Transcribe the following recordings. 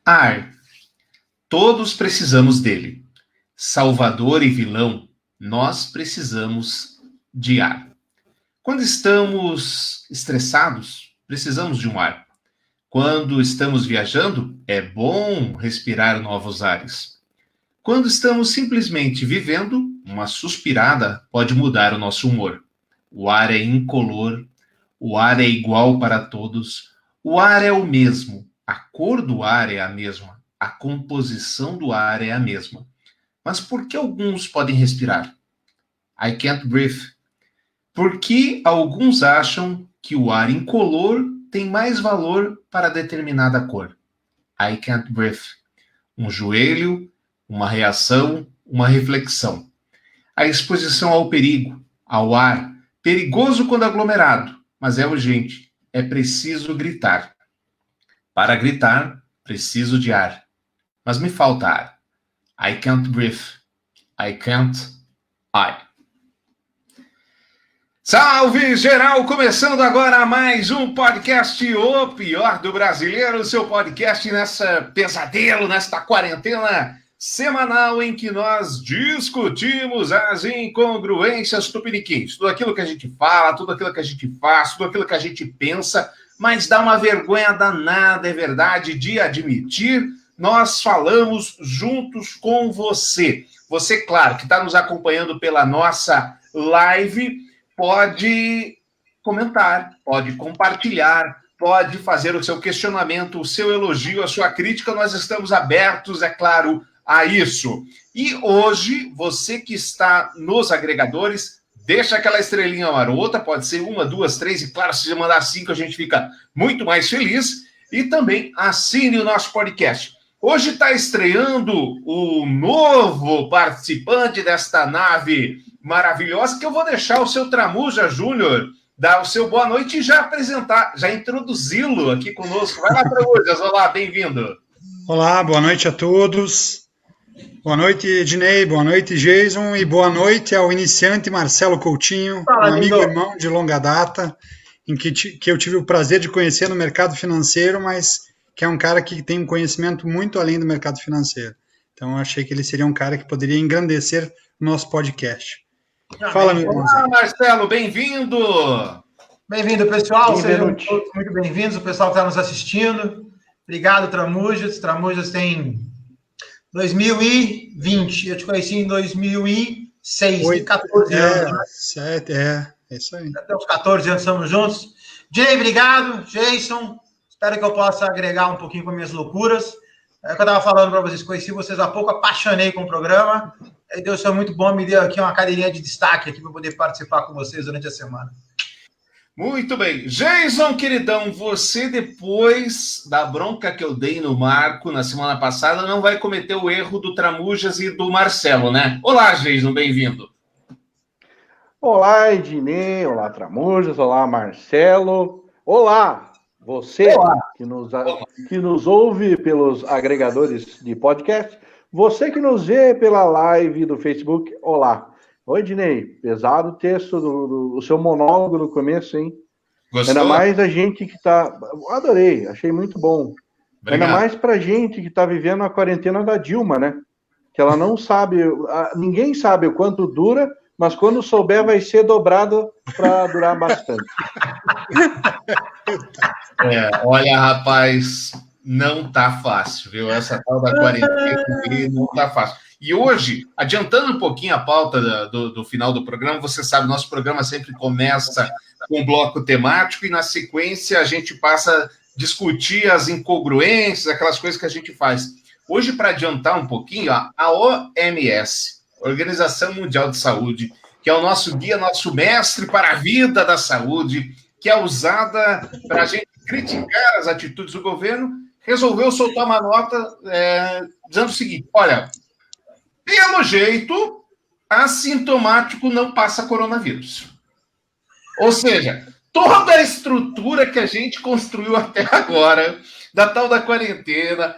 Ar. Todos precisamos dele. Salvador e vilão, nós precisamos de ar. Quando estamos estressados, precisamos de um ar. Quando estamos viajando, é bom respirar novos ares. Quando estamos simplesmente vivendo, uma suspirada pode mudar o nosso humor. O ar é incolor, o ar é igual para todos, o ar é o mesmo, a cor do ar é a mesma, a composição do ar é a mesma. Mas por que alguns podem respirar? I can't breathe. Por que alguns acham que o ar incolor tem mais valor para determinada cor? I can't breathe. Um joelho, uma reação, uma reflexão. A exposição ao perigo, ao ar, perigoso quando aglomerado, mas é urgente, é preciso gritar. Para gritar, preciso de ar, mas me falta ar. I can't breathe. I can't. Salve geral, começando agora mais um podcast O Pior do Brasileiro, seu podcast nessa pesadelo, nesta quarentena semanal em que nós discutimos as incongruências tupiniquins. Tudo aquilo que a gente fala, tudo aquilo que a gente faz, tudo aquilo que a gente pensa, mas dá uma vergonha danada, é verdade, de admitir, nós falamos juntos com você. Você, claro, que está nos acompanhando pela nossa live, pode comentar, pode compartilhar, pode fazer o seu questionamento, o seu elogio, a sua crítica. Nós estamos abertos, é claro, a isso. E hoje, você que está nos agregadores, deixa aquela estrelinha marota, pode ser 1, 2, 3, e claro, se você mandar 5, a gente fica muito mais feliz. E também assine o nosso podcast. Hoje está estreando o novo participante desta nave maravilhosa, que eu vou deixar o seu Tramuja Júnior dar o seu boa noite e já apresentar, já introduzi-lo aqui conosco. Vai lá, Tramujas, olá, bem-vindo. Olá, boa noite a todos. Boa noite, Ednei, boa noite, Jason, e boa noite ao iniciante Marcelo Coutinho, um amigo e irmão de longa data, em que eu tive o prazer de conhecer no mercado financeiro, mas que é um cara que tem um conhecimento muito além do mercado financeiro. Então, eu achei que ele seria um cara que poderia engrandecer o nosso podcast. Fala, meu irmão. Olá, Marcelo, bem-vindo! Bem-vindo, pessoal. Sejam todos muito bem-vindos, o pessoal que está nos assistindo. Obrigado, Tramujas. Tramujas tem 2020. Eu te conheci em 2006, tem 14 anos. Né? 7, é isso aí. Até os 14 anos estamos juntos. Jay, obrigado. Jason, espero que eu possa agregar um pouquinho com minhas loucuras. É o que eu estava falando para vocês, conheci vocês há pouco, apaixonei com o programa. E Deus foi muito bom, me deu aqui uma cadeirinha de destaque aqui para poder participar com vocês durante a semana. Muito bem. Jason, queridão, você depois da bronca que eu dei no Marco na semana passada, não vai cometer o erro do Tramujas e do Marcelo, né? Olá, Jason, bem-vindo. Olá, Ednei, olá, Tramujas, olá, Marcelo. Olá, você que nos ouve pelos agregadores de podcast, você que nos vê pela live do Facebook, olá. Oi, Ednei, pesado o texto do seu monólogo no começo, hein? Gostou? Ainda mais a gente que tá... Adorei, achei muito bom. Obrigado. Ainda mais pra gente que tá vivendo a quarentena da Dilma, né? Que ela não sabe... Ninguém sabe o quanto dura, mas quando souber vai ser dobrado para durar bastante. Olha, rapaz, não tá fácil, viu? Essa tal da quarentena não tá fácil. E hoje, adiantando um pouquinho a pauta do final do programa, você sabe, nosso programa sempre começa com um bloco temático e, na sequência, a gente passa a discutir as incongruências, aquelas coisas que a gente faz. Hoje, para adiantar um pouquinho, a OMS, Organização Mundial de Saúde, que é o nosso guia, nosso mestre para a vida da saúde, que é usada para a gente criticar as atitudes do governo, resolveu soltar uma nota dizendo o seguinte: olha, pelo jeito, assintomático não passa coronavírus. Ou seja, toda a estrutura que a gente construiu até agora, da tal da quarentena,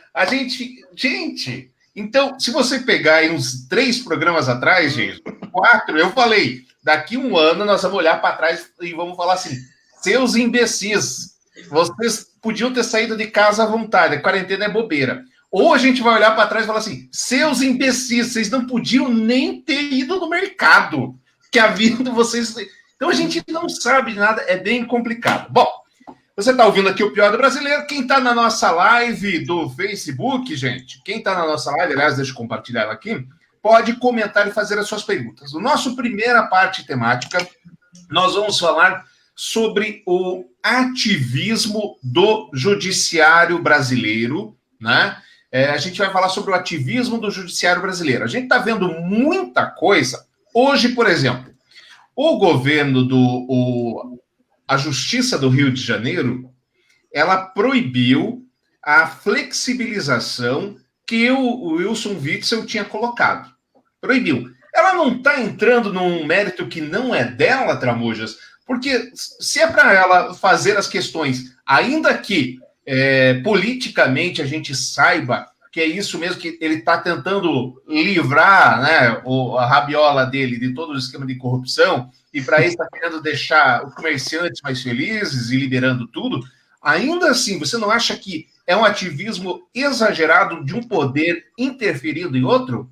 Gente, então, se você pegar aí uns 3 programas atrás, gente, 4, eu falei, daqui 1 ano nós vamos olhar para trás e vamos falar assim, seus imbecis. vocês podiam ter saído de casa à vontade, a quarentena é bobeira. Ou a gente vai olhar para trás e falar assim, seus imbecis, vocês não podiam nem ter ido no mercado, que a vida de vocês... Então a gente não sabe nada, é bem complicado. Bom, você está ouvindo aqui o Pior do Brasileiro, quem está na nossa live do Facebook, gente, quem está na nossa live, aliás, deixa eu compartilhar ela aqui, pode comentar e fazer as suas perguntas. No nosso primeira parte temática, nós vamos falar sobre o ativismo do judiciário brasileiro, né? A gente vai falar sobre o ativismo do judiciário brasileiro. A gente está vendo muita coisa. Hoje, por exemplo, o governo a Justiça do Rio de Janeiro, ela proibiu a flexibilização que o Wilson Witzel tinha colocado. Proibiu. Ela não está entrando num mérito que não é dela, Tramujas, porque se é para ela fazer as questões, ainda que politicamente a gente saiba que é isso mesmo, que ele está tentando livrar, né, a rabiola dele de todo o esquema de corrupção, e para isso está querendo deixar os comerciantes mais felizes e liberando tudo, ainda assim, você não acha que é um ativismo exagerado de um poder interferido em outro?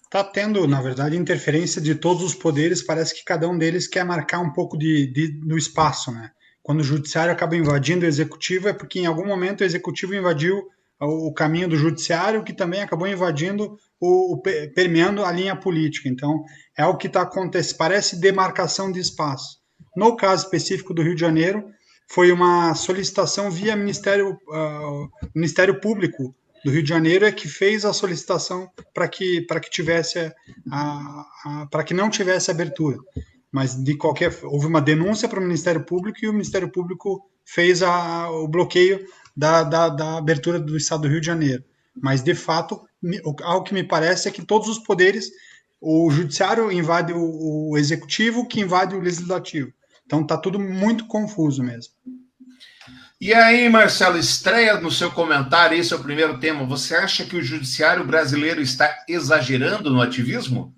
Está tendo, na verdade, interferência de todos os poderes, parece que cada um deles quer marcar um pouco do espaço, né? Quando o judiciário acaba invadindo o executivo, é porque em algum momento o executivo invadiu o caminho do judiciário, que também acabou invadindo, permeando a linha política. Então, é o que está acontecendo, parece demarcação de espaço. No caso específico do Rio de Janeiro, foi uma solicitação via Ministério Público do Rio de Janeiro, que fez a solicitação para que tivesse para que não tivesse abertura. Mas houve uma denúncia para o Ministério Público e o Ministério Público fez o bloqueio da abertura do Estado do Rio de Janeiro. Mas, de fato, algo que me parece é que todos os poderes, o judiciário invade o executivo, que invade o legislativo. Então, está tudo muito confuso mesmo. E aí, Marcelo, estreia no seu comentário, esse é o primeiro tema. Você acha que o judiciário brasileiro está exagerando no ativismo?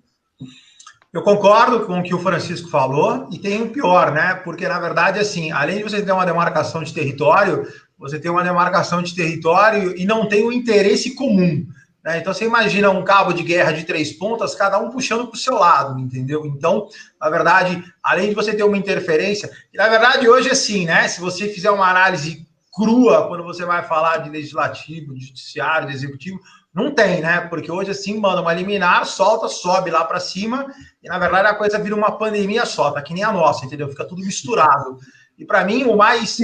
Eu concordo com o que o Francisco falou, e tem o pior, né? Porque, na verdade, assim, além de você ter uma demarcação de território, você tem uma demarcação de território e não tem um interesse comum, né? Então, você imagina um cabo de guerra de 3 pontas, cada um puxando para o seu lado, entendeu? Então, na verdade, além de você ter uma interferência, e na verdade, hoje, assim, né? Se você fizer uma análise crua, quando você vai falar de legislativo, de judiciário, de executivo, não tem, né? Porque hoje, assim, manda uma liminar, solta, sobe lá para cima, e na verdade a coisa vira uma pandemia só, tá que nem a nossa, entendeu? Fica tudo misturado. E para mim, o mais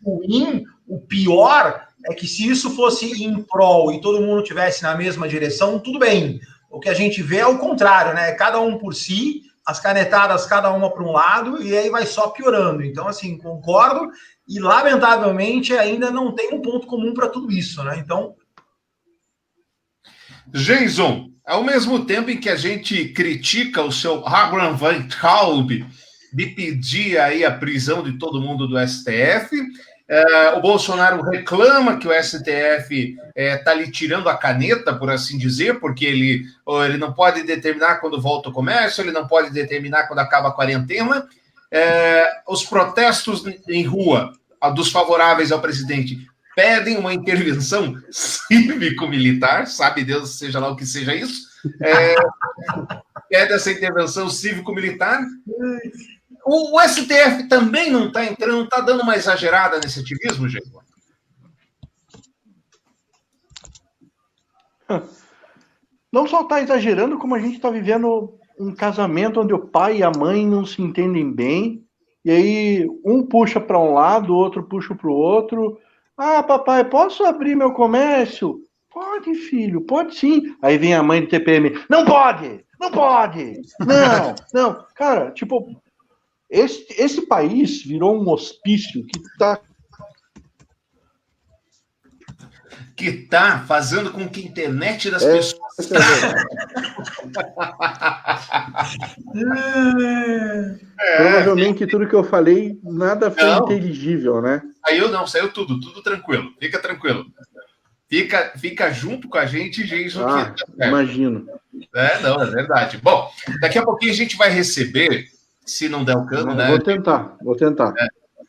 ruim, o pior, é que se isso fosse em prol e todo mundo tivesse na mesma direção, tudo bem. O que a gente vê é o contrário, né? Cada um por si, as canetadas cada uma para um lado, e aí vai só piorando. Então, assim, concordo, e lamentavelmente ainda não tem um ponto comum para tudo isso, né? Então... Jason, ao mesmo tempo em que a gente critica o seu Hagan Van Traub de pedir aí a prisão de todo mundo do STF, o Bolsonaro reclama que o STF está lhe tirando a caneta, por assim dizer, porque ele não pode determinar quando volta o comércio, ele não pode determinar quando acaba a quarentena. Os protestos em rua dos favoráveis ao presidente pedem uma intervenção cívico-militar, sabe Deus, seja lá o que seja isso, pede essa intervenção cívico-militar. O STF também não está entrando, não está dando uma exagerada nesse ativismo, gente? Não só está exagerando, como a gente está vivendo um casamento onde o pai e a mãe não se entendem bem, e aí um puxa para um lado, o outro puxa para o outro. Ah, papai, posso abrir meu comércio? Pode, filho, pode sim. Aí vem a mãe do TPM. Não pode! Não pode! Não, não. Cara, tipo, esse país virou um hospício que está fazendo com que a internet das pessoas... Provavelmente tudo que eu falei, nada foi inteligível, né? Saiu tudo tranquilo. Fica tranquilo. Fica junto com a gente, Jason. Imagino. É verdade. Bom, daqui a pouquinho a gente vai receber, se não der o cano, né? Vou tentar.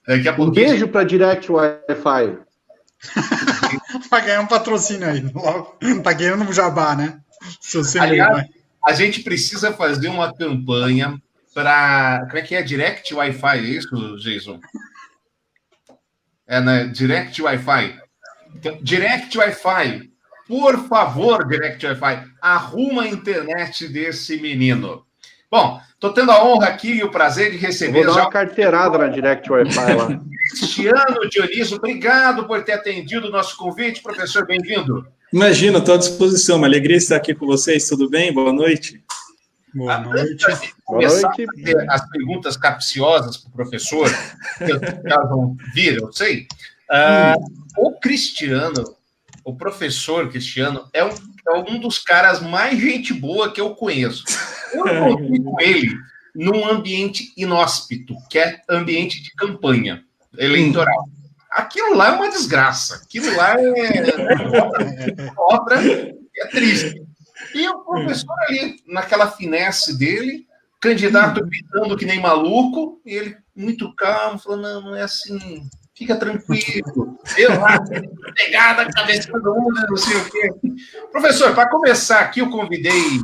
Daqui a Um pouquinho. beijo para Direct Wi-Fi. Vai ganhar um patrocínio aí. Tá querendo um jabá, né? Seu Aliás, a gente precisa fazer uma campanha para. Como é que é? Direct Wi-Fi, é isso, Jason? É, né? Direct Wi-Fi. Então, Direct Wi-Fi. Por favor, Direct Wi-Fi, arruma a internet desse menino. Bom, estou tendo a honra aqui e o prazer de receber. Eu vou dar uma carteirada na Direct Wi-Fi lá. Cristiano Dionísio, obrigado por ter atendido o nosso convite. Professor, bem-vindo. Imagina, estou à disposição. Uma alegria estar aqui com vocês. Tudo bem? Boa noite. Boa noite. Antes de começar a fazer as perguntas capciosas para o professor, que elas vão vir, eu sei. O Cristiano, o professor Cristiano, é um dos caras mais gente boa que eu conheço. Eu encontrei com ele num ambiente inóspito, que é ambiente de campanha eleitoral. Aquilo lá é uma desgraça. Aquilo lá é triste. E o professor ali, naquela finesse dele, candidato gritando que nem maluco, e ele muito calmo, falando, não é assim, fica tranquilo. Eu lá, pegada, cabeça do mundo, não sei o quê. Professor, para começar aqui, eu convidei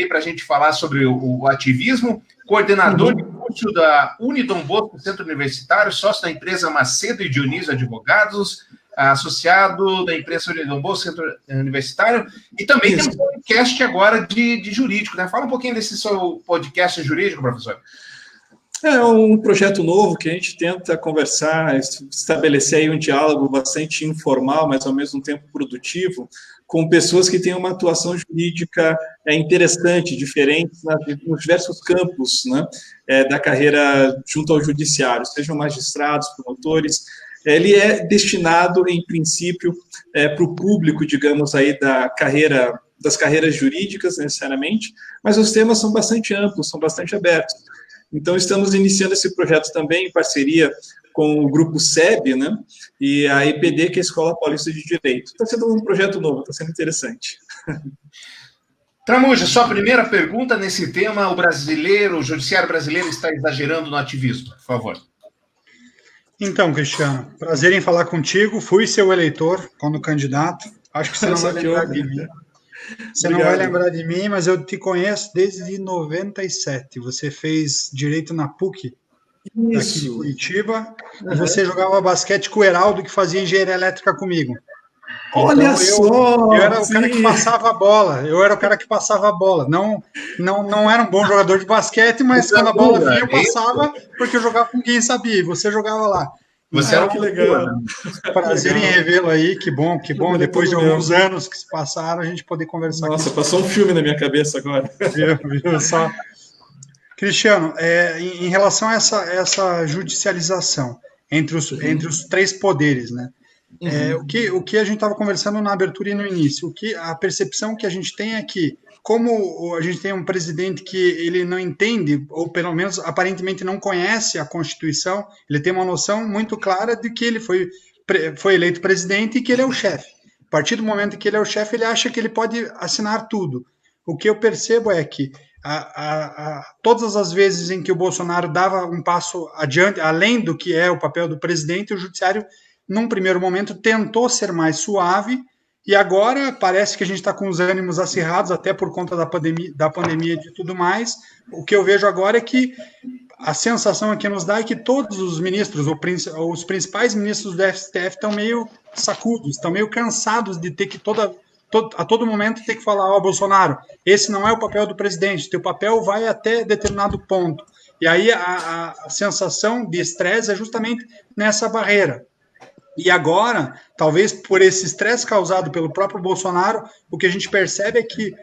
para a gente falar sobre o ativismo, coordenador de curso da Unidom Bosco Centro Universitário, sócio da empresa Macedo e Dionísio Advogados, associado da empresa Unidom Bosco Centro Universitário, e também tem um podcast agora de jurídico, né? Fala um pouquinho desse seu podcast jurídico, professor. É um projeto novo que a gente tenta conversar, estabelecer aí um diálogo bastante informal, mas ao mesmo tempo produtivo, com pessoas que têm uma atuação jurídica interessante, diferente, nos diversos campos, né, da carreira junto ao judiciário, sejam magistrados, promotores. Ele é destinado, em princípio, para o público, digamos, aí das carreiras jurídicas, necessariamente, mas os temas são bastante amplos, são bastante abertos. Então, estamos iniciando esse projeto também em parceria com o grupo SEB, né, e a EPD, que é a Escola Paulista de Direito. Está sendo um projeto novo, está sendo interessante. Tramuja, sua primeira pergunta nesse tema, o judiciário brasileiro está exagerando no ativismo, por favor. Então, Cristiano, prazer em falar contigo. Fui seu eleitor quando candidato. Acho que você não vai lembrar de mim. Você não vai lembrar de mim, mas eu te conheço desde 97. Você fez direito na PUC, daqui de Curitiba, e você jogava basquete com o Heraldo, que fazia engenharia elétrica comigo. Olha então, só! Eu era o cara que passava a bola. Não era um bom jogador de basquete, mas quando a bola vinha, eu passava, porque eu jogava com quem sabia, e você jogava lá. Você era que legal. Prazer em revê-lo aí, que bom. Depois de alguns anos que se passaram, a gente poder conversar. Nossa, passou um filme na minha cabeça agora. Viu só? Cristiano, em relação a essa judicialização entre os três poderes, né? O que a gente estava conversando na abertura e no início, a percepção que a gente tem é que, como a gente tem um presidente que ele não entende, ou pelo menos aparentemente não conhece a Constituição, ele tem uma noção muito clara de que ele foi eleito presidente e que ele é o chefe. A partir do momento que ele é o chefe, ele acha que ele pode assinar tudo. O que eu percebo é que todas as vezes em que o Bolsonaro dava um passo adiante, além do que é o papel do presidente, o judiciário, num primeiro momento, tentou ser mais suave, e agora parece que a gente está com os ânimos acirrados, até por conta da pandemia e de tudo mais. O que eu vejo agora é que a sensação que nos dá é que todos os ministros, os principais ministros do STF estão meio sacudos, estão meio cansados de ter que a todo momento ter que falar, Bolsonaro, esse não é o papel do presidente, teu papel vai até determinado ponto. E aí a sensação de estresse é justamente nessa barreira. E agora, talvez por esse estresse causado pelo próprio Bolsonaro, o que a gente percebe é que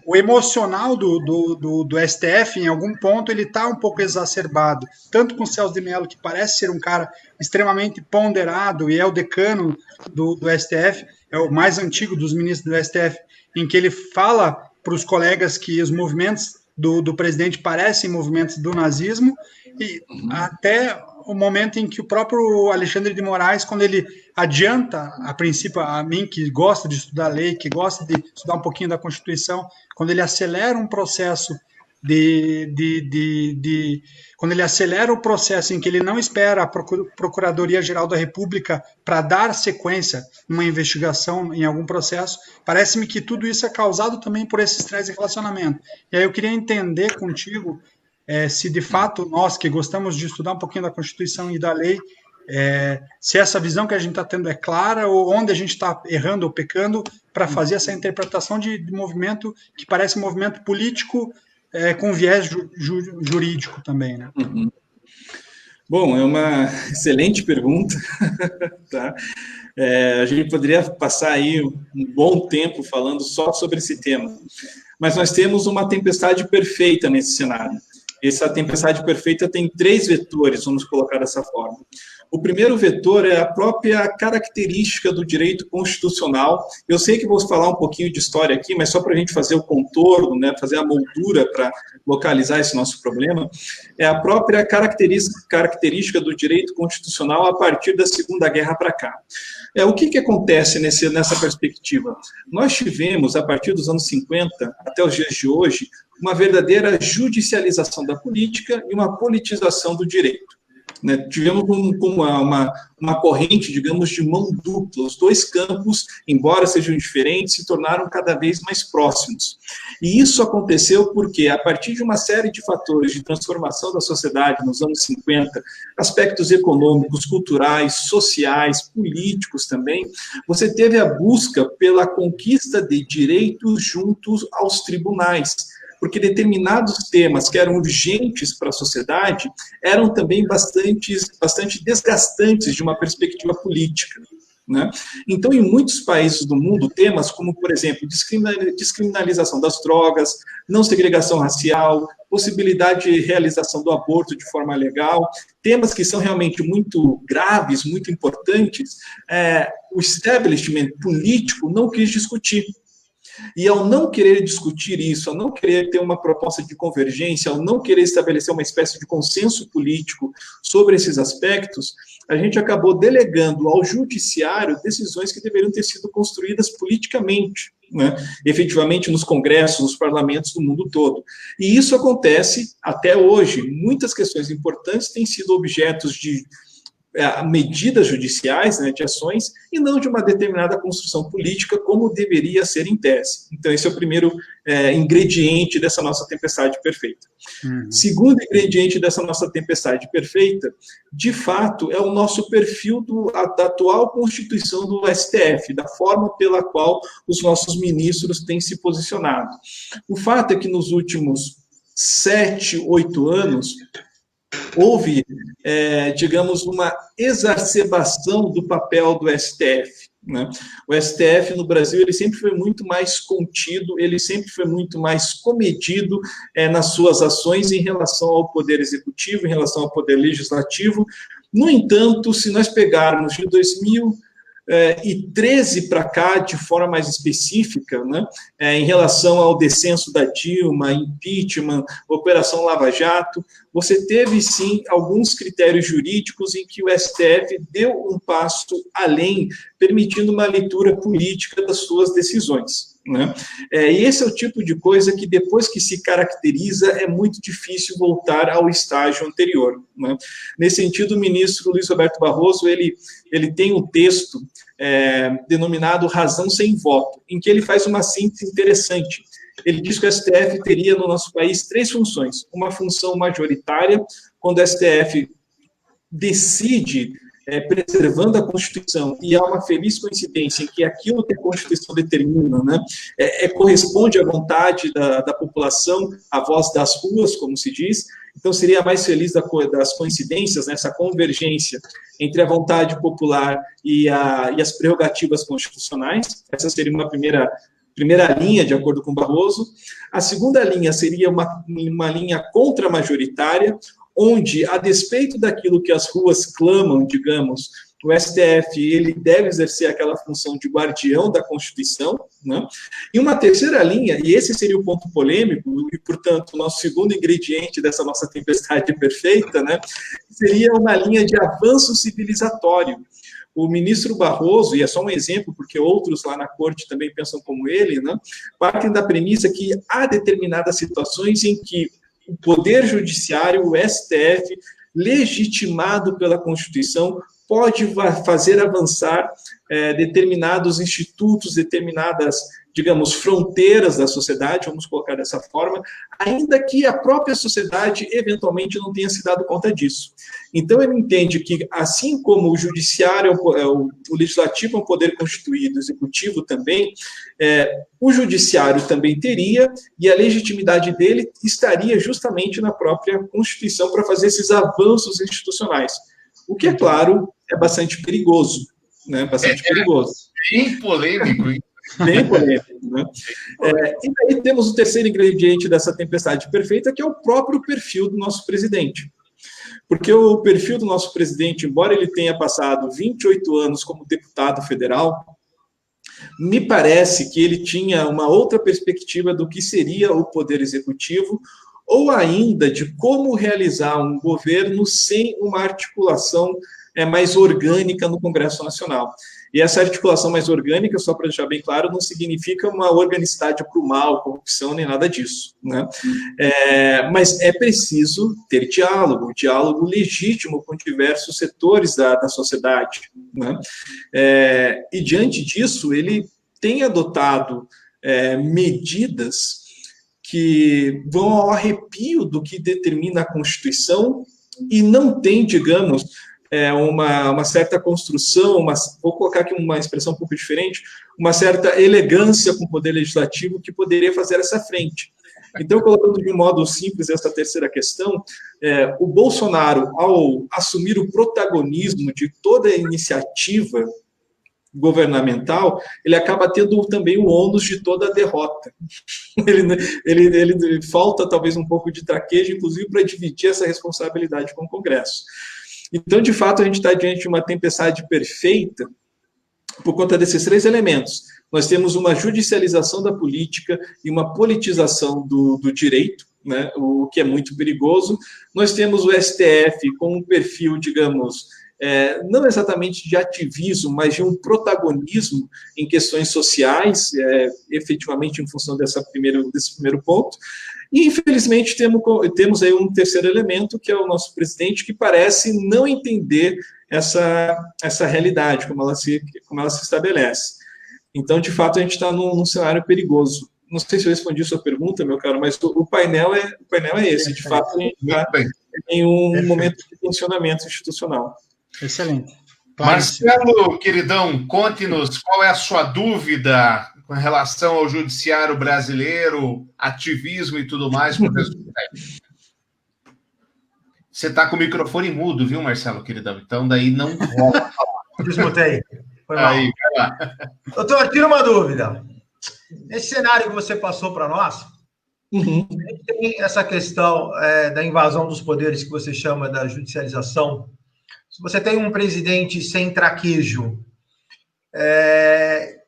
o emocional do STF, em algum ponto, ele está um pouco exacerbado. Tanto com o Celso de Mello, que parece ser um cara extremamente ponderado e é o decano do STF, é o mais antigo dos ministros do STF, em que ele fala para os colegas que os movimentos do presidente parecem movimentos do nazismo, e até o momento em que o próprio Alexandre de Moraes, quando ele adianta, a princípio, a mim que gosta de estudar lei, que gosta de estudar um pouquinho da Constituição, quando ele acelera um processo quando ele acelera o processo em que ele não espera a Procuradoria-Geral da República para dar sequência numa investigação em algum processo, parece-me que tudo isso é causado também por esse estresse de relacionamento. E aí eu queria entender contigo se de fato nós que gostamos de estudar um pouquinho da Constituição e da lei, se essa visão que a gente está tendo é clara ou onde a gente está errando ou pecando para fazer essa interpretação de movimento que parece um movimento político com viés jurídico também, né? Uhum. Bom, é uma excelente pergunta, tá? A gente poderia passar aí um bom tempo falando só sobre esse tema, mas nós temos uma tempestade perfeita nesse cenário. Essa tempestade perfeita tem 3 vetores, vamos colocar dessa forma. O primeiro vetor é a própria característica do direito constitucional. Eu sei que vou falar um pouquinho de história aqui, mas só para a gente fazer o contorno, né, fazer a moldura para localizar esse nosso problema, é a própria característica do direito constitucional a partir da Segunda Guerra para cá. O que acontece nessa perspectiva? Nós tivemos, a partir dos anos 50 até os dias de hoje, uma verdadeira judicialização da política e uma politização do direito. Né? Tivemos uma corrente, digamos, de mão dupla. Os 2 campos, embora sejam diferentes, se tornaram cada vez mais próximos. E isso aconteceu porque, a partir de uma série de fatores de transformação da sociedade nos anos 50, aspectos econômicos, culturais, sociais, políticos também, você teve a busca pela conquista de direitos juntos aos tribunais, porque determinados temas que eram urgentes para a sociedade eram também bastante desgastantes de uma perspectiva política, né? Então, em muitos países do mundo, temas como, por exemplo, descriminalização das drogas, não segregação racial, possibilidade de realização do aborto de forma legal, temas que são realmente muito graves, muito importantes, o establishment político não quis discutir. E ao não querer discutir isso, ao não querer ter uma proposta de convergência, ao não querer estabelecer uma espécie de consenso político sobre esses aspectos, a gente acabou delegando ao judiciário decisões que deveriam ter sido construídas politicamente, né? Efetivamente nos congressos, nos parlamentos do mundo todo. E isso acontece até hoje. Muitas questões importantes têm sido objetos de medidas judiciais, né, de ações, e não de uma determinada construção política, como deveria ser em tese. Então, esse é o primeiro ingrediente dessa nossa tempestade perfeita. Segundo ingrediente dessa nossa tempestade perfeita, de fato, é o nosso perfil da atual Constituição do STF, da forma pela qual os nossos ministros têm se posicionado. O fato é que nos últimos 7, 8 anos, houve, digamos, uma exacerbação do papel do STF. Né? O STF no Brasil ele sempre foi muito mais contido, ele sempre foi muito mais comedido nas suas ações em relação ao Poder Executivo, em relação ao Poder Legislativo. No entanto, se nós pegarmos de 2013 para cá, de forma mais específica, né, em relação ao descenso da Dilma, impeachment, Operação Lava Jato, você teve, sim, alguns critérios jurídicos em que o STF deu um passo além, permitindo uma leitura política das suas decisões. Né? E esse é o tipo de coisa que, depois que se caracteriza, é muito difícil voltar ao estágio anterior. Né? Nesse sentido, o ministro Luiz Roberto Barroso, ele tem um texto denominado Razão Sem Voto, em que ele faz uma síntese interessante. Ele diz que o STF teria no nosso país 3 funções. Uma função majoritária, quando o STF decide, preservando a Constituição, e há uma feliz coincidência em que aquilo que a Constituição determina, né, corresponde à vontade da população, à voz das ruas, como se diz. Então, seria a mais feliz das coincidências, nessa convergência entre a vontade popular e as prerrogativas constitucionais. Essa seria uma primeira linha, de acordo com Barroso. A segunda linha seria uma linha contra-majoritária, onde, a despeito daquilo que as ruas clamam, digamos, o STF ele deve exercer aquela função de guardião da Constituição, né? E uma terceira linha, e esse seria o ponto polêmico, e, portanto, o nosso segundo ingrediente dessa nossa tempestade perfeita, né, seria uma linha de avanço civilizatório, o ministro Barroso, e é só um exemplo, porque outros lá na corte também pensam como ele, né, partem da premissa que há determinadas situações em que o Poder Judiciário, o STF, legitimado pela Constituição, pode fazer avançar determinados institutos, determinadas, digamos, fronteiras da sociedade, vamos colocar dessa forma, ainda que a própria sociedade eventualmente não tenha se dado conta disso. Então, ele entende que, assim como o judiciário, o legislativo é um poder constituído, o executivo também, o judiciário também teria, e a legitimidade dele estaria justamente na própria Constituição para fazer esses avanços institucionais. O que, é claro, é bastante perigoso, né? Bastante perigoso. Bem polêmico, hein? Bem polêmico, né? E daí temos o terceiro ingrediente dessa tempestade perfeita, que é o próprio perfil do nosso presidente. Porque o perfil do nosso presidente, embora ele tenha passado 28 anos como deputado federal, me parece que ele tinha uma outra perspectiva do que seria o poder executivo, ou ainda de como realizar um governo sem uma articulação mais orgânica no Congresso Nacional. E essa articulação mais orgânica, só para deixar bem claro, não significa uma organicidade para o mal, corrupção, nem nada disso, né? Mas é preciso ter diálogo legítimo com diversos setores da sociedade, né? E diante disso, ele tem adotado medidas que vão ao arrepio do que determina a Constituição e não tem, digamos, uma certa construção, vou colocar aqui uma expressão um pouco diferente, uma certa elegância com o poder legislativo que poderia fazer essa frente. Então, colocando de um modo simples essa terceira questão, o Bolsonaro, ao assumir o protagonismo de toda a iniciativa governamental, ele acaba tendo também o ônus de toda a derrota. Ele falta talvez um pouco de traquejo, inclusive, para dividir essa responsabilidade com o Congresso. Então, de fato, a gente está diante de uma tempestade perfeita por conta desses três elementos. Nós temos uma judicialização da política e uma politização do direito, né, o que é muito perigoso. Nós temos o STF com um perfil, digamos, não exatamente de ativismo, mas de um protagonismo em questões sociais, efetivamente em função desse primeiro ponto. E, infelizmente, temos aí um terceiro elemento, que é o nosso presidente, que parece não entender essa realidade, como ela se estabelece. Então, de fato, a gente está num cenário perigoso. Não sei se eu respondi a sua pergunta, meu caro, mas o painel é esse. De fato, a gente está em um momento de tensionamento institucional. Excelente. Marcelo, queridão, conte-nos qual é a sua dúvida com relação ao judiciário brasileiro, ativismo e tudo mais. Você está com o microfone mudo, viu, Marcelo, queridão? Então, daí não rola. Desmutei. Foi mal. Aí, vai lá. Doutor, tira uma dúvida. Nesse cenário que você passou para nós, a gente tem essa questão da invasão dos poderes que você chama da judicialização. Se você tem um presidente sem traquejo,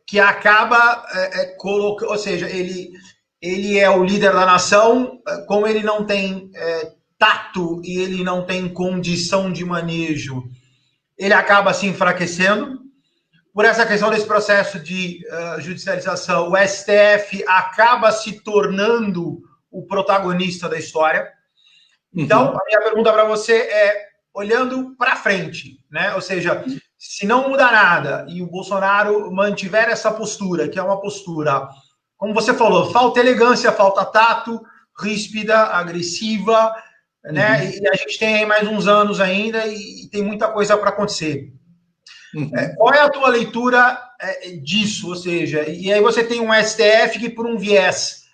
que acaba colocando, ou seja, ele é o líder da nação, como ele não tem tato e ele não tem condição de manejo, ele acaba se enfraquecendo. Por essa questão desse processo de judicialização, o STF acaba se tornando o protagonista da história. Então, a minha pergunta para você é, olhando para frente, né? Ou seja, se não mudar nada e o Bolsonaro mantiver essa postura, que é uma postura, como você falou, falta elegância, falta tato, ríspida, agressiva, né? E a gente tem aí mais uns anos ainda e tem muita coisa para acontecer. Qual é a tua leitura disso? Ou seja, e aí você tem um STF que, por um viés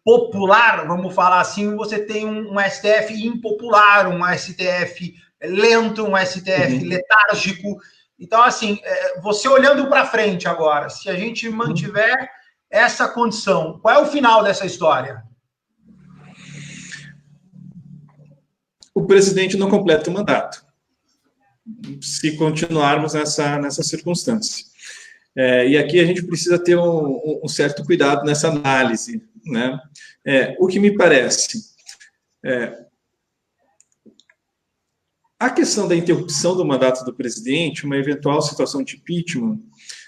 popular, vamos falar assim, você tem um STF impopular, um STF lento, um STF letárgico. Então, assim, você olhando para frente agora, se a gente mantiver essa condição, qual é o final dessa história? O presidente não completa o mandato, se continuarmos nessa circunstância. E aqui a gente precisa ter um certo cuidado nessa análise, né? O que me parece, A questão da interrupção do mandato do presidente, uma eventual situação de impeachment,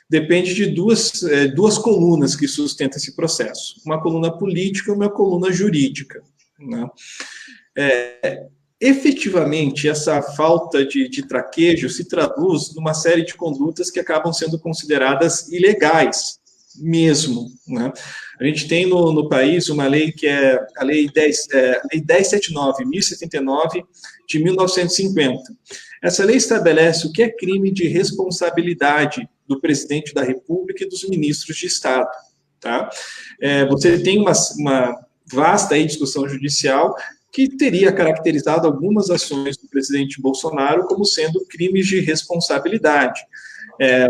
depende de duas colunas que sustentam esse processo. Uma coluna política e uma coluna jurídica, né? Efetivamente, essa falta de traquejo se traduz numa série de condutas que acabam sendo consideradas ilegais, mesmo, né? A gente tem no país uma lei que é a Lei 1079 de 1950. Essa lei estabelece o que é crime de responsabilidade do presidente da República e dos ministros de Estado, tá? Você tem uma vasta aí discussão judicial que teria caracterizado algumas ações do presidente Bolsonaro como sendo crimes de responsabilidade.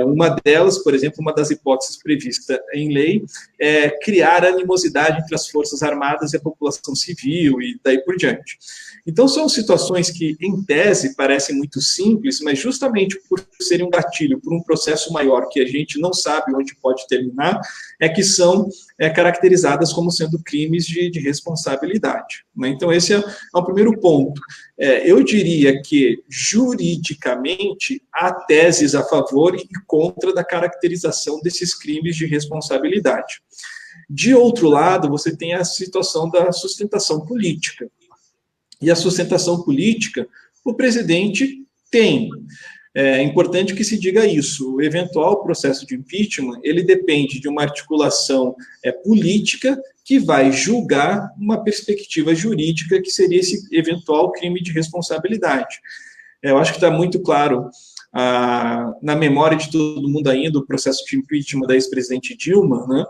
Uma delas, por exemplo, uma das hipóteses prevista em lei, é criar animosidade entre as Forças Armadas e a população civil e daí por diante. Então, são situações que, em tese, parecem muito simples, mas justamente por serem um gatilho, por um processo maior que a gente não sabe onde pode terminar, é que são caracterizadas como sendo crimes de responsabilidade, né? Então, esse é o primeiro ponto. Eu diria que, juridicamente, há teses a favor e contra da caracterização desses crimes de responsabilidade. De outro lado, você tem a situação da sustentação política. E a sustentação política, o presidente tem. É importante que se diga isso. O eventual processo de impeachment, ele depende de uma articulação política que vai julgar uma perspectiva jurídica que seria esse eventual crime de responsabilidade. Eu acho que está muito claro na memória de todo mundo ainda o processo de impeachment da ex-presidente Dilma, né,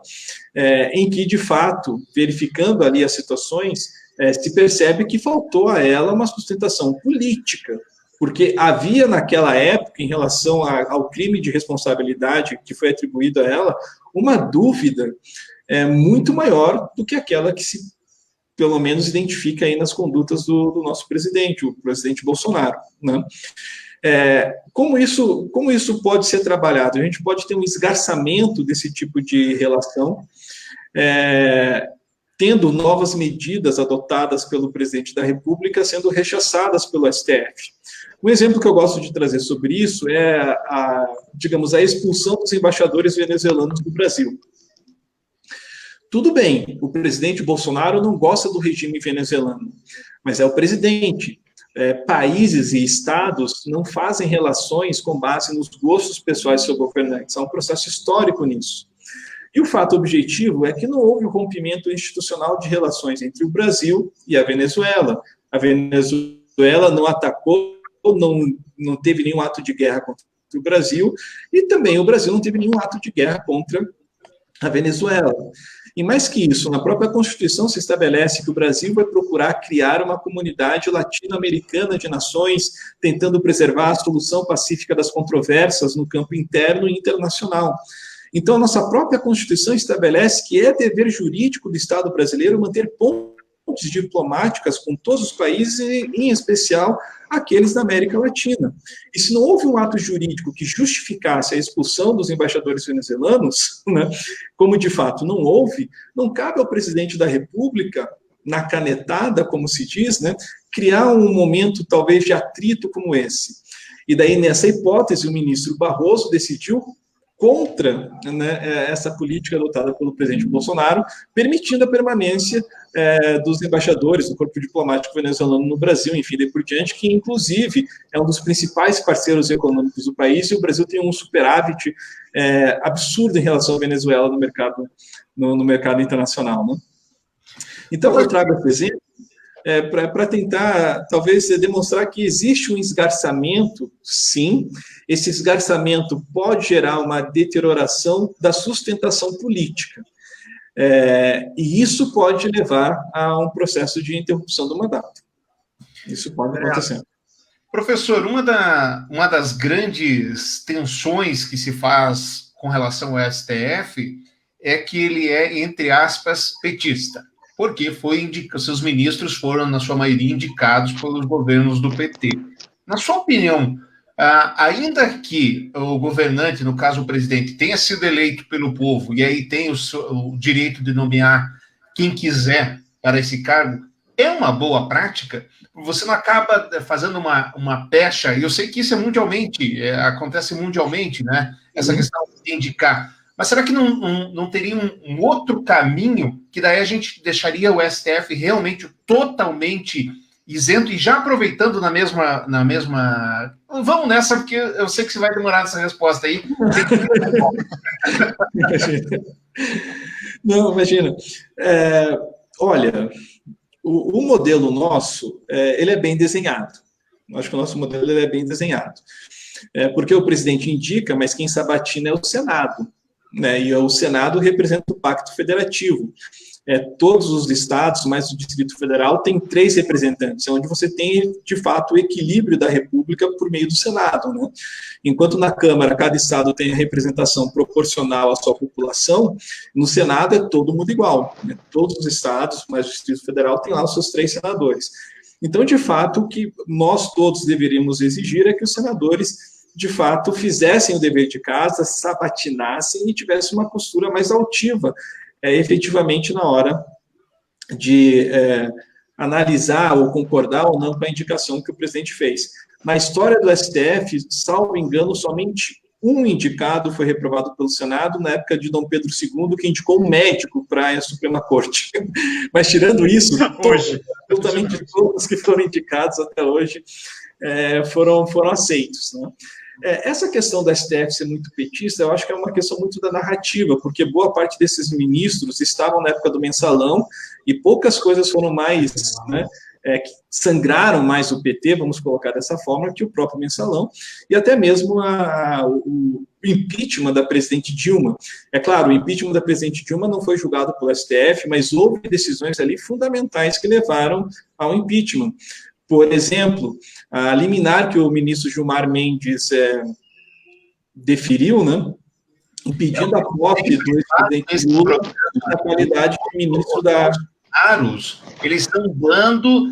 em que, de fato, verificando ali as situações, se percebe que faltou a ela uma sustentação política, porque havia naquela época, em relação ao crime de responsabilidade que foi atribuído a ela, uma dúvida muito maior do que aquela que se, pelo menos, identifica aí nas condutas do nosso presidente, o presidente Bolsonaro, né? Como isso pode ser trabalhado? A gente pode ter um esgarçamento desse tipo de relação, tendo novas medidas adotadas pelo presidente da República sendo rechaçadas pelo STF. Um exemplo que eu gosto de trazer sobre isso é a expulsão dos embaixadores venezuelanos do Brasil. Tudo bem, o presidente Bolsonaro não gosta do regime venezuelano, mas é o presidente. Países e estados não fazem relações com base nos gostos pessoais dos seus governantes. Há um processo histórico nisso. E o fato objetivo é que não houve um rompimento institucional de relações entre o Brasil e a Venezuela. A Venezuela não atacou, não teve nenhum ato de guerra contra o Brasil, e também o Brasil não teve nenhum ato de guerra contra a Venezuela. E mais que isso, na própria Constituição se estabelece que o Brasil vai procurar criar uma comunidade latino-americana de nações, tentando preservar a solução pacífica das controvérsias no campo interno e internacional. Então, a nossa própria Constituição estabelece que é dever jurídico do Estado brasileiro manter pontes diplomáticas com todos os países, em especial aqueles da América Latina. E se não houve um ato jurídico que justificasse a expulsão dos embaixadores venezuelanos, né, como de fato não houve, não cabe ao presidente da República, na canetada, como se diz, né, criar um momento talvez de atrito como esse. E daí, nessa hipótese, o ministro Barroso decidiu contra, né, essa política adotada pelo presidente Bolsonaro, permitindo a permanência dos embaixadores do corpo diplomático venezuelano no Brasil, enfim, daí por diante, que inclusive é um dos principais parceiros econômicos do país, e o Brasil tem um superávit absurdo em relação à Venezuela no mercado internacional, né? Então, eu trago esse exemplo para tentar, talvez, demonstrar que existe um esgarçamento, sim. Esse esgarçamento pode gerar uma deterioração da sustentação política. E isso pode levar a um processo de interrupção do mandato. Isso pode acontecer. Professor, uma das grandes tensões que se faz com relação ao STF é que ele é, entre aspas, petista, porque seus ministros foram, na sua maioria, indicados pelos governos do PT. Na sua opinião, ainda que o governante, no caso o presidente, tenha sido eleito pelo povo e aí tem o direito de nomear quem quiser para esse cargo, é uma boa prática? Você não acaba fazendo uma pecha, e eu sei que isso é mundialmente, acontece mundialmente, né? Essa questão de indicar. Mas será que não teria um outro caminho que daí a gente deixaria o STF realmente totalmente isento e já aproveitando na mesma... Vamos nessa, porque eu sei que você vai demorar nessa resposta aí. Não, imagina. Olha, o modelo nosso, ele é bem desenhado. Eu acho que o nosso modelo ele é bem desenhado. Porque o presidente indica, mas quem sabatina é o Senado. Né? E o Senado representa o Pacto Federativo. Todos os estados, mais o Distrito Federal, tem 3 representantes, onde você tem, de fato, o equilíbrio da República por meio do Senado. Né? Enquanto na Câmara, cada estado tem a representação proporcional à sua população, no Senado é todo mundo igual. Né? Todos os estados, mais o Distrito Federal, tem lá os seus 3 senadores. Então, de fato, o que nós todos deveríamos exigir é que os senadores de fato, fizessem o dever de casa, sabatinassem e tivessem uma postura mais altiva, efetivamente, na hora de analisar ou concordar ou não com a indicação que o presidente fez. Na história do STF, salvo engano, somente um indicado foi reprovado pelo Senado, na época de Dom Pedro II, que indicou um médico para a Suprema Corte. Mas, tirando isso, absolutamente todos que foram indicados até hoje foram aceitos, né? Essa questão da STF ser muito petista, eu acho que é uma questão muito da narrativa, porque boa parte desses ministros estavam na época do mensalão e poucas coisas foram mais, né, que sangraram mais o PT, vamos colocar dessa forma, que o próprio mensalão, e até mesmo o impeachment da presidente Dilma. É claro, o impeachment da presidente Dilma não foi julgado pelo STF, mas houve decisões ali fundamentais que levaram ao impeachment. Por exemplo, a liminar que o ministro Gilmar Mendes deferiu, né, impedindo a posse do ex-presidente Lula na qualidade de ministro da... Eles estão dando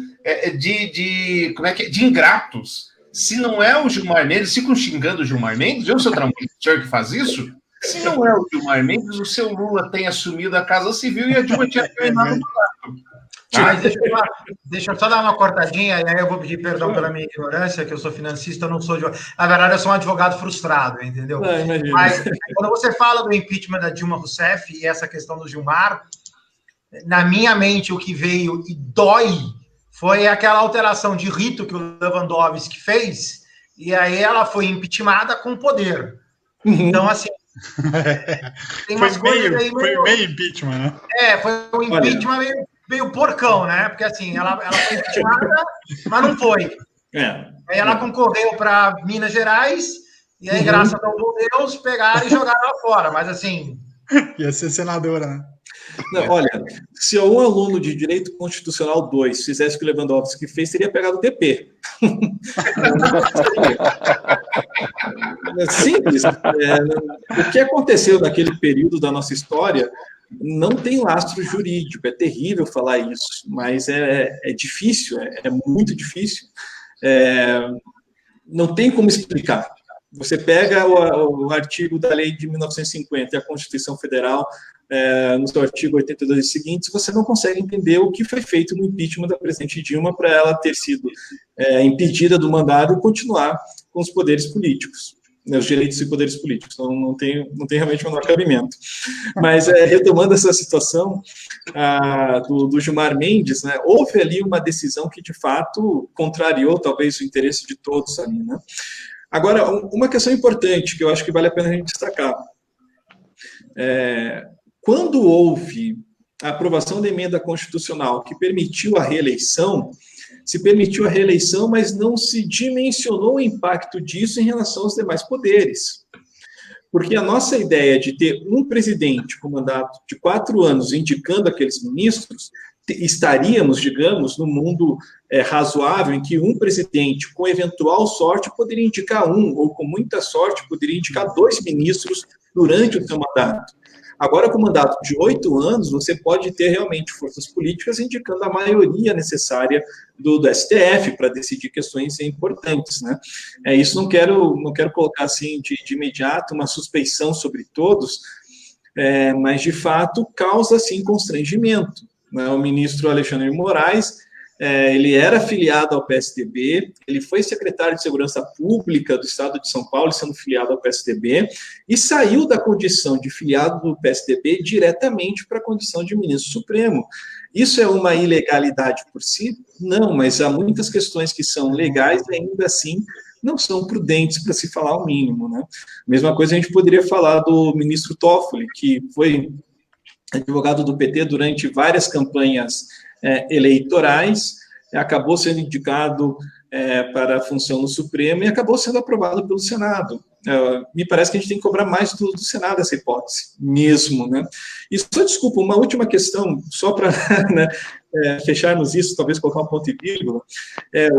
de ingratos. Se não é o Gilmar Mendes, ficam xingando o Gilmar Mendes, viu, seu Tramujo, o senhor que faz isso? Se não é o Gilmar Mendes, o seu Lula tem assumido a Casa Civil e a Dilma tinha terminado no lado. Mas deixa eu só dar uma cortadinha, e aí eu vou pedir perdão pela minha ignorância, que eu sou financista, eu não sou... Na verdade, eu sou um advogado frustrado, entendeu? Mas quando você fala do impeachment da Dilma Rousseff e essa questão do Gilmar, na minha mente, o que veio e dói foi aquela alteração de rito que o Lewandowski fez, e aí ela foi impeachmentada com poder. Então, assim... Tem umas coisas aí meio... Foi meio impeachment, né? Foi um impeachment meio porcão, né? Porque assim, ela foi impeachmentada, mas não foi. Aí ela concorreu para Minas Gerais, e aí, graças ao bom Deus, pegaram e jogaram ela fora. Mas assim... Ia ser senadora, né? Não, olha, se um aluno de Direito Constitucional 2 fizesse o que o Lewandowski fez, teria pegado o TP. É simples. O que aconteceu naquele período da nossa história não tem lastro jurídico. É terrível falar isso, mas é difícil, é muito difícil. Não tem como explicar. Você pega o artigo da lei de 1950 e a Constituição Federal, no seu artigo 82 e seguintes, você não consegue entender o que foi feito no impeachment da presidente Dilma para ela ter sido impedida do mandato e continuar com os poderes políticos, né, os direitos e poderes políticos. Então, não tem realmente o menor cabimento. Mas, retomando essa situação do Gilmar Mendes, né, houve ali uma decisão que, de fato, contrariou, talvez, o interesse de todos ali, né? Agora, uma questão importante que eu acho que vale a pena a gente destacar. Quando houve a aprovação da emenda constitucional que permitiu a reeleição, se permitiu a reeleição, mas não se dimensionou o impacto disso em relação aos demais poderes. Porque a nossa ideia de ter um presidente com mandato de 4 anos indicando aqueles ministros, estaríamos, digamos, no mundo razoável em que um presidente, com eventual sorte, poderia indicar um, ou com muita sorte, poderia indicar 2 ministros durante o seu mandato. Agora, com o mandato de 8 anos, você pode ter realmente forças políticas indicando a maioria necessária do STF para decidir questões importantes, né? Isso não quero colocar assim de imediato uma suspeição sobre todos, mas de fato causa sim constrangimento, né? O ministro Alexandre de Moraes ele era filiado ao PSDB, ele foi secretário de Segurança Pública do Estado de São Paulo, sendo filiado ao PSDB, e saiu da condição de filiado do PSDB diretamente para a condição de ministro supremo. Isso é uma ilegalidade por si? Não, mas há muitas questões que são legais e ainda assim não são prudentes para se falar o mínimo, né? Mesma coisa a gente poderia falar do ministro Toffoli, que foi advogado do PT durante várias campanhas eleitorais, acabou sendo indicado para a função no Supremo e acabou sendo aprovado pelo Senado. Me parece que a gente tem que cobrar mais do Senado essa hipótese, mesmo, né? E só, desculpa, uma última questão, só para né, fecharmos isso, talvez colocar um ponto e vírgula.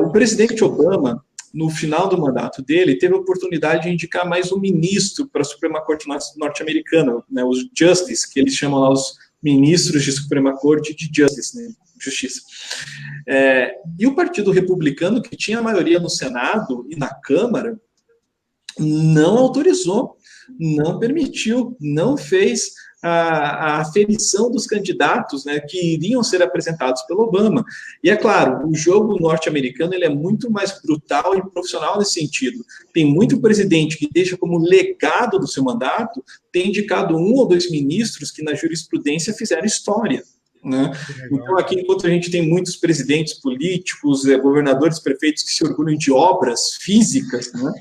O presidente Obama, no final do mandato dele, teve a oportunidade de indicar mais um ministro para a Suprema Corte norte-americana, né, os Justice, que eles chamam lá os ministros de Suprema Corte de Justice, né, Justiça. E o Partido Republicano, que tinha a maioria no Senado e na Câmara, não autorizou, não permitiu, não fez a aferição dos candidatos, né, que iriam ser apresentados pelo Obama. E é claro, o jogo norte-americano ele é muito mais brutal e profissional nesse sentido. Tem muito presidente que deixa como legado do seu mandato ter indicado 1 ou 2 ministros que na jurisprudência fizeram história. Né? Então, aqui, enquanto a gente tem muitos presidentes políticos, governadores, prefeitos que se orgulham de obras físicas, né?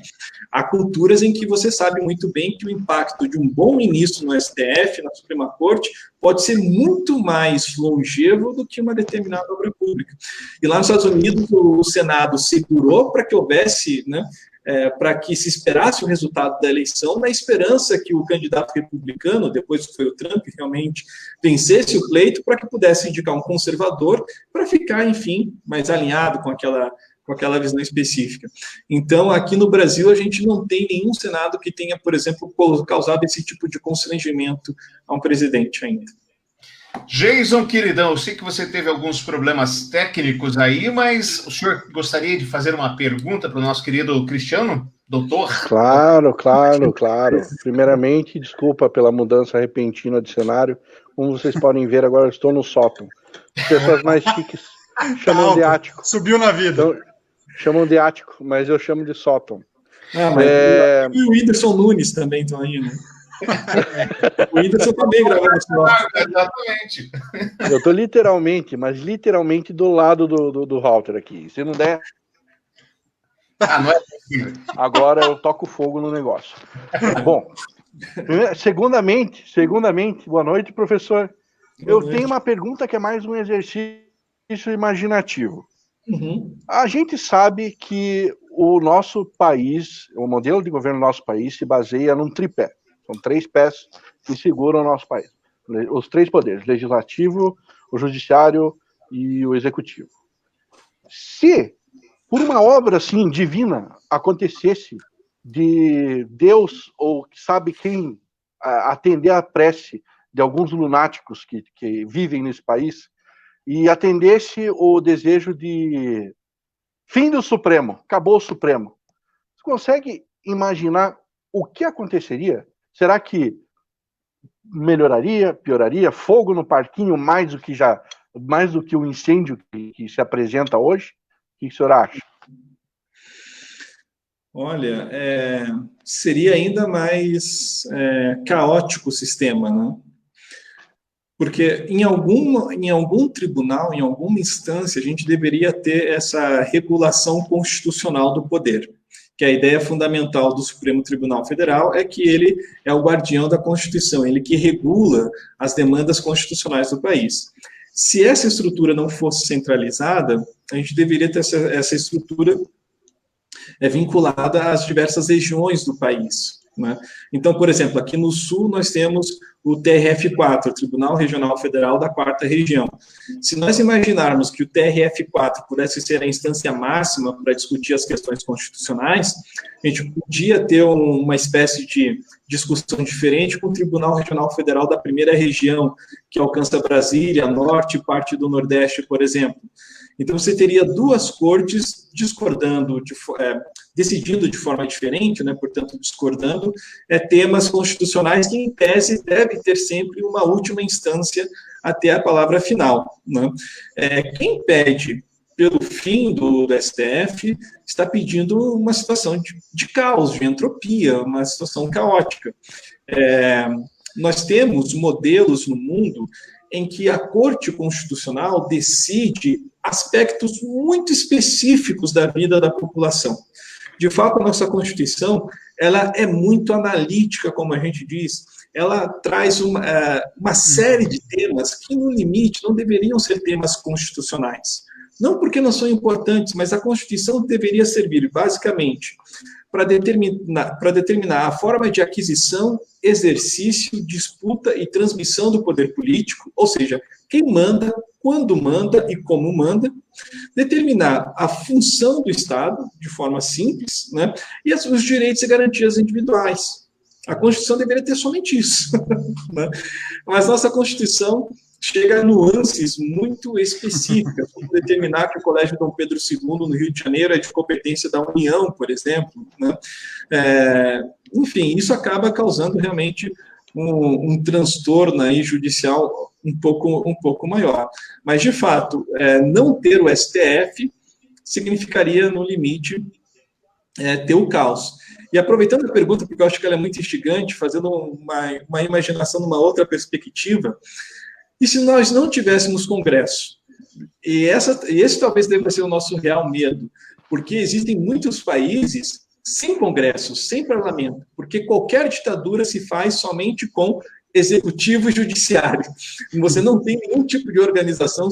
Há culturas em que você sabe muito bem que o impacto de um bom ministro no STF, na Suprema Corte, pode ser muito mais longevo do que uma determinada obra pública. E lá nos Estados Unidos, o Senado segurou para que houvesse, né, para que se esperasse o resultado da eleição, na esperança que o candidato republicano, depois que foi o Trump, realmente vencesse o pleito, para que pudesse indicar um conservador, para ficar, enfim, mais alinhado com aquela visão específica. Então, aqui no Brasil, a gente não tem nenhum Senado que tenha, por exemplo, causado esse tipo de constrangimento a um presidente ainda. Jason, queridão, eu sei que você teve alguns problemas técnicos aí, mas o senhor gostaria de fazer uma pergunta para o nosso querido Cristiano, doutor? Claro. Primeiramente, desculpa pela mudança repentina de cenário. Como vocês podem ver, agora eu estou no sótão. As pessoas mais chiques chamam de ático. Subiu na vida. Então, chamam de ático, mas eu chamo de sótão. E o Whindersson Nunes também estão aí, né? O Whindersson também gravou esse nosso. Exatamente. Eu tô literalmente do lado do Halter aqui. Se não der... Não é possível. Agora eu toco fogo no negócio. Bom, segundamente, boa noite, professor. Eu tenho uma pergunta que é mais um exercício imaginativo. Uhum. A gente sabe que o nosso país, o modelo de governo do nosso país se baseia num tripé. São 3 pés que seguram o nosso país. Os 3 poderes, legislativo, o judiciário e o executivo. Se, por uma obra assim divina, acontecesse de Deus, ou sabe quem, atender a prece de alguns lunáticos que vivem nesse país, e atendesse o desejo de fim do Supremo, acabou o Supremo. Você consegue imaginar o que aconteceria? Será que melhoraria, pioraria? Fogo no parquinho mais do que o incêndio que se apresenta hoje? O que o senhor acha? Olha, seria ainda mais caótico o sistema, né? Porque em algum tribunal, em alguma instância, a gente deveria ter essa regulação constitucional do poder, que a ideia fundamental do Supremo Tribunal Federal é que ele é o guardião da Constituição, ele que regula as demandas constitucionais do país. Se essa estrutura não fosse centralizada, a gente deveria ter essa estrutura vinculada às diversas regiões do país, né? Então, por exemplo, aqui no Sul nós temos o TRF4, o Tribunal Regional Federal da 4ª Região. Se nós imaginarmos que o TRF4 pudesse ser a instância máxima para discutir as questões constitucionais, a gente podia ter uma espécie de discussão diferente com o Tribunal Regional Federal da 1ª Região, que alcança Brasília, Norte e parte do Nordeste, por exemplo. Então, você teria 2 cortes discordando, decidindo de forma diferente, né, portanto, discordando, temas constitucionais que, em tese, deve ter sempre uma última instância até a palavra final, né? Quem pede pelo fim do STF, está pedindo uma situação de caos, de entropia, uma situação caótica. Nós temos modelos no mundo em que a Corte Constitucional decide aspectos muito específicos da vida da população. De fato, a nossa Constituição, ela é muito analítica, como a gente diz, ela traz uma série de temas que, no limite, não deveriam ser temas constitucionais. Não porque não são importantes, mas a Constituição deveria servir, basicamente, para determinar a forma de aquisição, exercício, disputa e transmissão do poder político, ou seja, quem manda, quando manda e como manda, determinar a função do Estado, de forma simples, né, e os direitos e garantias individuais. A Constituição deveria ter somente isso. Né? Mas nossa Constituição chega a nuances muito específicas, como determinar que o Colégio Dom Pedro II, no Rio de Janeiro, é de competência da União, por exemplo. Né? Enfim, isso acaba causando realmente um transtorno aí judicial um pouco maior. Mas, de fato, não ter o STF significaria, no limite, ter o caos. E aproveitando a pergunta, porque eu acho que ela é muito instigante, fazendo uma imaginação numa outra perspectiva, e se nós não tivéssemos Congresso? E esse talvez deva ser o nosso real medo, porque existem muitos países sem Congresso, sem parlamento, porque qualquer ditadura se faz somente com executivo e judiciário. Você não tem nenhum tipo de organização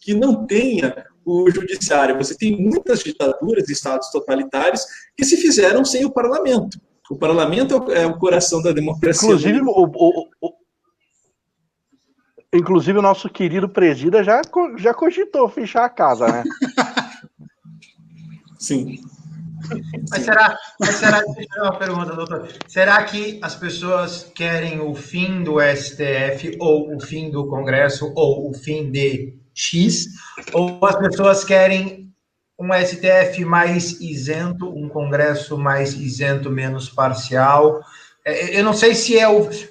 que não tenha o judiciário. Você tem muitas ditaduras e estados totalitários que se fizeram sem o parlamento. O parlamento é o coração da democracia. Inclusive, o nosso querido presida já cogitou fechar a casa, né? Sim. Mas será, deixa eu fazer uma pergunta, doutor. Será que as pessoas querem o fim do STF, ou o fim do Congresso, ou o fim de X? Ou as pessoas querem um STF mais isento, um Congresso mais isento, menos parcial? Eu não sei se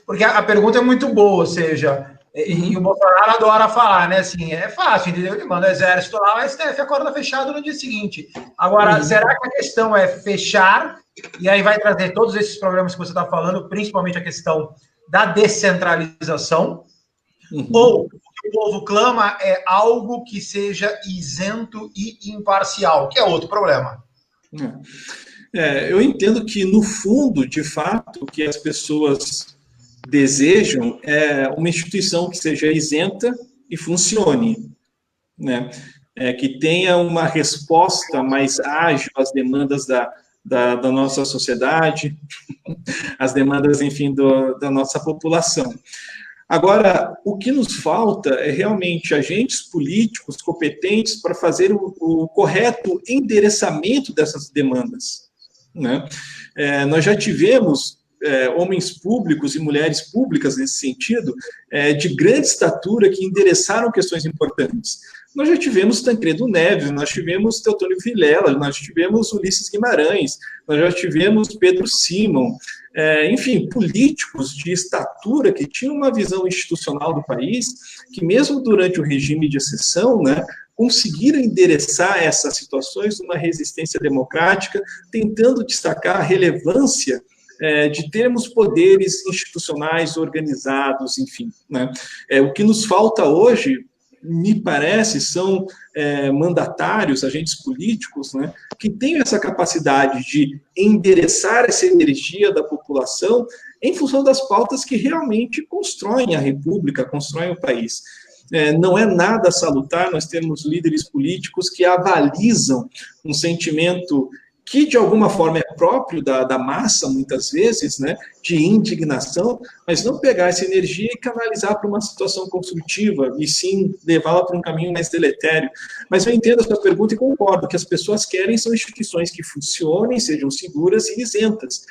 porque a pergunta é muito boa, ou seja... E o Bolsonaro adora falar, né? Assim, é fácil, entendeu? Ele manda o exército lá, o STF acorda fechado no dia seguinte. Agora, será que a questão é fechar, e aí vai trazer todos esses problemas que você está falando, principalmente a questão da descentralização, ou o que o povo clama é algo que seja isento e imparcial, que é outro problema? Eu entendo que, no fundo, de fato, o que as pessoas desejam uma instituição que seja isenta e funcione, né? Que tenha uma resposta mais ágil às demandas da nossa sociedade, às demandas, enfim, da nossa população. Agora, o que nos falta é realmente agentes políticos competentes para fazer o correto endereçamento dessas demandas, né? Nós já tivemos homens públicos e mulheres públicas nesse sentido, de grande estatura, que endereçaram questões importantes. Nós já tivemos Tancredo Neves, nós tivemos Teotônio Vilela, nós tivemos Ulisses Guimarães, nós já tivemos Pedro Simon, enfim, políticos de estatura que tinham uma visão institucional do país, que mesmo durante o regime de exceção, né, conseguiram endereçar essas situações numa resistência democrática, tentando destacar a relevância de termos poderes institucionais organizados, enfim. Né? O que nos falta hoje, me parece, são mandatários, agentes políticos, né, que tenham essa capacidade de endereçar essa energia da população em função das pautas que realmente constroem a República, constroem o país. Não é nada salutar nós termos líderes políticos que avalizam um sentimento que, de alguma forma, é próprio da massa, muitas vezes, né, de indignação, mas não pegar essa energia e canalizar para uma situação construtiva, e sim levá-la para um caminho mais deletério. Mas eu entendo a sua pergunta e concordo que as pessoas querem são instituições que funcionem, sejam seguras e isentas.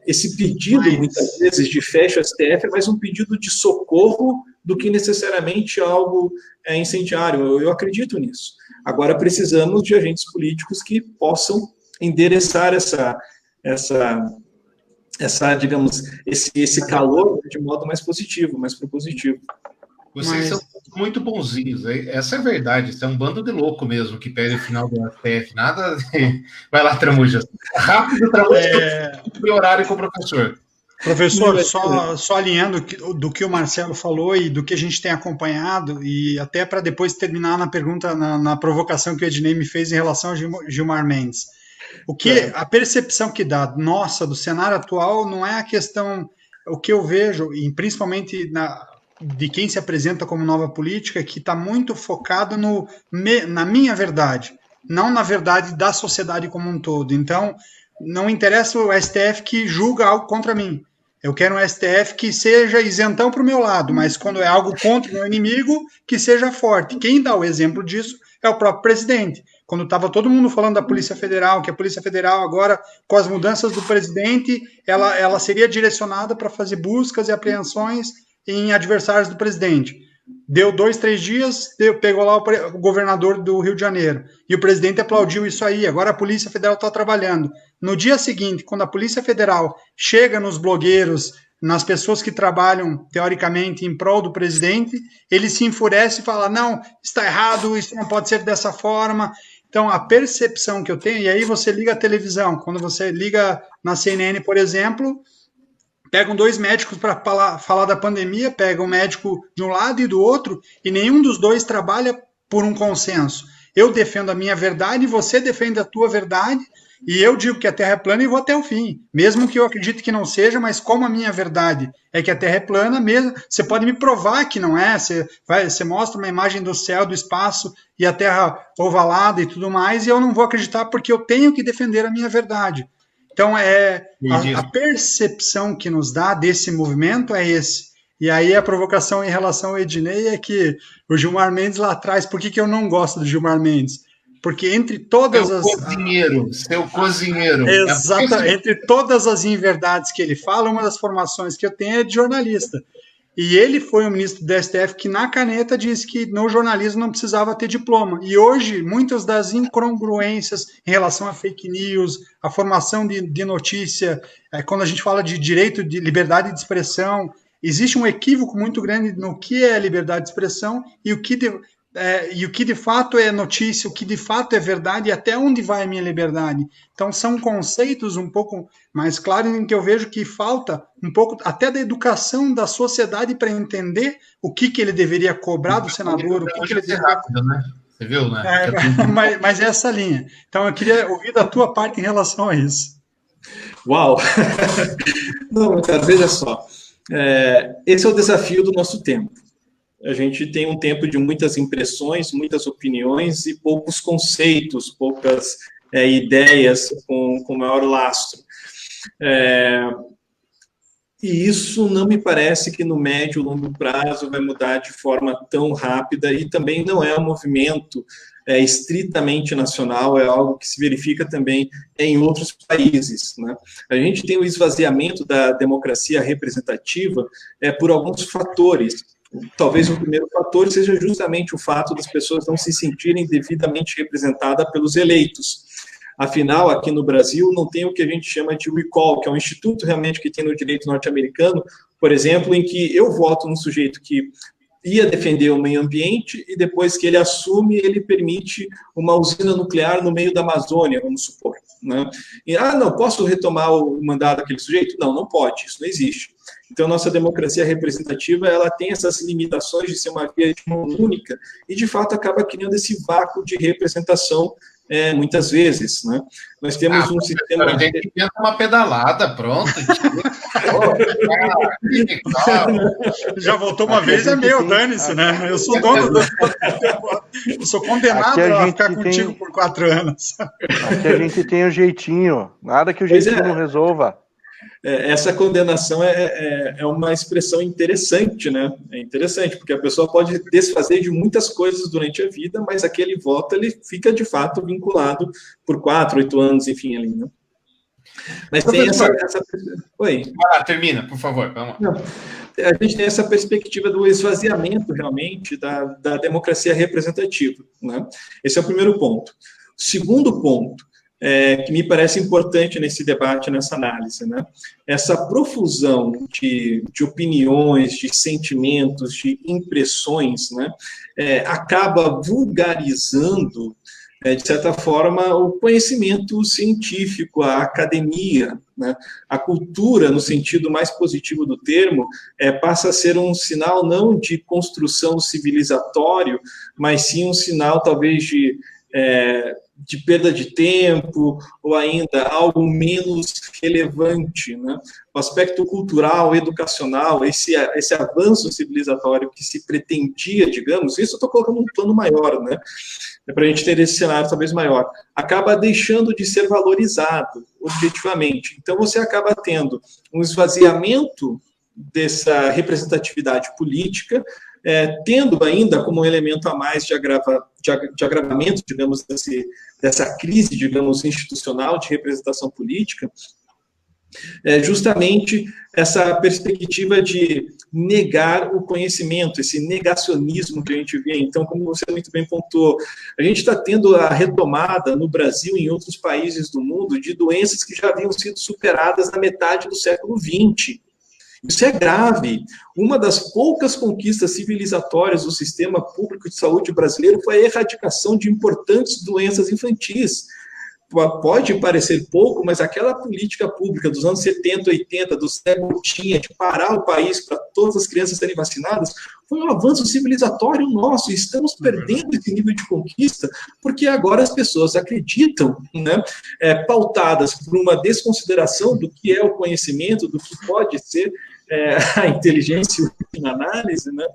Esse pedido, muitas vezes, de fecha o STF é mais um pedido de socorro do que necessariamente algo incendiário. Eu acredito nisso. Agora precisamos de agentes políticos que possam endereçar digamos, esse calor de modo mais positivo, mais propositivo. Vocês são muito bonzinhos. Essa é a verdade. Isso é um bando de louco mesmo que pede o final do STF. Nada. Vai lá, Tramujas. Rápido, Tramujas. Horário com o professor. Professor, só alinhando do que o Marcelo falou e do que a gente tem acompanhado, e até para depois terminar na pergunta, na provocação que o Ednei me fez em relação ao Gilmar Mendes. A percepção que dá, nossa, do cenário atual, não é a questão, o que eu vejo, e principalmente de quem se apresenta como nova política, que está muito focado na minha verdade, não na verdade da sociedade como um todo. Então, não interessa o STF que julga algo contra mim. Eu quero um STF que seja isentão para o meu lado, mas quando é algo contra o meu inimigo, que seja forte. Quem dá o exemplo disso é o próprio presidente. Quando estava todo mundo falando da Polícia Federal, que a Polícia Federal agora, com as mudanças do presidente, ela seria direcionada para fazer buscas e apreensões em adversários do presidente. Deu 2, 3 dias, pegou lá o governador do Rio de Janeiro. E o presidente aplaudiu isso aí. Agora a Polícia Federal está trabalhando. No dia seguinte, quando a Polícia Federal chega nos blogueiros, nas pessoas que trabalham, teoricamente, em prol do presidente, ele se enfurece e fala, não, está errado, isso não pode ser dessa forma. Então, a percepção que eu tenho, e aí você liga a televisão, quando você liga na CNN, por exemplo, pegam 2 médicos para falar da pandemia, pegam um médico de um lado e do outro, e nenhum dos dois trabalha por um consenso. Eu defendo a minha verdade, você defende a tua verdade, e eu digo que a Terra é plana e vou até o fim. Mesmo que eu acredite que não seja, mas como a minha verdade é que a Terra é plana, mesmo, você pode me provar que não é, você mostra uma imagem do céu, do espaço, e a Terra ovalada e tudo mais, e eu não vou acreditar porque eu tenho que defender a minha verdade. Então, a percepção que nos dá desse movimento é esse. E aí a provocação em relação ao Ednei é que o Gilmar Mendes lá atrás, por que eu não gosto do Gilmar Mendes? Porque entre todas seu cozinheiro. Exato, entre todas as inverdades que ele fala, uma das formações que eu tenho é de jornalista. E ele foi o ministro do STF que, na caneta, disse que no jornalismo não precisava ter diploma. E hoje, muitas das incongruências em relação a fake news, a formação de notícia, quando a gente fala de direito de liberdade de expressão, existe um equívoco muito grande no que é liberdade de expressão e o que de fato é notícia, o que de fato é verdade e até onde vai a minha liberdade. Então, são conceitos um pouco mais claros em que eu vejo que falta um pouco até da educação da sociedade para entender o que ele deveria cobrar do senador, o que ele deveria... rápido, né? Você viu, né? Mas é essa linha. Então, eu queria ouvir da tua parte em relação a isso. Uau! Não, cara, veja só. Esse é o desafio do nosso tempo. A gente tem um tempo de muitas impressões, muitas opiniões e poucos conceitos, poucas ideias com maior lastro. E isso não me parece que no médio e longo prazo vai mudar de forma tão rápida e também não é um movimento estritamente nacional, é algo que se verifica também em outros países, né? A gente tem o esvaziamento da democracia representativa por alguns fatores. Talvez o primeiro fator seja justamente o fato das pessoas não se sentirem devidamente representadas pelos eleitos. Afinal, aqui no Brasil, não tem o que a gente chama de recall, que é um instituto realmente que tem no direito norte-americano, por exemplo, em que eu voto num sujeito que ia defender o meio ambiente e depois que ele assume, ele permite uma usina nuclear no meio da Amazônia, vamos supor, né? E, não, posso retomar o mandato daquele sujeito? Não, não pode, isso não existe. Então, nossa democracia representativa, ela tem essas limitações de ser uma via de mão única e, de fato, acaba criando esse vácuo de representação muitas vezes, né? Nós temos um sistema... A gente tenta uma pedalada, pronto. Já voltou uma vez, é meu, dane-se, né? Eu sou dono do... Eu sou condenado a ficar contigo por 4 anos. Aqui a gente tem um jeitinho, nada que o jeitinho não resolva. Essa condenação é uma expressão interessante, né? É interessante, porque a pessoa pode desfazer de muitas coisas durante a vida, mas aquele voto, ele fica, de fato, vinculado por 4, 8 anos, enfim, ali, né? Mas tem essa... Oi. Termina, por favor, vamos lá. A gente tem essa perspectiva do esvaziamento, realmente, da democracia representativa, né? Esse é o primeiro ponto. O segundo ponto, que me parece importante nesse debate, nessa análise, né? Essa profusão de opiniões, de sentimentos, de impressões, né? Acaba vulgarizando, de certa forma, o conhecimento científico, a academia, né? A cultura, no sentido mais positivo do termo, passa a ser um sinal não de construção civilizatório, mas sim um sinal, talvez, de perda de tempo, ou ainda algo menos relevante, né? O aspecto cultural, educacional, esse avanço civilizatório que se pretendia, digamos, isso eu estou colocando um plano maior, né? Para a gente ter esse cenário talvez maior, acaba deixando de ser valorizado objetivamente. Então, você acaba tendo um esvaziamento dessa representatividade política, tendo ainda como um elemento a mais de agravamento, digamos, dessa crise, digamos, institucional de representação política, justamente essa perspectiva de negar o conhecimento, esse negacionismo que a gente vê. Então, como você muito bem pontuou, a gente está tendo a retomada no Brasil e em outros países do mundo de doenças que já haviam sido superadas na metade do século XX. Isso é grave. Uma das poucas conquistas civilizatórias do sistema público de saúde brasileiro foi a erradicação de importantes doenças infantis. Pode parecer pouco, mas aquela política pública dos anos 70, 80, do Zé Gotinha, de parar o país para todas as crianças serem vacinadas, foi um avanço civilizatório nosso, e estamos perdendo esse nível de conquista, porque agora as pessoas acreditam, né, pautadas por uma desconsideração do que é o conhecimento, do que pode ser a inteligência em análise, né,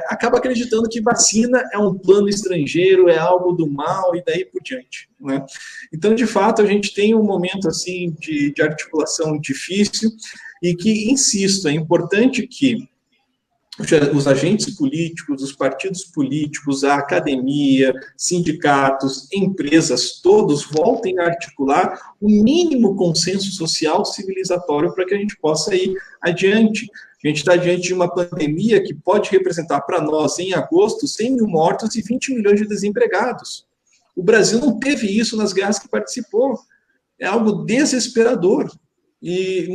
acaba acreditando que vacina é um plano estrangeiro, é algo do mal e daí por diante, né? Então, de fato, a gente tem um momento assim de articulação difícil e que, insisto, é importante que os agentes políticos, os partidos políticos, a academia, sindicatos, empresas, todos voltem a articular o mínimo consenso social civilizatório para que a gente possa ir adiante. A gente está diante de uma pandemia que pode representar para nós, em agosto, 100 mil mortos e 20 milhões de desempregados. O Brasil não teve isso nas guerras que participou. É algo desesperador. E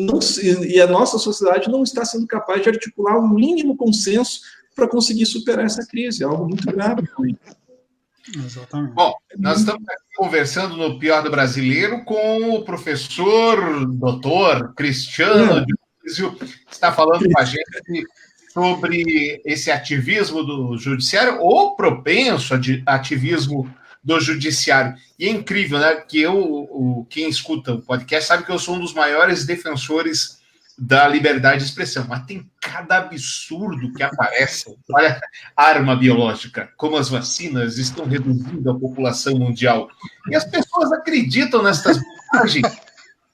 a nossa sociedade não está sendo capaz de articular o mínimo consenso para conseguir superar essa crise. É algo muito grave. Exatamente. Bom, nós estamos aqui conversando no Pior do Brasileiro com o professor doutor Cristiano Dionísio, que está falando com a gente sobre esse ativismo do judiciário, ou propenso ativismo do judiciário. E é incrível, né? Que quem escuta o podcast sabe que eu sou um dos maiores defensores da liberdade de expressão, mas tem cada absurdo que aparece. Olha, arma biológica, como as vacinas estão reduzindo a população mundial. E as pessoas acreditam nessas bobagens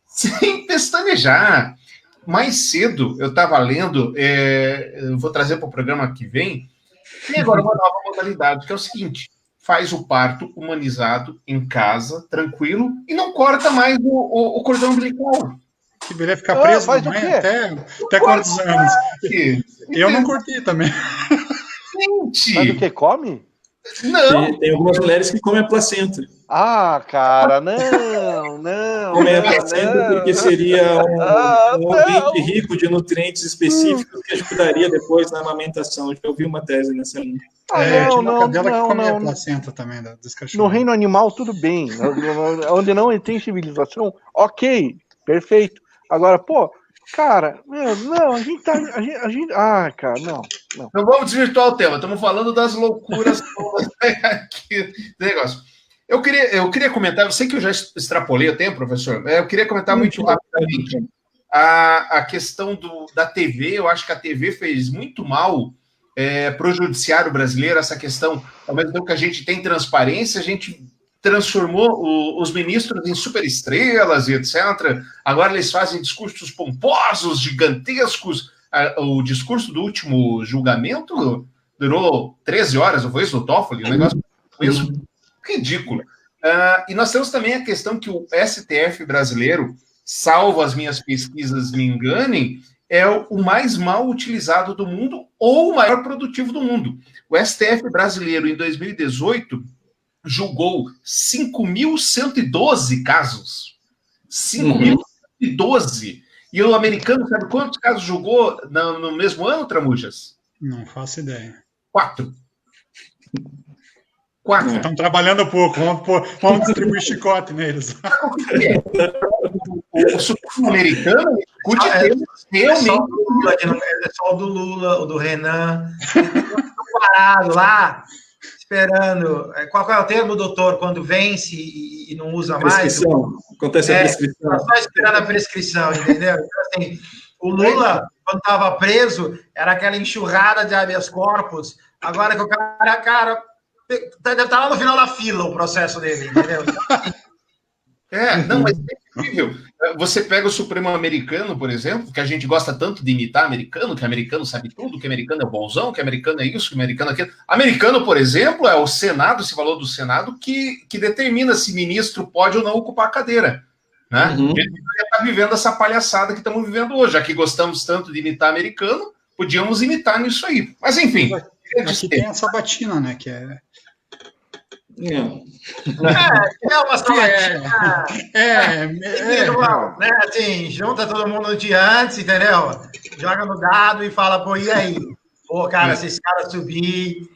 sem pestanejar. Mais cedo, eu estava lendo, eu vou trazer para o programa que vem, tem agora uma nova modalidade, que é o seguinte: faz o parto humanizado em casa, tranquilo, e não corta mais o cordão umbilical. Que deveria ficar preso até quantos anos? Eu não curti também. Gente! Mas o que? Come? Não. Tem algumas mulheres que comem a placenta. Ah, cara, não. Comem a placenta porque seria um ambiente rico de nutrientes específicos que ajudaria depois na amamentação. Eu vi uma tese nessa linha. Não, que comia a placenta também dos cachorros. No reino animal, tudo bem. Onde não tem civilização, ok, perfeito. Agora, cara, não, a gente. Cara, não. Não vamos desvirtuar o tema, estamos falando das loucuras aqui do negócio. Eu queria comentar, eu sei que eu já extrapolei o tempo, professor, eu queria comentar muito rapidamente a questão da TV. Eu acho que a TV fez muito mal para o judiciário brasileiro, essa questão, ao mesmo tempo que a gente tem transparência, a gente transformou os ministros em superestrelas e etc. Agora eles fazem discursos pomposos, gigantescos. O discurso do último julgamento durou 13 horas, não foi isso? O Toffoli, um negócio isso ridículo. E nós temos também a questão que o STF brasileiro, salvo as minhas pesquisas me enganem, é o mais mal utilizado do mundo ou o maior produtivo do mundo. O STF brasileiro, em 2018, julgou 5.112 casos. 5.112. E o americano, sabe quantos casos julgou no mesmo ano, Tramujas? Não faço ideia. 4. Estão trabalhando pouco, vamos distribuir chicote neles. O Supremo americano discute realmente. É só o do Lula, o do Renan. Parado lá, esperando. Qual é o termo, doutor, quando vence e não usa mais? Acontece a prescrição. Só esperando a prescrição, entendeu? Então, assim, o Lula, quando estava preso, era aquela enxurrada de habeas corpus. Agora que o cara deve estar lá no final da fila o processo dele, entendeu? Não, mas é incrível. Você pega o Supremo americano, por exemplo, que a gente gosta tanto de imitar americano, que americano sabe tudo, que americano é bonzão, que americano é isso, que americano é aquilo. Americano, por exemplo, é o Senado, se falou do Senado, que determina se ministro pode ou não ocupar a cadeira. Né? A gente está vivendo essa palhaçada que estamos vivendo hoje. Já que gostamos tanto de imitar americano, podíamos imitar nisso aí. Mas, enfim. Aqui tem a sabatina, né? Que é... uma sabatina. Né? Assim, junta todo mundo no dia antes, entendeu? Joga no dado e fala, pô, e aí? Pô, cara, se esse cara subir,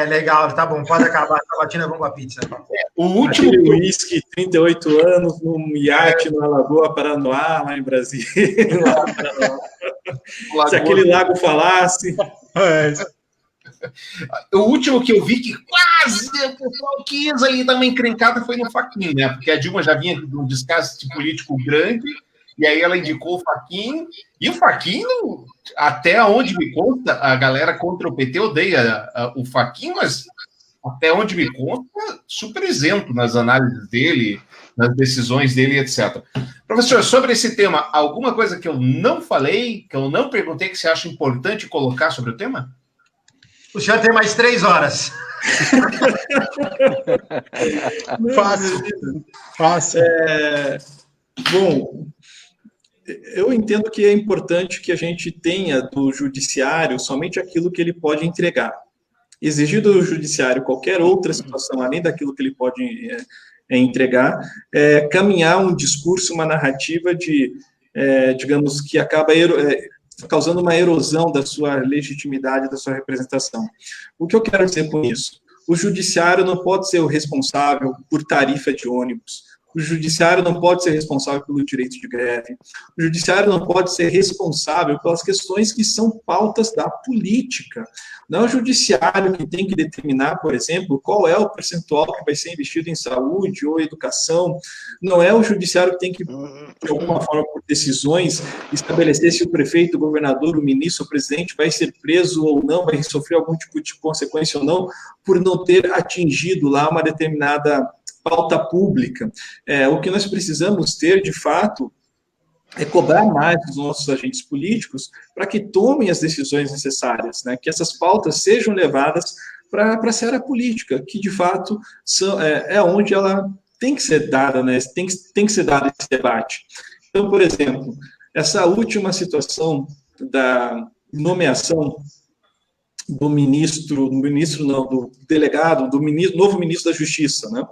legal, tá bom, pode acabar a sabatina, vamos pra pizza. O último uísque, 38 anos, num iate na Lagoa Paranoá, lá em Brasília. Se aquele lago falasse... O último que eu vi que quase o pessoal quis ali dar uma encrencada foi no Fachin, né? Porque a Dilma já vinha de um desgaste político grande, e aí ela indicou o Fachin, e o Fachin, até onde me conta, a galera contra o PT odeia o Fachin, mas até onde me conta, super isento nas análises dele, nas decisões dele, etc. Professor, sobre esse tema, alguma coisa que eu não falei, que eu não perguntei, que você acha importante colocar sobre o tema? O senhor tem mais 3 horas. Fácil. Bom, eu entendo que é importante que a gente tenha do judiciário somente aquilo que ele pode entregar. Exigir do judiciário qualquer outra situação, além daquilo que ele pode entregar, caminhar um discurso, uma narrativa digamos, que acaba causando uma erosão da sua legitimidade, da sua representação. O que eu quero dizer com isso? O judiciário não pode ser o responsável por tarifa de ônibus. O judiciário não pode ser responsável pelo direito de greve. O judiciário não pode ser responsável pelas questões que são pautas da política. Não é o judiciário que tem que determinar, por exemplo, qual é o percentual que vai ser investido em saúde ou educação. Não é o judiciário que tem que, de alguma forma, por decisões, estabelecer se o prefeito, o governador, o ministro, o presidente vai ser preso ou não, vai sofrer algum tipo de consequência ou não, por não ter atingido lá uma determinada pauta pública. O que nós precisamos ter, de fato, é cobrar mais dos nossos agentes políticos para que tomem as decisões necessárias, né? Que essas pautas sejam levadas para a seara política, que, de fato, é onde ela tem que ser dada, né? Tem que ser dado esse debate. Então, por exemplo, essa última situação da nomeação do do delegado, do novo ministro da Justiça, né?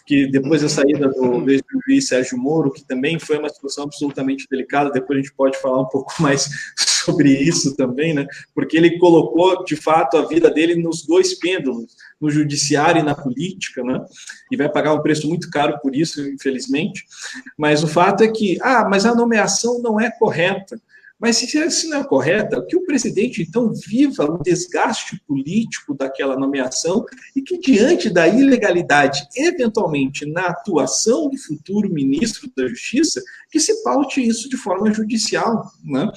Que depois da saída do ex-juiz Sérgio Moro, que também foi uma situação absolutamente delicada, depois a gente pode falar um pouco mais sobre isso também, né? Porque ele colocou, de fato, a vida dele nos dois pêndulos, no judiciário e na política, né? E vai pagar um preço muito caro por isso, infelizmente. Mas o fato é que, mas a nomeação não é correta. Mas se não é correta, que o presidente, então, viva o desgaste político daquela nomeação e que, diante da ilegalidade, eventualmente, na atuação do futuro ministro da Justiça, que se paute isso de forma judicial, né?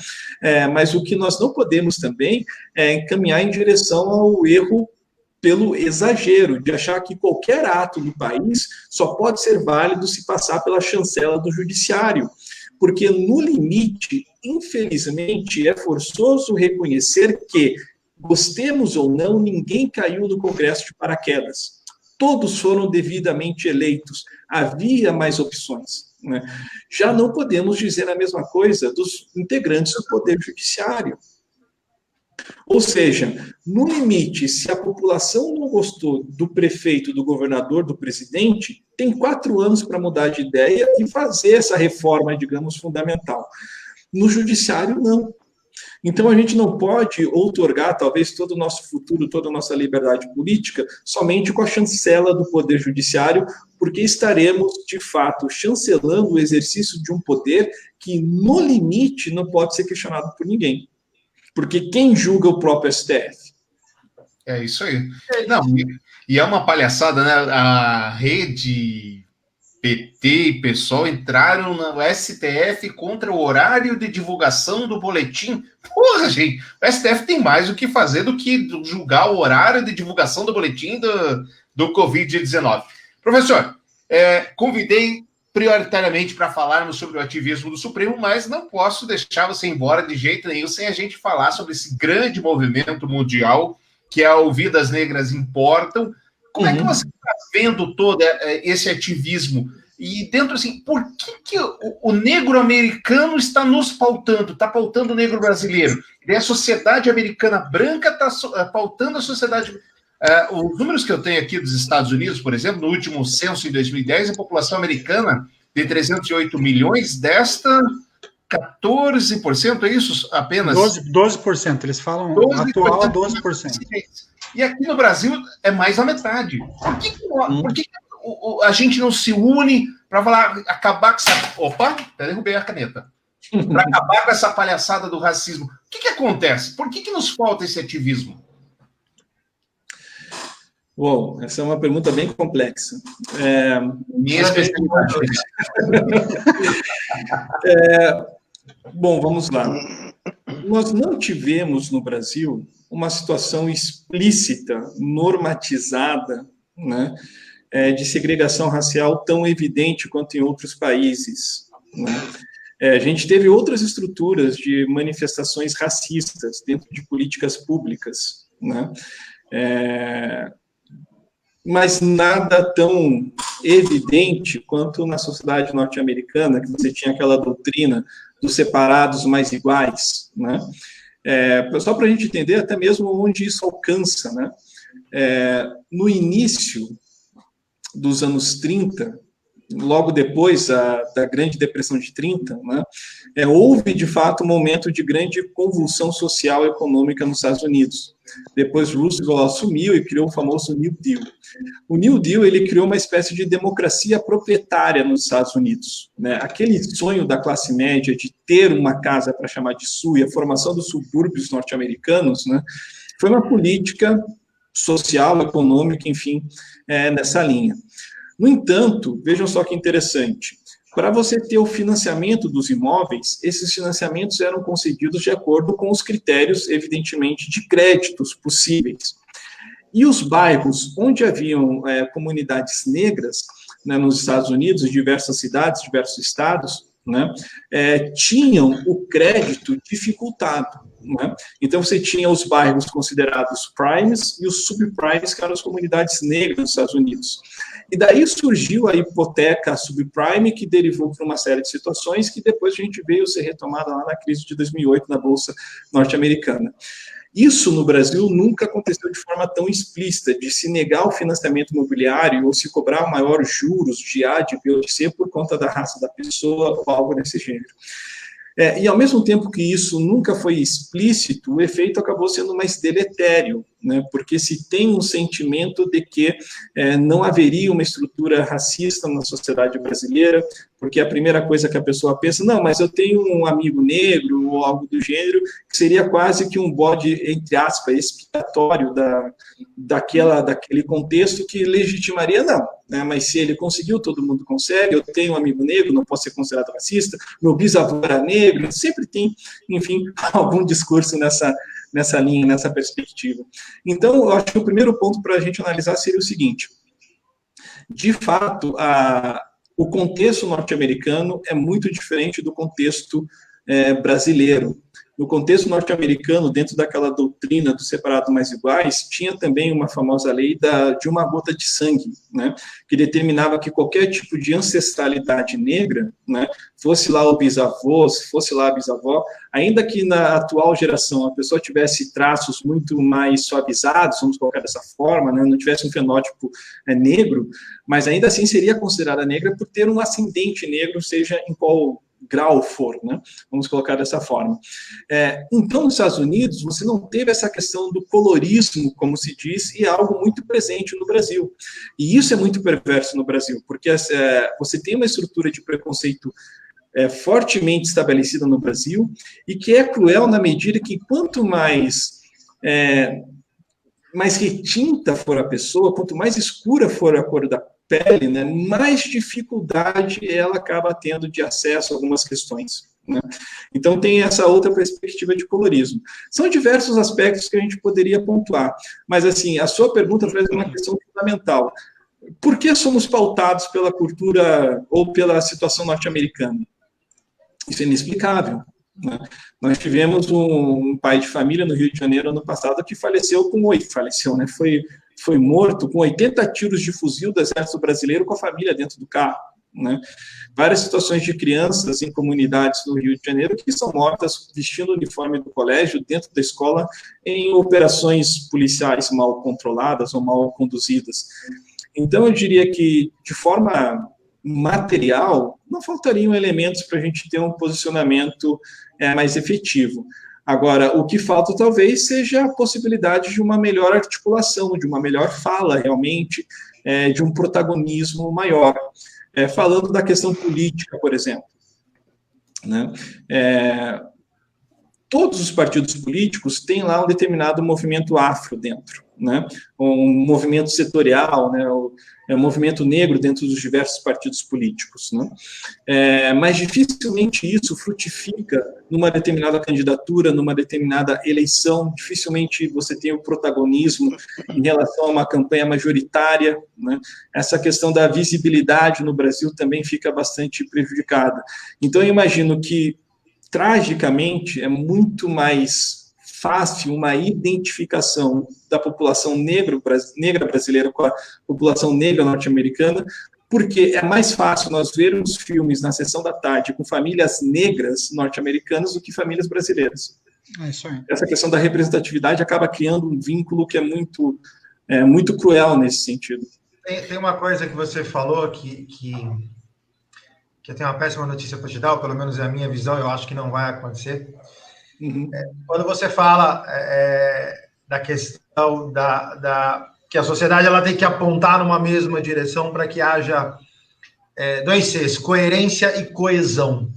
Mas o que nós não podemos também é encaminhar em direção ao erro pelo exagero, de achar que qualquer ato no país só pode ser válido se passar pela chancela do judiciário. Porque, no limite, infelizmente, é forçoso reconhecer que, gostemos ou não, ninguém caiu no Congresso de paraquedas. Todos foram devidamente eleitos. Havia mais opções, né? Já não podemos dizer a mesma coisa dos integrantes do Poder Judiciário. Ou seja, no limite, se a população não gostou do prefeito, do governador, do presidente, tem 4 anos para mudar de ideia e fazer essa reforma, digamos, fundamental. No judiciário, não. Então, a gente não pode outorgar, talvez, todo o nosso futuro, toda a nossa liberdade política, somente com a chancela do Poder Judiciário, porque estaremos, de fato, chancelando o exercício de um poder que, no limite, não pode ser questionado por ninguém. Porque quem julga o próprio STF? É isso aí. Não, e é uma palhaçada, né? A rede PT e PSOL entraram no STF contra o horário de divulgação do boletim. Porra, gente, o STF tem mais o que fazer do que julgar o horário de divulgação do boletim do Covid-19. Professor, convidei prioritariamente para falarmos sobre o ativismo do Supremo, mas não posso deixar você embora de jeito nenhum sem a gente falar sobre esse grande movimento mundial que é o Vidas Negras Importam. Como é que você está vendo todo esse ativismo? E dentro, assim, por que o negro americano está nos pautando, está pautando o negro brasileiro? E a sociedade americana branca está pautando a sociedade... os números que eu tenho aqui dos Estados Unidos, por exemplo, no último censo em 2010, a população americana de 308 milhões, desta 14%, é isso apenas? 12%, eles falam 12%, atual 12%. E aqui no Brasil é mais da metade. Por que a gente não se une para falar, acabar com essa... Opa, até derrubei a caneta. Para acabar com essa palhaçada do racismo. O que acontece? Por que nos falta esse ativismo? Bom, essa é uma pergunta bem complexa. Minha especialidade. Bom, vamos lá. Nós não tivemos no Brasil uma situação explícita, normatizada, né, de segregação racial tão evidente quanto em outros países, né? A gente teve outras estruturas de manifestações racistas dentro de políticas públicas, né? Mas nada tão evidente quanto na sociedade norte-americana, que você tinha aquela doutrina dos separados mais iguais, né? Só para a gente entender até mesmo onde isso alcança, né? No início dos anos 30, logo depois da Grande Depressão de 30, né, houve, de fato, um momento de grande convulsão social e econômica nos Estados Unidos. Depois, Roosevelt assumiu e criou o famoso New Deal. O New Deal, ele criou uma espécie de democracia proprietária nos Estados Unidos, né? Aquele sonho da classe média de ter uma casa para chamar de sua e a formação dos subúrbios norte-americanos, né, foi uma política social, econômica, enfim, nessa linha. No entanto, vejam só que interessante, para você ter o financiamento dos imóveis, esses financiamentos eram concedidos de acordo com os critérios, evidentemente, de créditos possíveis. E os bairros onde haviam comunidades negras, né, nos Estados Unidos, em diversas cidades, diversos estados, né, tinham o crédito dificultado, né? Então, você tinha os bairros considerados primes e os subprimes, que eram as comunidades negras dos Estados Unidos. E daí surgiu a hipoteca subprime, que derivou para uma série de situações que depois a gente veio ser retomada lá na crise de 2008 na Bolsa Norte-Americana. Isso no Brasil nunca aconteceu de forma tão explícita, de se negar o financiamento imobiliário ou se cobrar maiores juros de A, de B ou de C por conta da raça da pessoa ou algo desse gênero. E ao mesmo tempo que isso nunca foi explícito, o efeito acabou sendo mais deletério, né? Porque se tem um sentimento de que não haveria uma estrutura racista na sociedade brasileira, porque a primeira coisa que a pessoa pensa, não, mas eu tenho um amigo negro ou algo do gênero, que seria quase que um bode, entre aspas, expiatório daquele contexto que legitimaria, não, né? Mas se ele conseguiu, todo mundo consegue, eu tenho um amigo negro, não posso ser considerado racista, meu bisavô era negro, sempre tem, enfim, algum discurso nessa linha, nessa perspectiva. Então, eu acho que o primeiro ponto para a gente analisar seria o seguinte, de fato, o contexto norte-americano é muito diferente do contexto brasileiro. no contexto norte-americano, dentro daquela doutrina do separado mais iguais, tinha também uma famosa lei de uma gota de sangue, né, que determinava que qualquer tipo de ancestralidade negra, né, fosse lá o bisavô, se fosse lá a bisavó, ainda que na atual geração a pessoa tivesse traços muito mais suavizados, vamos colocar dessa forma, né, não tivesse um fenótipo negro, mas ainda assim seria considerada negra por ter um ascendente negro, seja em qual grau for, né? Vamos colocar dessa forma. Então, nos Estados Unidos, você não teve essa questão do colorismo, como se diz, e é algo muito presente no Brasil. E isso é muito perverso no Brasil, porque você tem uma estrutura de preconceito fortemente estabelecida no Brasil, e que é cruel na medida que quanto mais retinta for a pessoa, quanto mais escura for a cor da pele, né, mais dificuldade ela acaba tendo de acesso a algumas questões, né? Então tem essa outra perspectiva de colorismo. São diversos aspectos que a gente poderia pontuar, mas assim, a sua pergunta traz uma questão fundamental. Por que somos pautados pela cultura ou pela situação norte-americana? Isso é inexplicável, né? Nós tivemos um pai de família no Rio de Janeiro ano passado que foi morto com 80 tiros de fuzil do Exército Brasileiro com a família dentro do carro, né? Várias situações de crianças em comunidades no Rio de Janeiro que são mortas vestindo o uniforme do colégio dentro da escola em operações policiais mal controladas ou mal conduzidas. Então, eu diria que, de forma material, não faltariam elementos para a gente ter um posicionamento mais efetivo. Agora, o que falta talvez seja a possibilidade de uma melhor articulação, de uma melhor fala, realmente, de um protagonismo maior. Falando da questão política, por exemplo, né? Todos os partidos políticos têm lá um determinado movimento afro dentro, né? Um movimento setorial, né? Um movimento negro dentro dos diversos partidos políticos, né? Mas dificilmente isso frutifica numa determinada candidatura, numa determinada eleição, dificilmente você tem o protagonismo em relação a uma campanha majoritária, né? Essa questão da visibilidade no Brasil também fica bastante prejudicada. Então, eu imagino que, tragicamente, é muito mais fácil uma identificação da população negra brasileira com a população negra norte-americana, porque é mais fácil nós vermos filmes na sessão da tarde com famílias negras norte-americanas do que famílias brasileiras. Isso aí. Essa questão da representatividade acaba criando um vínculo que é muito cruel nesse sentido. Tem uma coisa que você falou que eu tenho uma péssima notícia para te dar, ou pelo menos é a minha visão, eu acho que não vai acontecer. Uhum. Quando você fala da questão que a sociedade ela tem que apontar numa mesma direção para que haja dois Cs, coerência e coesão.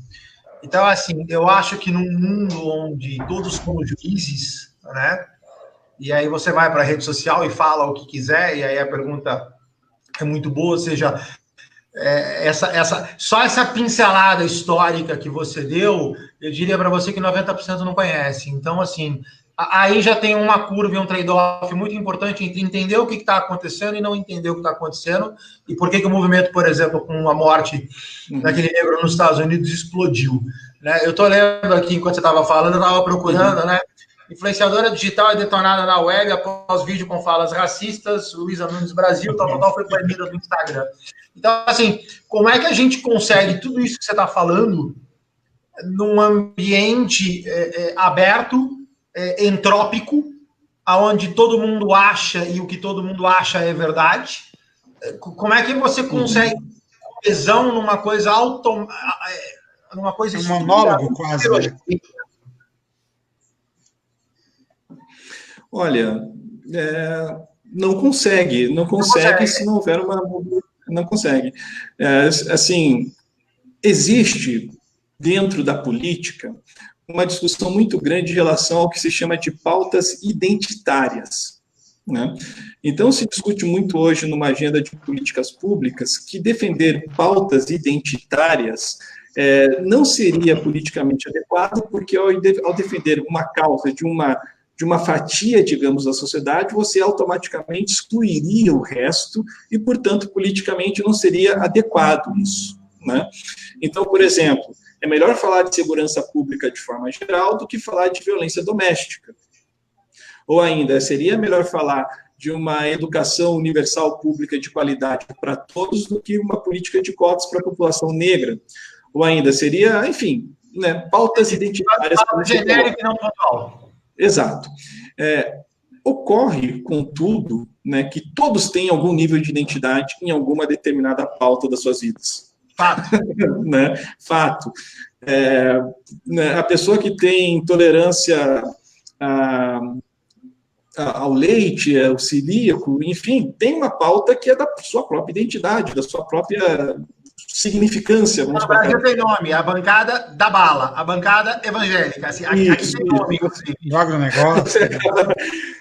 Então, assim, eu acho que num mundo onde todos somos juízes, né? E aí você vai para a rede social e fala o que quiser, e aí a pergunta é muito boa, ou seja, só essa pincelada histórica que você deu, eu diria para você que 90% não conhece. Então, assim, aí já tem uma curva e um trade-off muito importante entre entender o que está acontecendo e não entender o que está acontecendo, e por que o movimento, por exemplo, com a morte daquele negro nos Estados Unidos explodiu, né? Eu estou lendo aqui, enquanto você estava falando, eu estava procurando, né? Influenciadora digital é detonada na web após vídeo com falas racistas, Luísa Nunes Brasil, tal, foi banida do Instagram. Então, assim, como é que a gente consegue tudo isso que você está falando num ambiente aberto, entrópico, onde todo mundo acha e o que todo mundo acha é verdade? Como é que você consegue coesão numa coisa numa coisa um monólogo quase, né? Olha, não consegue se não houver uma... Não consegue. Assim, existe dentro da política uma discussão muito grande em relação ao que se chama de pautas identitárias, né? Então, se discute muito hoje numa agenda de políticas públicas que defender pautas identitárias não seria politicamente adequado, porque ao defender uma causa de uma fatia, digamos, da sociedade, você automaticamente excluiria o resto e, portanto, politicamente não seria adequado isso, né? Então, por exemplo, é melhor falar de segurança pública de forma geral do que falar de violência doméstica. Ou ainda, seria melhor falar de uma educação universal pública de qualidade para todos do que uma política de cotas para a população negra. Ou ainda, seria, enfim, né, pautas identitárias. Genérico e não pontual. Exato. Ocorre, contudo, né, que todos têm algum nível de identidade em alguma determinada pauta das suas vidas. Fato. Né? Fato. Né, a pessoa que tem intolerância ao leite, ao celíaco, enfim, tem uma pauta que é da sua própria identidade, da sua própria significância. No Brasil tem nome, a bancada da bala, a bancada evangélica. Assim, aqui tem nome. Joga o negócio.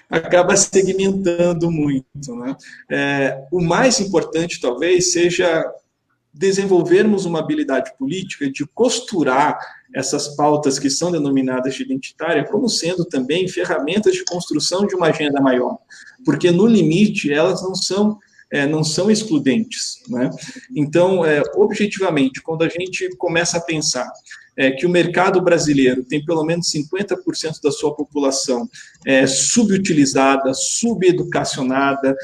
Acaba segmentando muito. Né? O mais importante, talvez, seja desenvolvermos uma habilidade política de costurar essas pautas que são denominadas de identitária como sendo também ferramentas de construção de uma agenda maior, porque, no limite, elas não são excludentes. Né? Então, objetivamente, quando a gente começa a pensar que o mercado brasileiro tem pelo menos 50% da sua população subutilizada, subeducacionada,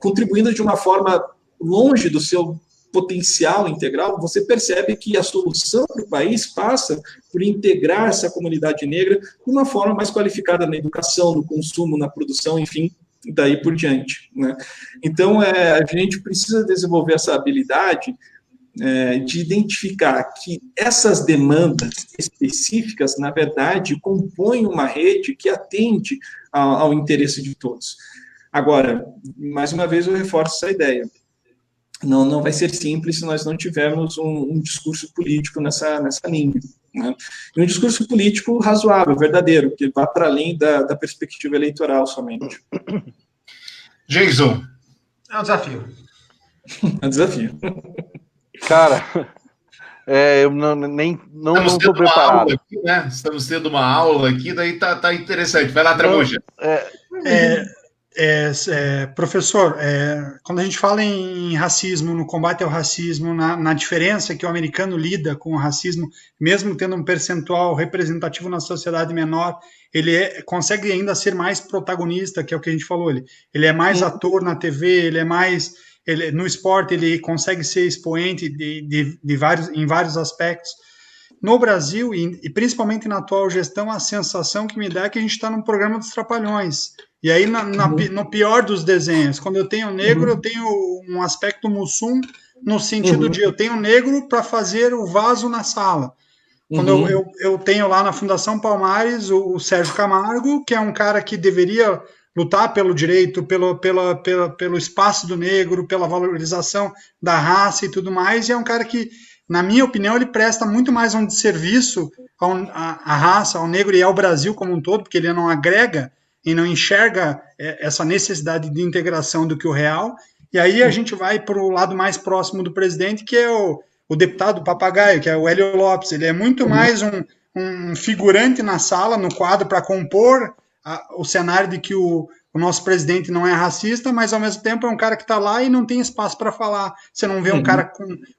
contribuindo de uma forma longe do seu potencial integral, você percebe que a solução para o país passa por integrar essa comunidade negra de uma forma mais qualificada na educação, no consumo, na produção, enfim, daí por diante. Né? Então, a gente precisa desenvolver essa habilidade de identificar que essas demandas específicas, na verdade, compõem uma rede que atende ao interesse de todos. Agora, mais uma vez, eu reforço essa ideia. Não vai ser simples se nós não tivermos um discurso político nessa linha. Né? E um discurso político razoável, verdadeiro, que vá para além da perspectiva eleitoral somente. Jason. É um desafio. É um desafio. Cara, eu não estou preparado. Aqui, né? Estamos tendo uma aula aqui, daí tá interessante. Vai lá, Tramuja. Professor, quando a gente fala em racismo, no combate ao racismo, na diferença que o americano lida com o racismo, mesmo tendo um percentual representativo na sociedade menor, ele consegue ainda ser mais protagonista, que é o que a gente falou. Ele é mais ator na TV, no esporte ele consegue ser expoente em vários aspectos. No Brasil, e principalmente na atual gestão, a sensação que me dá é que a gente está num programa dos Trapalhões. E aí, no pior dos desenhos, quando eu tenho negro, eu tenho um aspecto mussum, no sentido de eu tenho negro para fazer o vaso na sala. Quando eu tenho lá na Fundação Palmares o Sérgio Camargo, que é um cara que deveria lutar pelo direito, pelo espaço do negro, pela valorização da raça e tudo mais, e é um cara que, na minha opinião, ele presta muito mais um serviço à raça, ao negro e ao Brasil como um todo, porque ele não agrega e não enxerga essa necessidade de integração do que o real, e aí a gente vai para o lado mais próximo do presidente, que é o deputado papagaio, que é o Hélio Lopes. Ele é muito mais um figurante na sala, no quadro, para compor o cenário de que o nosso presidente não é racista, mas ao mesmo tempo é um cara que está lá e não tem espaço para falar. Você não vê um cara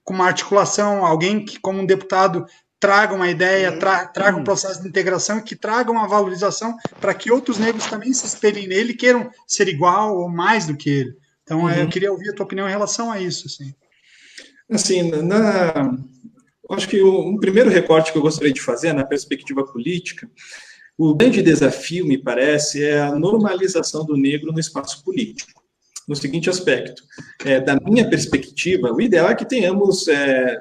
com uma articulação, alguém que, como um deputado, traga uma ideia, traga um processo de integração, que traga uma valorização para que outros negros também se espelhem nele e queiram ser igual ou mais do que ele. Então, eu queria ouvir a tua opinião em relação a isso. Assim, acho que um primeiro recorte que eu gostaria de fazer na perspectiva política, o grande desafio, me parece, é a normalização do negro no espaço político. No seguinte aspecto, da minha perspectiva, o ideal é que tenhamos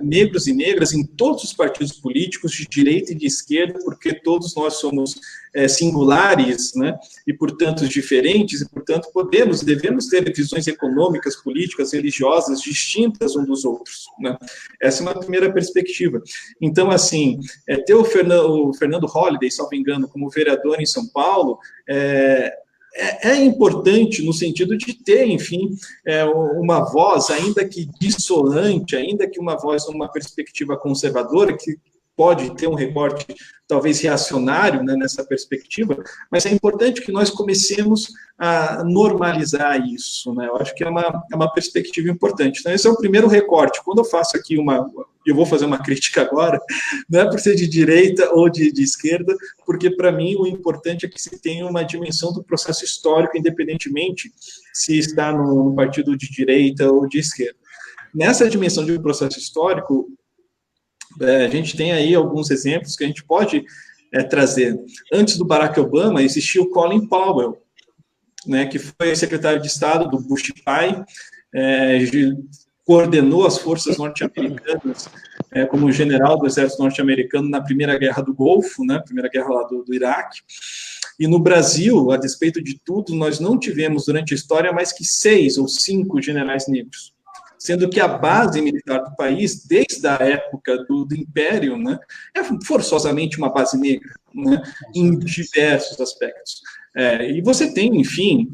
negros e negras em todos os partidos políticos, de direita e de esquerda, porque todos nós somos singulares, né, e, portanto, diferentes, e, portanto, devemos ter visões econômicas, políticas, religiosas distintas uns dos outros. Né? Essa é uma primeira perspectiva. Então, assim, ter o Fernando Holliday, salvo engano, como vereador em São Paulo, é importante no sentido de ter, enfim, uma voz, ainda que dissonante, ainda que uma voz numa perspectiva conservadora, que pode ter um recorte talvez reacionário, né, nessa perspectiva, mas é importante que nós comecemos a normalizar isso, né? Eu acho que é uma perspectiva importante. Então, esse é o primeiro recorte. Quando eu faço aqui eu vou fazer uma crítica agora, não é por ser de direita ou de esquerda, porque, para mim, o importante é que se tenha uma dimensão do processo histórico, independentemente se está no partido de direita ou de esquerda. Nessa dimensão de processo histórico, a gente tem aí alguns exemplos que a gente pode trazer. Antes do Barack Obama, existia o Colin Powell, né, que foi secretário de Estado do Bush pai, coordenou as forças norte-americanas como general do exército norte-americano na Primeira Guerra do Golfo, né, Primeira Guerra lá do Iraque. E no Brasil, a despeito de tudo, nós não tivemos durante a história mais que 6 ou 5 generais negros, sendo que a base militar do país, desde a época do Império, né, é forçosamente uma base negra, né, em diversos aspectos. E você tem, enfim,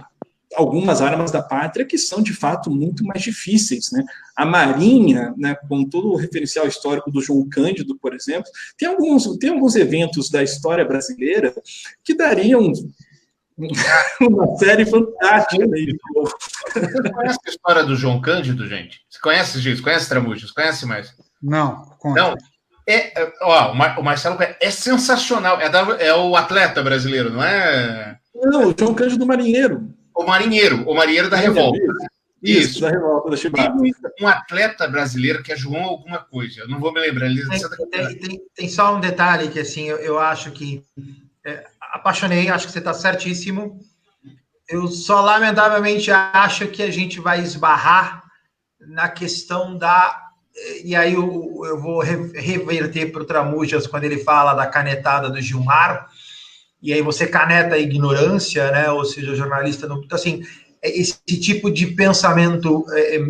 algumas armas da pátria que são, de fato, muito mais difíceis, né? A Marinha, né, com todo o referencial histórico do João Cândido, por exemplo, tem alguns eventos da história brasileira que dariam uma série fantástica. Você conhece a história do João Cândido, gente? Você conhece, Gis? Conhece, Tramujas? Conhece mais? Não. Não. O Marcelo é sensacional. É o atleta brasileiro, não é? Não, o João Cândido Marinheiro. O marinheiro da Revolta. Isso, da Revolta, da Chibata. Tem um atleta brasileiro que é João alguma coisa. Eu não vou me lembrar. Tem só um detalhe que, assim, eu acho que... apaixonei, acho que você está certíssimo. Eu só, lamentavelmente, acho que a gente vai esbarrar na questão da... E aí eu vou reverter para o Tramujas quando ele fala da canetada do Gilmar, e aí você caneta a ignorância, né? Ou seja, o jornalista não... Então, assim, esse tipo de pensamento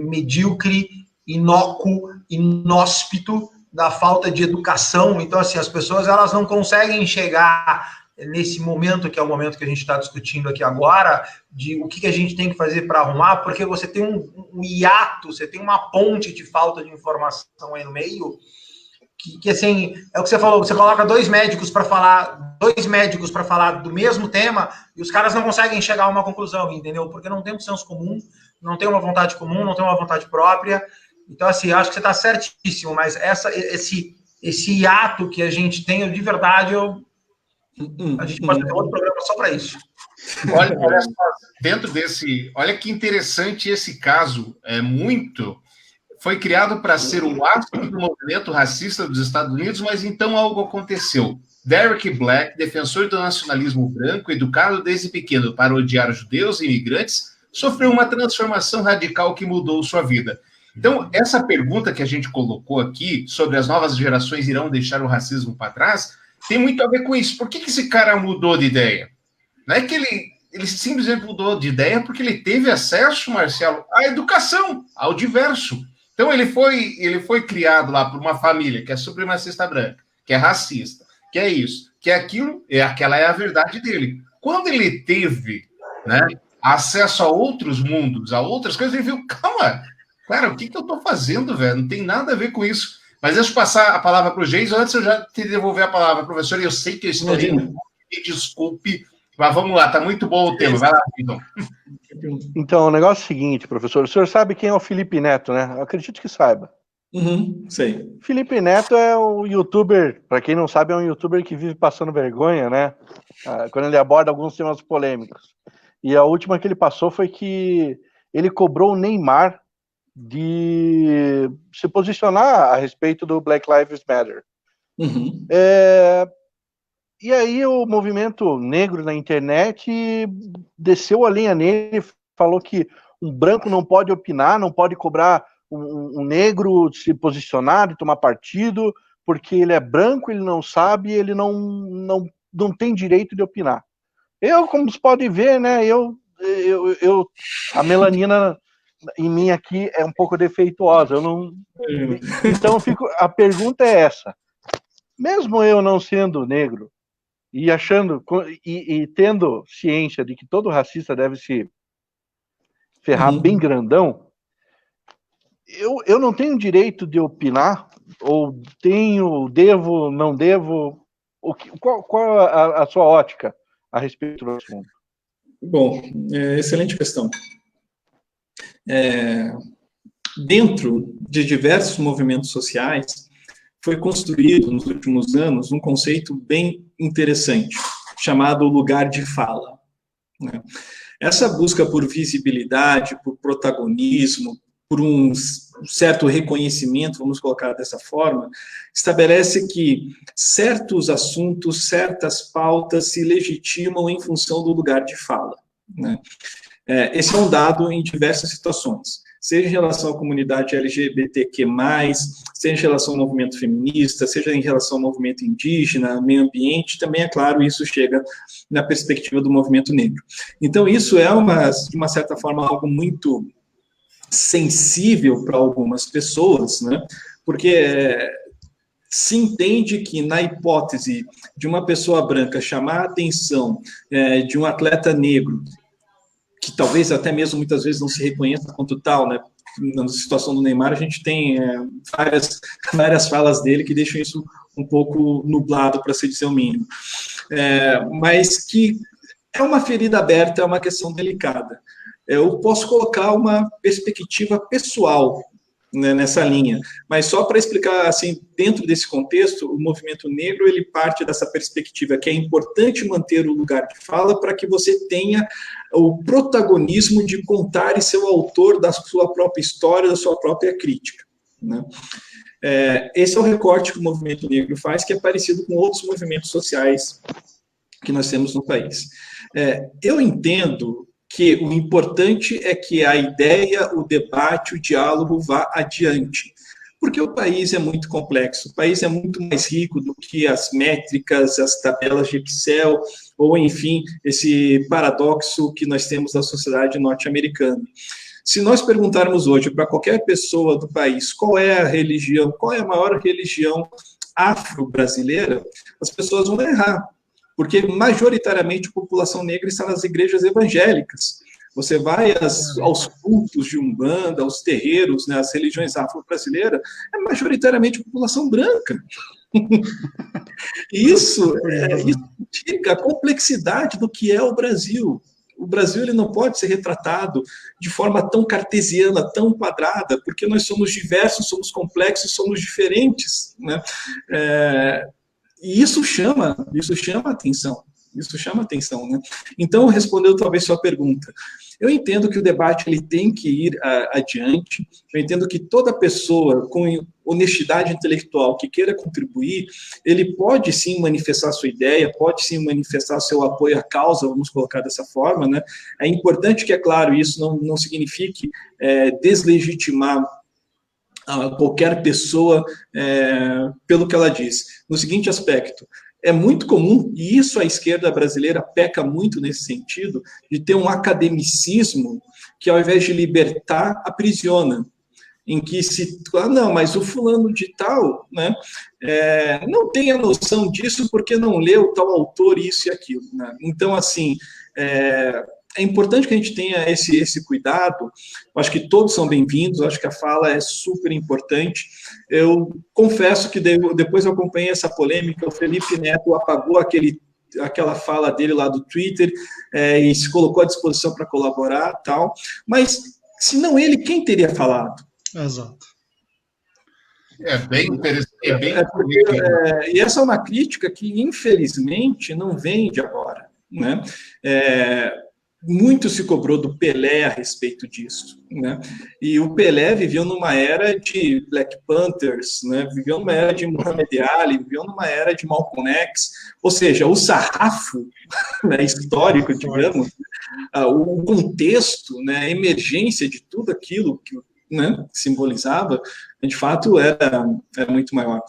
medíocre, inócuo, inóspito, da falta de educação. Então, assim, as pessoas elas não conseguem chegar nesse momento, que é o momento que a gente está discutindo aqui agora, de o que a gente tem que fazer para arrumar, porque você tem um hiato, você tem uma ponte de falta de informação aí no meio, que assim, é o que você falou, você coloca dois médicos para falar do mesmo tema, e os caras não conseguem chegar a uma conclusão, entendeu? Porque não tem um senso comum, não tem uma vontade comum, não tem uma vontade própria. Então, assim, acho que você está certíssimo, mas esse hiato que a gente tem, de verdade, a gente pode ter outro programa só para isso. Olha só, dentro desse... Olha que interessante esse caso, foi criado para ser o ápice do movimento racista dos Estados Unidos, mas então algo aconteceu. Derek Black, defensor do nacionalismo branco, educado desde pequeno para odiar judeus e imigrantes, sofreu uma transformação radical que mudou sua vida. Então, essa pergunta que a gente colocou aqui, sobre as novas gerações irão deixar o racismo para trás, tem muito a ver com isso. Por que esse cara mudou de ideia? Não é que ele simplesmente mudou de ideia porque ele teve acesso, Marcelo, à educação, ao diverso. Então, ele foi criado lá por uma família que é supremacista branca, que é racista, que é isso, que é aquilo, aquela é a verdade dele. Quando ele teve, né, acesso a outros mundos, a outras coisas, ele viu, calma, cara, o que eu estou fazendo, velho? Não tem nada a ver com isso. Mas deixa eu passar a palavra para o Geis, antes eu já te devolver a palavra, professor, e eu sei que eu estou me desculpe, mas vamos lá, está muito bom o tema, vai lá, então. Então, o negócio é o seguinte, professor, o senhor sabe quem é o Felipe Neto, né? Eu acredito que saiba. Sei. Felipe Neto é um youtuber, para quem não sabe, é um youtuber que vive passando vergonha, né? Quando ele aborda alguns temas polêmicos. E a última que ele passou foi que ele cobrou o Neymar de se posicionar a respeito do Black Lives Matter. E aí o movimento negro na internet desceu a linha nele, falou que um branco não pode opinar, não pode cobrar um negro de se posicionar, de tomar partido, porque ele é branco, ele não sabe, ele não tem direito de opinar. Como vocês podem ver, né, a melanina em mim aqui é um pouco defeituosa. Então a pergunta é essa. Mesmo eu não sendo negro e achando e tendo ciência de que todo racista deve se ferrar bem grandão, eu não tenho direito de opinar ou tenho, devo, não devo? Qual a sua ótica a respeito do assunto? Bom, excelente questão. Dentro de diversos movimentos sociais, foi construído nos últimos anos um conceito bem interessante, chamado lugar de fala, né? Essa busca por visibilidade, por protagonismo, por um certo reconhecimento, vamos colocar dessa forma, estabelece que certos assuntos, certas pautas se legitimam em função do lugar de fala, né? Esse é um dado em diversas situações, seja em relação à comunidade LGBTQ+, seja em relação ao movimento feminista, seja em relação ao movimento indígena, meio ambiente, também, é claro, isso chega na perspectiva do movimento negro. Então, isso é, de uma certa forma, algo muito sensível para algumas pessoas, né? Porque se entende que, na hipótese de uma pessoa branca chamar a atenção de um atleta negro, que talvez até mesmo muitas vezes não se reconheça quanto tal, né? Na situação do Neymar, a gente tem várias falas dele que deixam isso um pouco nublado, para se dizer o mínimo. Mas que é uma ferida aberta, é uma questão delicada. Eu posso colocar uma perspectiva pessoal, né, nessa linha, mas só para explicar, assim, dentro desse contexto, o movimento negro, ele parte dessa perspectiva que é importante manter o lugar de fala para que você tenha o protagonismo de contar e ser o autor da sua própria história, da sua própria crítica, né? Esse é o recorte que o movimento negro faz, que é parecido com outros movimentos sociais que nós temos no país. Eu entendo que o importante é que a ideia, o debate, o diálogo vá adiante, porque o país é muito complexo, o país é muito mais rico do que as métricas, as tabelas de Excel, ou, enfim, esse paradoxo que nós temos na sociedade norte-americana. Se nós perguntarmos hoje para qualquer pessoa do país qual é a religião, qual é a maior religião afro-brasileira, as pessoas vão errar, porque majoritariamente a população negra está nas igrejas evangélicas. Você vai aos cultos de Umbanda, aos terreiros, né, as religiões afro-brasileiras, é majoritariamente população branca. Isso indica a complexidade do que é o Brasil. O Brasil, ele não pode ser retratado de forma tão cartesiana, tão quadrada, porque nós somos diversos, somos complexos, somos diferentes, né? E isso chama atenção. Isso chama atenção, né? Então, respondendo talvez sua pergunta, eu entendo que o debate ele tem que ir adiante, eu entendo que toda pessoa com honestidade intelectual que queira contribuir, ele pode sim manifestar sua ideia, pode sim manifestar seu apoio à causa, vamos colocar dessa forma, né? É importante que, é claro, isso não signifique deslegitimar qualquer pessoa pelo que ela diz. No seguinte aspecto, é muito comum, e isso a esquerda brasileira peca muito nesse sentido, de ter um academicismo que, ao invés de libertar, aprisiona. Em que não, mas o fulano de tal, né, não tem a noção disso porque não leu tal autor, isso e aquilo, né? Então, assim, é importante que a gente tenha esse cuidado. Eu acho que todos são bem-vindos, eu acho que a fala é super importante. Eu confesso que depois eu acompanhei essa polêmica, o Felipe Neto apagou aquela fala dele lá do Twitter e se colocou à disposição para colaborar, tal. Mas, se não ele, quem teria falado? Exato. É bem interessante. E essa é uma crítica que, infelizmente, não vem de agora, né? Muito se cobrou do Pelé a respeito disso, né? E o Pelé viveu numa era de Black Panthers, né? Viveu numa era de Muhammad Ali, viveu numa era de Malcolm X, ou seja, o sarrafo, né, histórico, digamos, o contexto, né, a emergência de tudo aquilo que, né, simbolizava, de fato, era muito maior.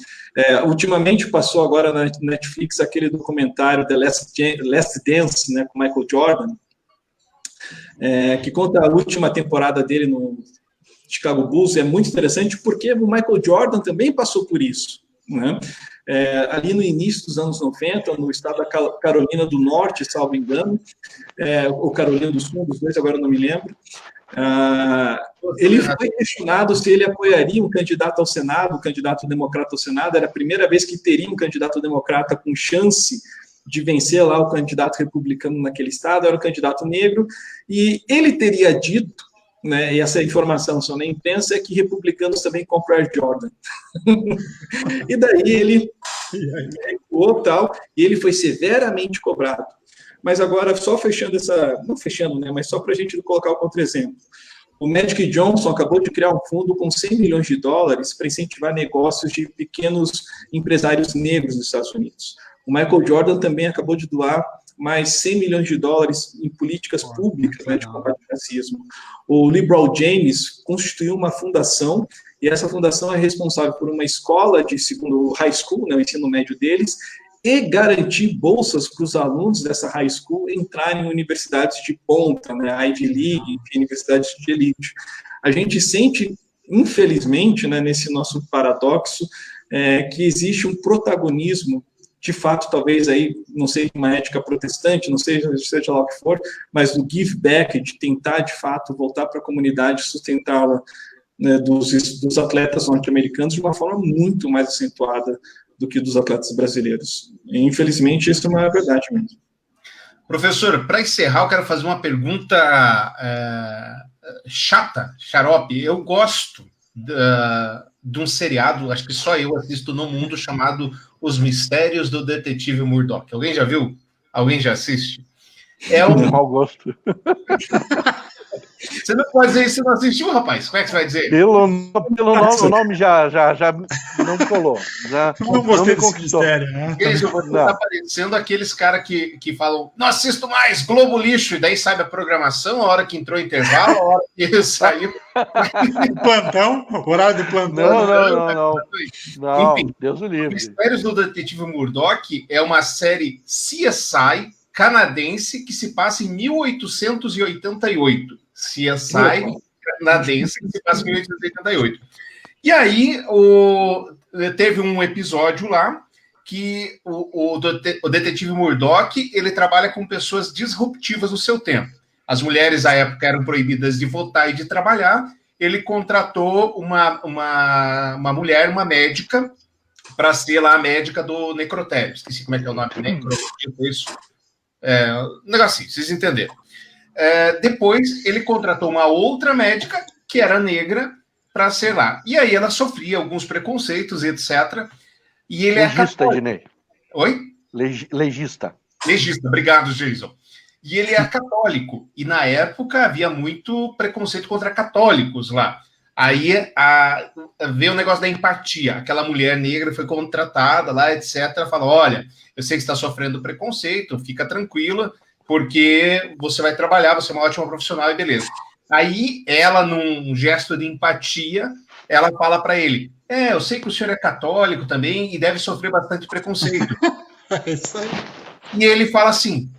Ultimamente passou agora na Netflix aquele documentário The Last Dance, né, com Michael Jordan, que conta a última temporada dele no Chicago Bulls. É muito interessante porque o Michael Jordan também passou por isso, né? Ali no início dos anos 90, no estado da Carolina do Norte, salvo engano, ou Carolina do Sul, dos dois, agora eu não me lembro, Ele foi questionado se ele apoiaria um candidato ao Senado, um candidato democrata ao Senado. Era a primeira vez que teria um candidato democrata com chance de vencer lá o candidato republicano naquele estado, era o candidato negro, e ele teria dito, né, e essa informação só na imprensa, é que republicanos também compram Air Jordan. E daí ele recuou, tal, e ele foi severamente cobrado. Mas agora, só fechando não fechando, né, mas só para a gente colocar o contra-exemplo. O Magic Johnson acabou de criar um fundo com $100 milhões para incentivar negócios de pequenos empresários negros nos Estados Unidos. O Michael Jordan também acabou de doar mais $100 milhões em políticas públicas, né, de combate ao racismo. O LeBron James constituiu uma fundação, e essa fundação é responsável por uma escola de segundo high school, né, o ensino médio deles, e garantir bolsas para os alunos dessa high school entrarem em universidades de ponta, né, Ivy League, universidades de elite. A gente sente, infelizmente, né, nesse nosso paradoxo, que existe um protagonismo, de fato, talvez aí, não seja uma ética protestante, não seja lá o que for, mas do give back, de tentar, de fato, voltar para a comunidade, sustentá-la, né, dos atletas norte-americanos de uma forma muito mais acentuada do que dos atletas brasileiros. E, infelizmente, isso é uma verdade mesmo. Professor, para encerrar, eu quero fazer uma pergunta chata, xarope. Eu gosto de um seriado, acho que só eu assisto no mundo, chamado Os Mistérios do Detetive Murdoch. Alguém já viu? Alguém já assiste? Mau gosto. Você não pode dizer isso se não assistiu, rapaz. Como é que você vai dizer? Pelo nome, o nome já não colou. Não gostei desse mistério, né? Tá aparecendo aqueles caras que falam, não assisto mais, Globo lixo, e daí sabe a programação, a hora que entrou o intervalo, a hora que saiu. Plantão, horário de plantão. Não, enfim, Deus o livre. Mistérios do Detetive Murdoch é uma série CSI canadense que se passa em 1888. CSI canadense que se passa em 1888. E aí, teve um episódio lá que o detetive Murdoch, ele trabalha com pessoas disruptivas no seu tempo. As mulheres, à época, eram proibidas de votar e de trabalhar. Ele contratou uma mulher, uma médica, para ser lá a médica do necrotério. Esqueci como é que é o nome, isso. Um negocinho, vocês entenderam. Depois, ele contratou uma outra médica, que era negra, para ser lá. E aí ela sofria alguns preconceitos, etc. E ele legista, Ednei. Oi? Legista. Legista, obrigado, Jason. E ele é católico. E na época havia muito preconceito contra católicos lá. Aí veio o negócio da empatia. Aquela mulher negra foi contratada lá, etc. Falou, olha, eu sei que você está sofrendo preconceito, fica tranquila, porque você vai trabalhar, você é uma ótima profissional e beleza. Aí ela, num gesto de empatia, ela fala para ele, eu sei que o senhor é católico também e deve sofrer bastante preconceito. É isso aí. E ele fala assim,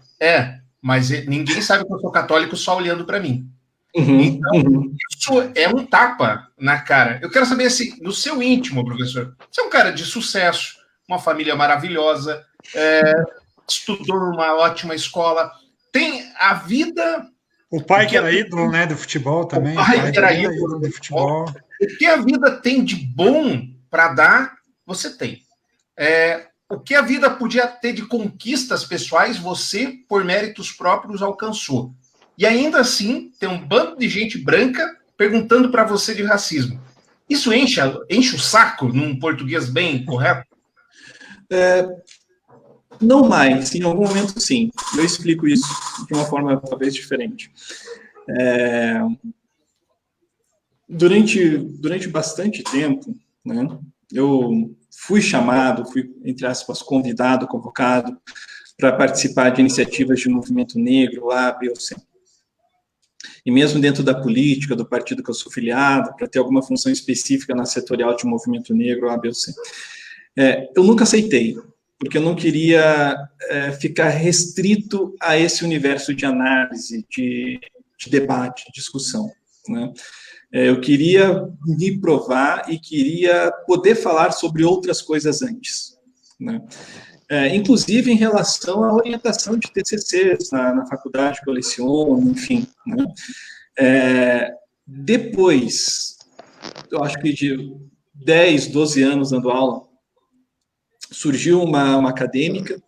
mas ninguém sabe que eu sou católico só olhando para mim. Então, isso é um tapa na cara. Eu quero saber, assim, no seu íntimo, professor, você é um cara de sucesso, uma família maravilhosa, estudou numa ótima escola, tem a vida... O pai que era ídolo, né, do futebol também. O pai que era ídolo do futebol. O que a vida tem de bom para dar, você tem. O que a vida podia ter de conquistas pessoais, você, por méritos próprios, alcançou. E ainda assim, tem um bando de gente branca perguntando para você de racismo. Isso enche o saco, num português bem correto? Não mais, em algum momento sim. Eu explico isso de uma forma talvez diferente. Durante bastante tempo, né, eu fui chamado, entre aspas, convidado, convocado para participar de iniciativas de movimento negro, A, B ou C. E mesmo dentro da política, do partido que eu sou filiado, para ter alguma função específica na setorial de movimento negro, A, B ou C. Eu nunca aceitei, porque eu não queria ficar restrito a esse universo de análise, de debate, de discussão, né? Eu queria me provar e queria poder falar sobre outras coisas antes, né? Inclusive em relação à orientação de TCCs na faculdade que eu leciono, enfim, né? Depois, eu acho que de 10, 12 anos dando aula, surgiu uma acadêmica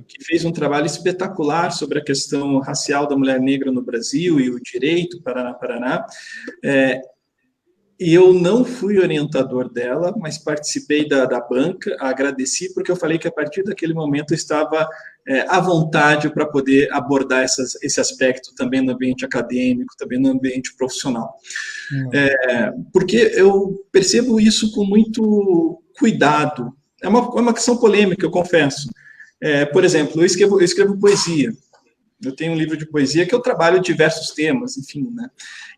que fez um trabalho espetacular sobre a questão racial da mulher negra no Brasil e o direito, Paraná. E eu não fui orientador dela, mas participei da banca, agradeci, porque eu falei que a partir daquele momento eu estava à vontade para poder abordar esse aspecto também no ambiente acadêmico, também no ambiente profissional. Porque eu percebo isso com muito cuidado. É uma questão polêmica, eu confesso. Por exemplo, eu escrevo poesia. Eu tenho um livro de poesia que eu trabalho diversos temas, enfim, né?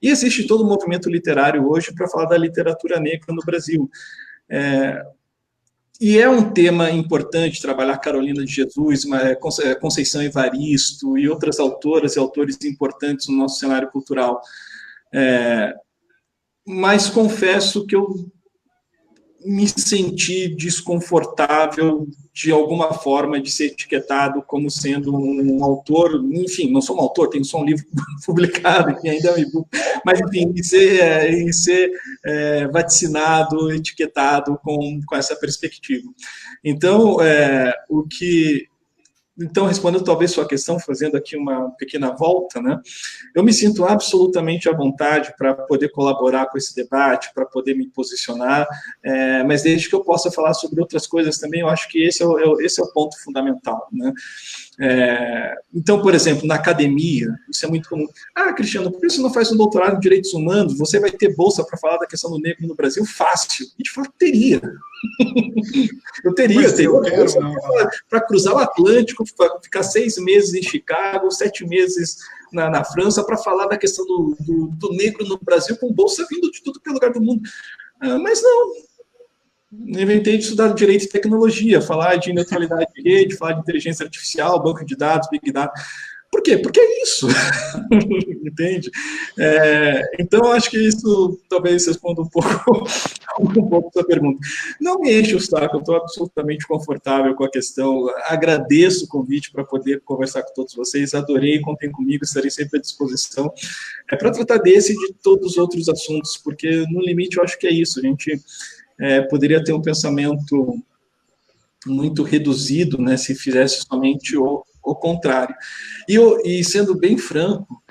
E existe todo um movimento literário hoje para falar da literatura negra no Brasil. E é um tema importante trabalhar Carolina de Jesus, Conceição Evaristo e outras autoras e autores importantes no nosso cenário cultural. Mas confesso que eu me senti desconfortável de alguma forma de ser etiquetado como sendo um autor, enfim, não sou um autor, tenho só um livro publicado que ainda é um e-book, mas enfim, em ser vaticinado, etiquetado com essa perspectiva. Então, Então, respondendo talvez sua questão, fazendo aqui uma pequena volta, né? Eu me sinto absolutamente à vontade para poder colaborar com esse debate, para poder me posicionar, mas desde que eu possa falar sobre outras coisas também, eu acho que esse é o ponto fundamental, né? Então, por exemplo, na academia, isso é muito comum. Cristiano, por que você não faz um doutorado em direitos humanos? Você vai ter bolsa para falar da questão do negro no Brasil? Fácil. E de fato teria. Eu teria bolsa para cruzar o Atlântico, ficar 6 meses em Chicago, 7 meses na França, para falar da questão do negro no Brasil, com bolsa vindo de tudo que é lugar do mundo. Mas não. Inventei de estudar direito e tecnologia, falar de neutralidade de rede, falar de inteligência artificial, banco de dados, big data. Por quê? Porque é isso. Entende? Então, acho que isso talvez responda um pouco a sua pergunta. Não me enche o saco, eu estou absolutamente confortável com a questão. Agradeço o convite para poder conversar com todos vocês. Adorei, contem comigo, estarei sempre à disposição. Para tratar desse e de todos os outros assuntos, porque no limite eu acho que é isso. A gente poderia ter um pensamento muito reduzido, né, se fizesse somente o contrário. E sendo bem franco,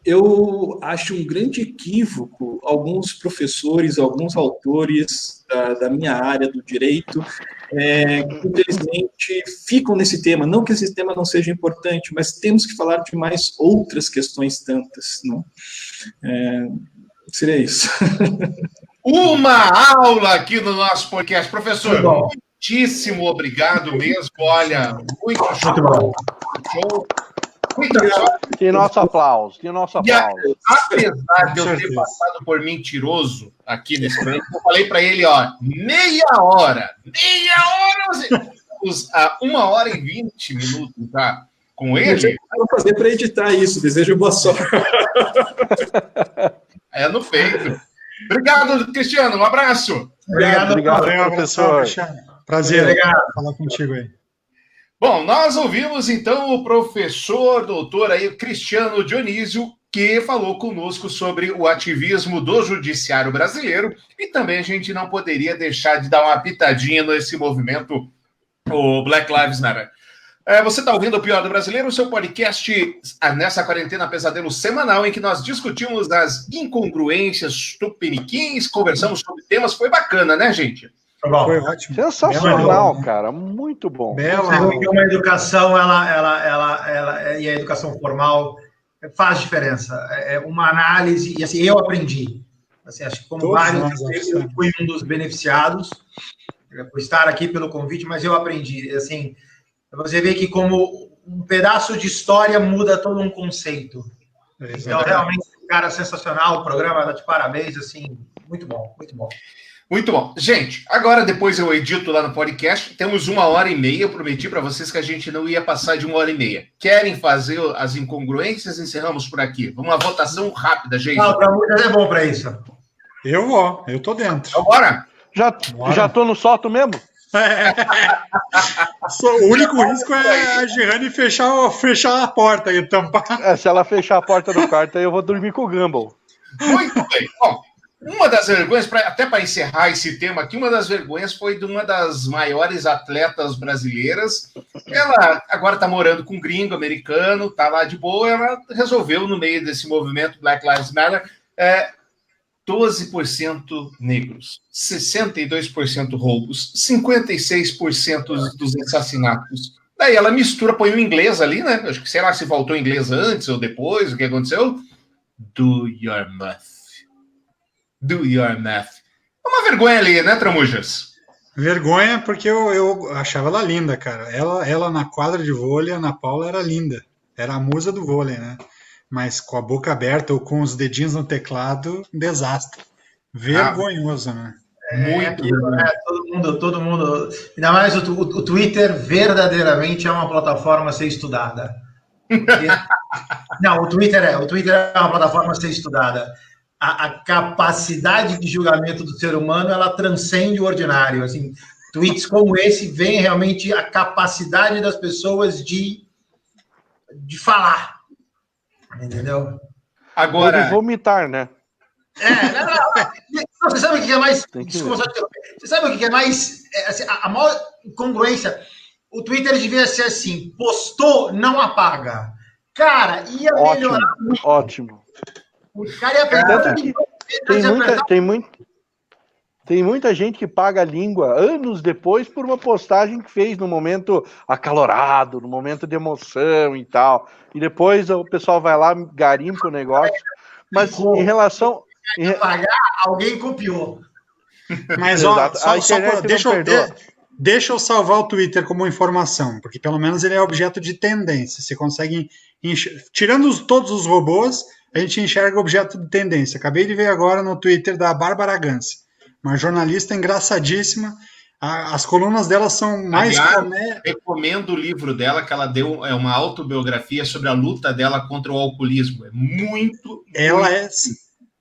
eu acho um grande equívoco alguns professores, alguns autores da minha área do direito, que infelizmente ficam nesse tema. Não que esse tema não seja importante, mas temos que falar de mais outras questões tantas, não? Seria isso. Uma aula aqui no nosso podcast. Professor, muitíssimo obrigado mesmo. Olha, muito show. Muito show. Que nosso aplauso. Apesar de eu ter passado por mentiroso aqui nesse momento, eu falei para ele, meia hora, 1h20 tá? Com ele. Eu vou fazer para editar isso. Desejo boa sorte. No peito. Obrigado, Cristiano. Um abraço. Obrigado, professor. Prazer falar contigo aí. Bom, nós ouvimos, então, o professor, doutor aí, Cristiano Dionísio, que falou conosco sobre o ativismo do judiciário brasileiro, e também a gente não poderia deixar de dar uma pitadinha nesse movimento, o Black Lives Matter. Você está ouvindo o Pior do Brasileiro, o seu podcast nessa quarentena pesadelo semanal, em que nós discutimos as incongruências tupiniquins, conversamos sobre temas. Foi bacana, né, gente? Foi ótimo. Sensacional, cara. Muito bom. Uma educação, e a educação formal faz diferença. É uma análise, e assim, eu aprendi. Assim, acho que como vários, eu fui um dos beneficiados por estar aqui pelo convite, mas eu aprendi, assim... Você vê que como um pedaço de história muda todo um conceito. Então, realmente, cara, sensacional, o programa dá de parabéns, assim, muito bom, muito bom. Muito bom. Gente, agora depois eu edito lá no podcast, temos 1h30, eu prometi para vocês que a gente não ia passar de 1h30. Querem fazer as incongruências? Encerramos por aqui. Uma votação rápida, gente. Não, para muitas é bom para isso. Eu tô dentro. Então, bora? Já tô no solto mesmo? O único risco é a Gerane fechar a porta e tampar. Se ela fechar a porta do quarto, aí eu vou dormir com o Gumball. Muito bem. Bom, uma das vergonhas, até para encerrar esse tema aqui, uma das vergonhas foi de uma das maiores atletas brasileiras. Ela agora está morando com um gringo americano, está lá de boa, ela resolveu, no meio desse movimento Black Lives Matter, 12% negros, 62% roubos, 56% dos assassinatos. Daí ela mistura, põe o inglês ali, né? Acho que sei lá se voltou em inglês antes ou depois, o que aconteceu? Do your math. Do your math. É uma vergonha ali, né, Tramujas? Vergonha porque eu achava ela linda, cara. Ela na quadra de vôlei, a Ana Paula era linda. Era a musa do vôlei, né? Mas com a boca aberta ou com os dedinhos no teclado, um desastre. Vergonhoso, né? Muito. Todo mundo. Ainda mais o Twitter verdadeiramente é uma plataforma a ser estudada. Não, o Twitter é uma plataforma a ser estudada. A capacidade de julgamento do ser humano, ela transcende o ordinário. Assim, tweets como esse veem realmente a capacidade das pessoas de falar. Entendeu? Agora. De vomitar, né? Não, você sabe o que é mais. Desculpa, você sabe o que é mais. Assim, a maior incongruência. O Twitter devia ser assim: postou, não apaga. Cara, ia melhorar muito. Ótimo. O cara ia pegar. Tem muita gente que paga a língua anos depois por uma postagem que fez no momento acalorado, no momento de emoção e tal. E depois o pessoal vai lá, garimpa o negócio. Mas em relação. Pagar, alguém copiou. Mas ó, deixa eu salvar o Twitter como informação, porque pelo menos ele é objeto de tendência. Você consegue. Tirando todos os robôs, a gente enxerga objeto de tendência. Acabei de ver agora no Twitter da Bárbara Gance, uma jornalista engraçadíssima. As colunas dela são mais... Recomendo o livro dela, que ela deu uma autobiografia sobre a luta dela contra o alcoolismo. É muito... Ela é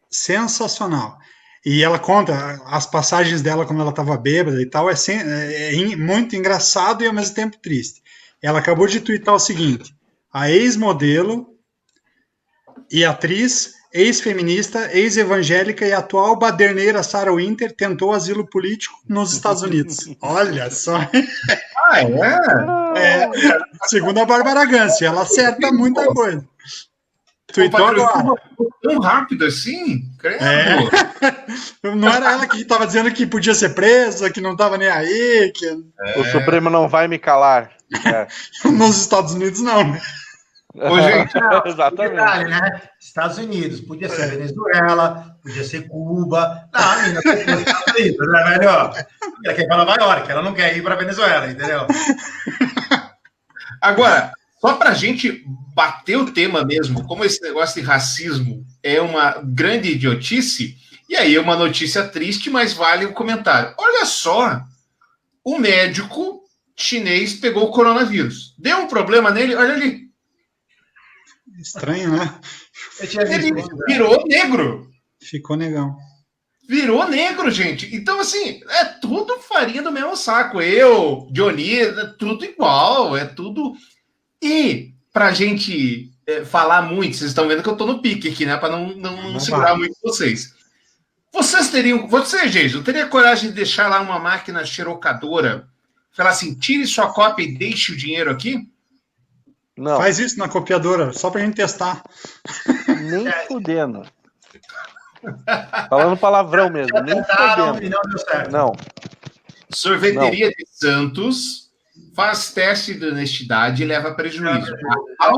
sensacional. E ela conta as passagens dela quando ela estava bêbada e tal. É muito engraçado e ao mesmo tempo triste. Ela acabou de twittar o seguinte: a ex-modelo e atriz, ex-feminista, ex-evangélica e atual baderneira Sarah Winter tentou asilo político nos Estados Unidos. Olha só. Segundo a Bárbara Gance, ela acerta muita coisa. Tweetou agora. Tão rápido assim? Credo. Não era ela que estava dizendo que podia ser presa, que não estava nem aí. O Supremo não vai me calar. Nos Estados Unidos, não. Ô, gente, exatamente. Detalhe, né? Estados Unidos, podia ser Venezuela, podia ser Cuba. Não, a menina foi para os Estados Unidos, né, velho? Ela quer ir para Nova York, ela não quer ir para Venezuela, entendeu? Agora, só para a gente bater o tema mesmo, como esse negócio de racismo é uma grande idiotice, e aí é uma notícia triste, mas vale o comentário. Olha só, o médico chinês pegou o coronavírus. Deu um problema nele, olha ali. Estranho, né? Ele virou negro. Ficou negão. Virou negro, gente. Então, assim, é tudo farinha do mesmo saco. Eu, Johnny, é tudo igual, é tudo... E, pra gente falar muito, vocês estão vendo que eu tô no pique aqui, né? Pra não segurar muito vocês. Você, Jason, teria coragem de deixar lá uma máquina xerocadora, falar assim, tire sua cópia e deixe o dinheiro aqui? Não. Faz isso na copiadora, só pra gente testar. Nem fudendo. Falando palavrão mesmo, nem fudendo. Não. Sorveteria de Santos faz teste de honestidade e leva prejuízo. A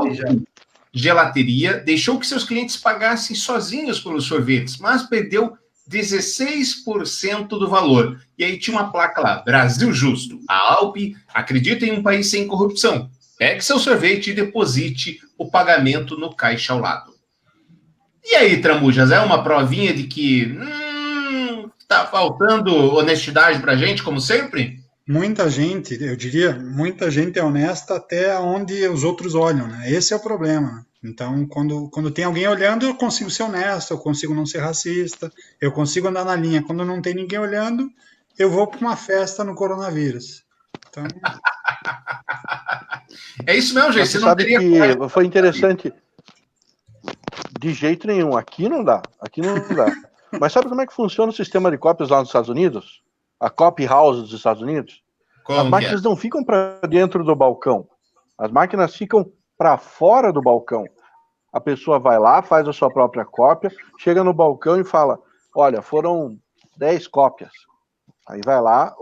gelateria deixou que seus clientes pagassem sozinhos pelos sorvetes, mas perdeu 16% do valor. E aí tinha uma placa lá, Brasil Justo. A Alpe acredita em um país sem corrupção. Pegue seu sorvete e deposite o pagamento no caixa ao lado. E aí, Tramujas, é uma provinha de que tá faltando honestidade pra gente, como sempre? Muita gente, eu diria, muita gente é honesta até onde os outros olham, né? Esse é o problema. Então, quando tem alguém olhando, eu consigo ser honesto, eu consigo não ser racista, eu consigo andar na linha. Quando não tem ninguém olhando, eu vou para uma festa no coronavírus. Então... É isso mesmo, gente. Você não sabe que foi interessante. De jeito nenhum. Aqui não dá. Mas sabe como é que funciona o sistema de cópias lá nos Estados Unidos? A copy house dos Estados Unidos? As máquinas não ficam para dentro do balcão. As máquinas ficam para fora do balcão. A pessoa vai lá, faz a sua própria cópia, chega no balcão e fala, olha, foram 10 cópias. Aí vai lá,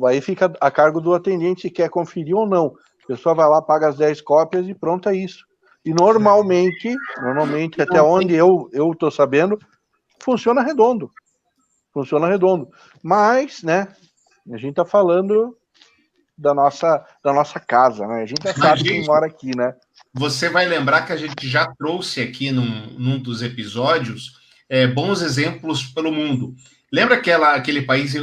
aí fica a cargo do atendente se quer conferir ou não. A pessoa vai lá, paga as 10 cópias e pronto, é isso. E normalmente até onde eu estou sabendo, funciona redondo. Mas, né, a gente está falando da nossa casa, né? A gente já sabe quem mora aqui, né? Você vai lembrar que a gente já trouxe aqui num dos episódios bons exemplos pelo mundo. Lembra aquele país,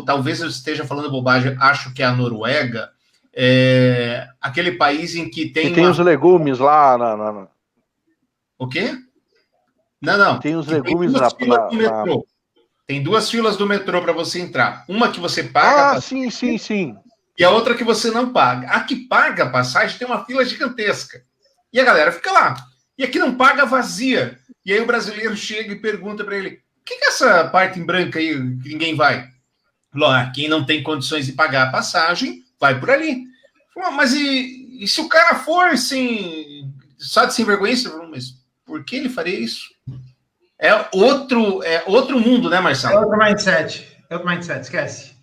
talvez eu esteja falando bobagem, acho que é a Noruega, aquele país em que tem os legumes lá O quê? Não. Tem os legumes Tem 2 filas do metrô para você entrar. Uma que você paga. Sim. E a outra que você não paga. A que paga a passagem tem uma fila gigantesca. E a galera fica lá. E a que não paga, vazia. E aí o brasileiro chega e pergunta para ele, o que é essa parte em branca aí que ninguém vai? Quem não tem condições de pagar a passagem, vai por ali. Mas e se o cara for assim, só de sem vergonha? Mas por que ele faria isso? É outro mundo, né, Marcelo? É outro mindset, esquece.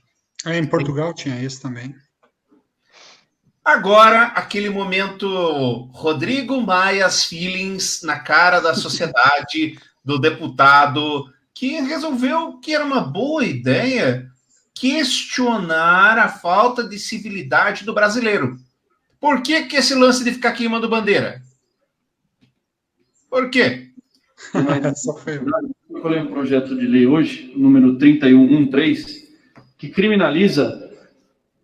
Em Portugal tinha isso também. Agora, aquele momento Rodrigo Maia's feelings na cara da sociedade, do deputado, que resolveu que era uma boa ideia questionar a falta de civilidade do brasileiro. Por que esse lance de ficar queimando bandeira? Por quê? Eu falei um projeto de lei hoje, número 3113, que criminaliza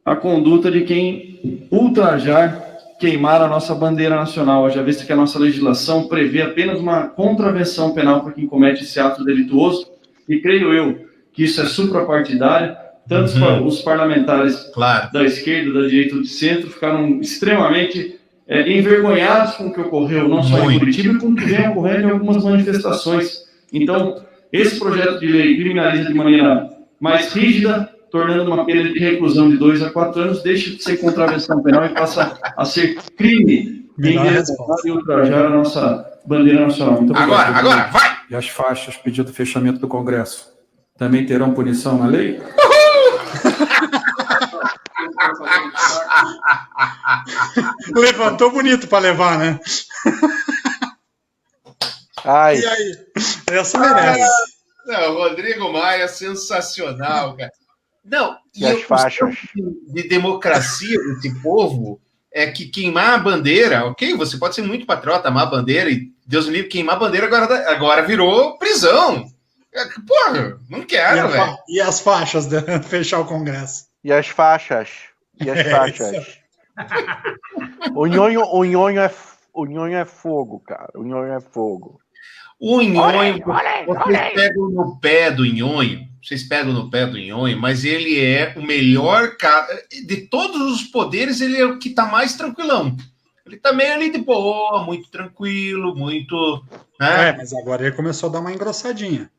a conduta de quem ultrajar, queimar a nossa bandeira nacional, haja vista que a nossa legislação prevê apenas uma contravenção penal para quem comete esse ato delituoso, e creio eu que isso é suprapartidário. Tanto os parlamentares da esquerda, da direita ou de centro ficaram extremamente envergonhados com o que ocorreu, não só em Curitiba, como que vem ocorrendo em algumas manifestações. Então, esse projeto de lei criminaliza de maneira mais rígida, tornando uma pena de reclusão de 2 a 4 anos, deixa de ser contravenção penal e passa a ser crime em ultrajar a nossa bandeira nacional. Muito obrigado. Agora, vai! E as faixas pedindo fechamento do Congresso também terão punição na lei? Levantou bonito para levar, né? Ai. E aí? Essa merece. Não, Rodrigo Maia, sensacional, cara. Não, e as faixas de democracia desse povo é que queimar a bandeira, ok? Você pode ser muito patriota, amar a bandeira, e Deus me livre, queimar a bandeira agora virou prisão. Porra, não quero, velho. E as faixas de fechar o Congresso? E as faixas. O nhonho é fogo, cara. O nhonho é fogo. O nhonho, vocês pegam no pé do nhonho, mas ele é o melhor cara. De todos os poderes, ele é o que tá mais tranquilão. Ele tá meio ali de boa, muito tranquilo, muito... Né? Mas agora ele começou a dar uma engrossadinha.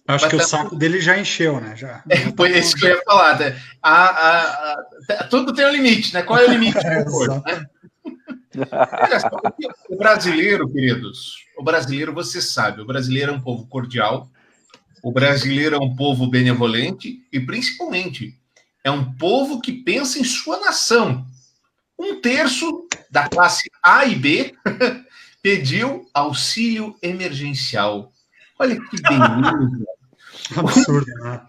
Acho que o saco dele já encheu, né? Já foi isso que eu ia falar. Né? Tudo tem um limite, né? Qual é o limite do corpo, né? O brasileiro, queridos, você sabe, o brasileiro é um povo cordial, o brasileiro é um povo benevolente e, principalmente, é um povo que pensa em sua nação. 1/3 da classe A e B pediu auxílio emergencial. Olha que beleza. Absurdo, né?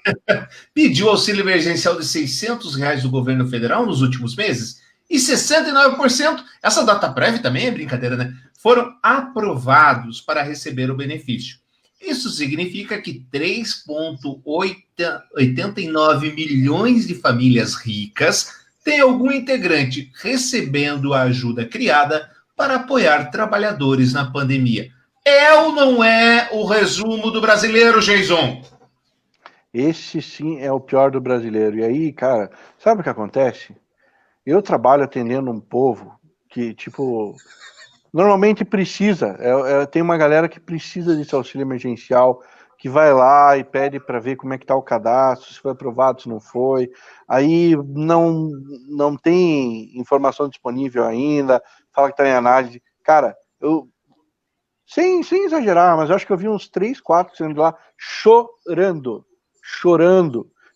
Pediu auxílio emergencial de R$600 do governo federal nos últimos meses e 69%, essa data prévia também é brincadeira, né? Foram aprovados para receber o benefício. Isso significa que 3,89 milhões de famílias ricas têm algum integrante recebendo a ajuda criada para apoiar trabalhadores na pandemia. É ou não é o resumo do brasileiro, Jason? Esse sim é o pior do brasileiro. E aí, cara, sabe o que acontece? Eu trabalho atendendo um povo que, tipo, normalmente precisa. Tem uma galera que precisa desse auxílio emergencial, que vai lá e pede para ver como é que está o cadastro, se foi aprovado, se não foi. Aí não tem informação disponível ainda, fala que está em análise. Cara, eu, sem exagerar, mas eu acho que eu vi uns 3, 4 sendo lá chorando,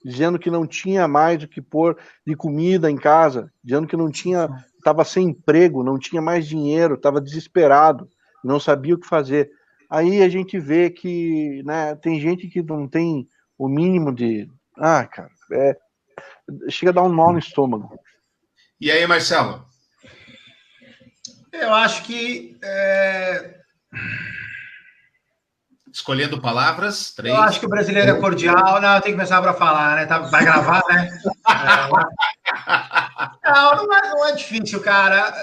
dizendo que não tinha mais o que pôr de comida em casa, dizendo que não tinha, estava sem emprego, não tinha mais dinheiro, estava desesperado, não sabia o que fazer. Aí a gente vê que, né, tem gente que não tem o mínimo de... cara, chega a dar um nó no estômago. E aí, Marcelo? Eu acho que... Escolhendo palavras, 3. Eu acho que o brasileiro é cordial. Não, tem que começar para falar, né? Vai gravar, né? Não é difícil, cara.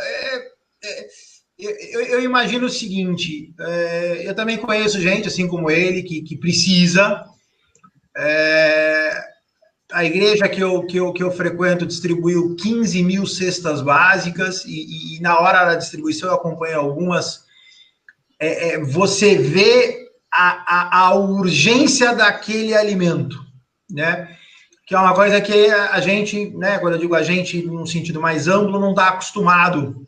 Eu imagino o seguinte, eu também conheço gente, assim como ele, que precisa. A igreja que eu frequento distribuiu 15 mil cestas básicas e na hora da distribuição eu acompanho algumas. Você vê a urgência daquele alimento, né? Que é uma coisa que a gente, né, quando eu digo a gente, num sentido mais amplo, não está acostumado.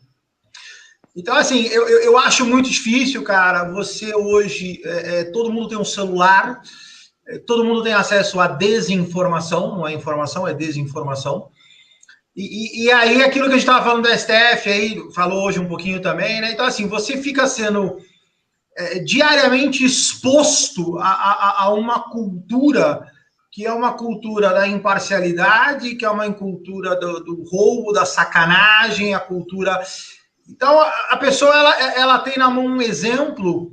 Então, assim, eu acho muito difícil, cara, você hoje, todo mundo tem um celular, todo mundo tem acesso à desinformação, não é informação, é desinformação. E aí, aquilo que a gente estava falando do STF, aí, falou hoje um pouquinho também, né? Então, assim, você fica sendo diariamente exposto a uma cultura que é uma cultura da imparcialidade, que é uma cultura do roubo, da sacanagem, a cultura... Então, a pessoa ela tem na mão um exemplo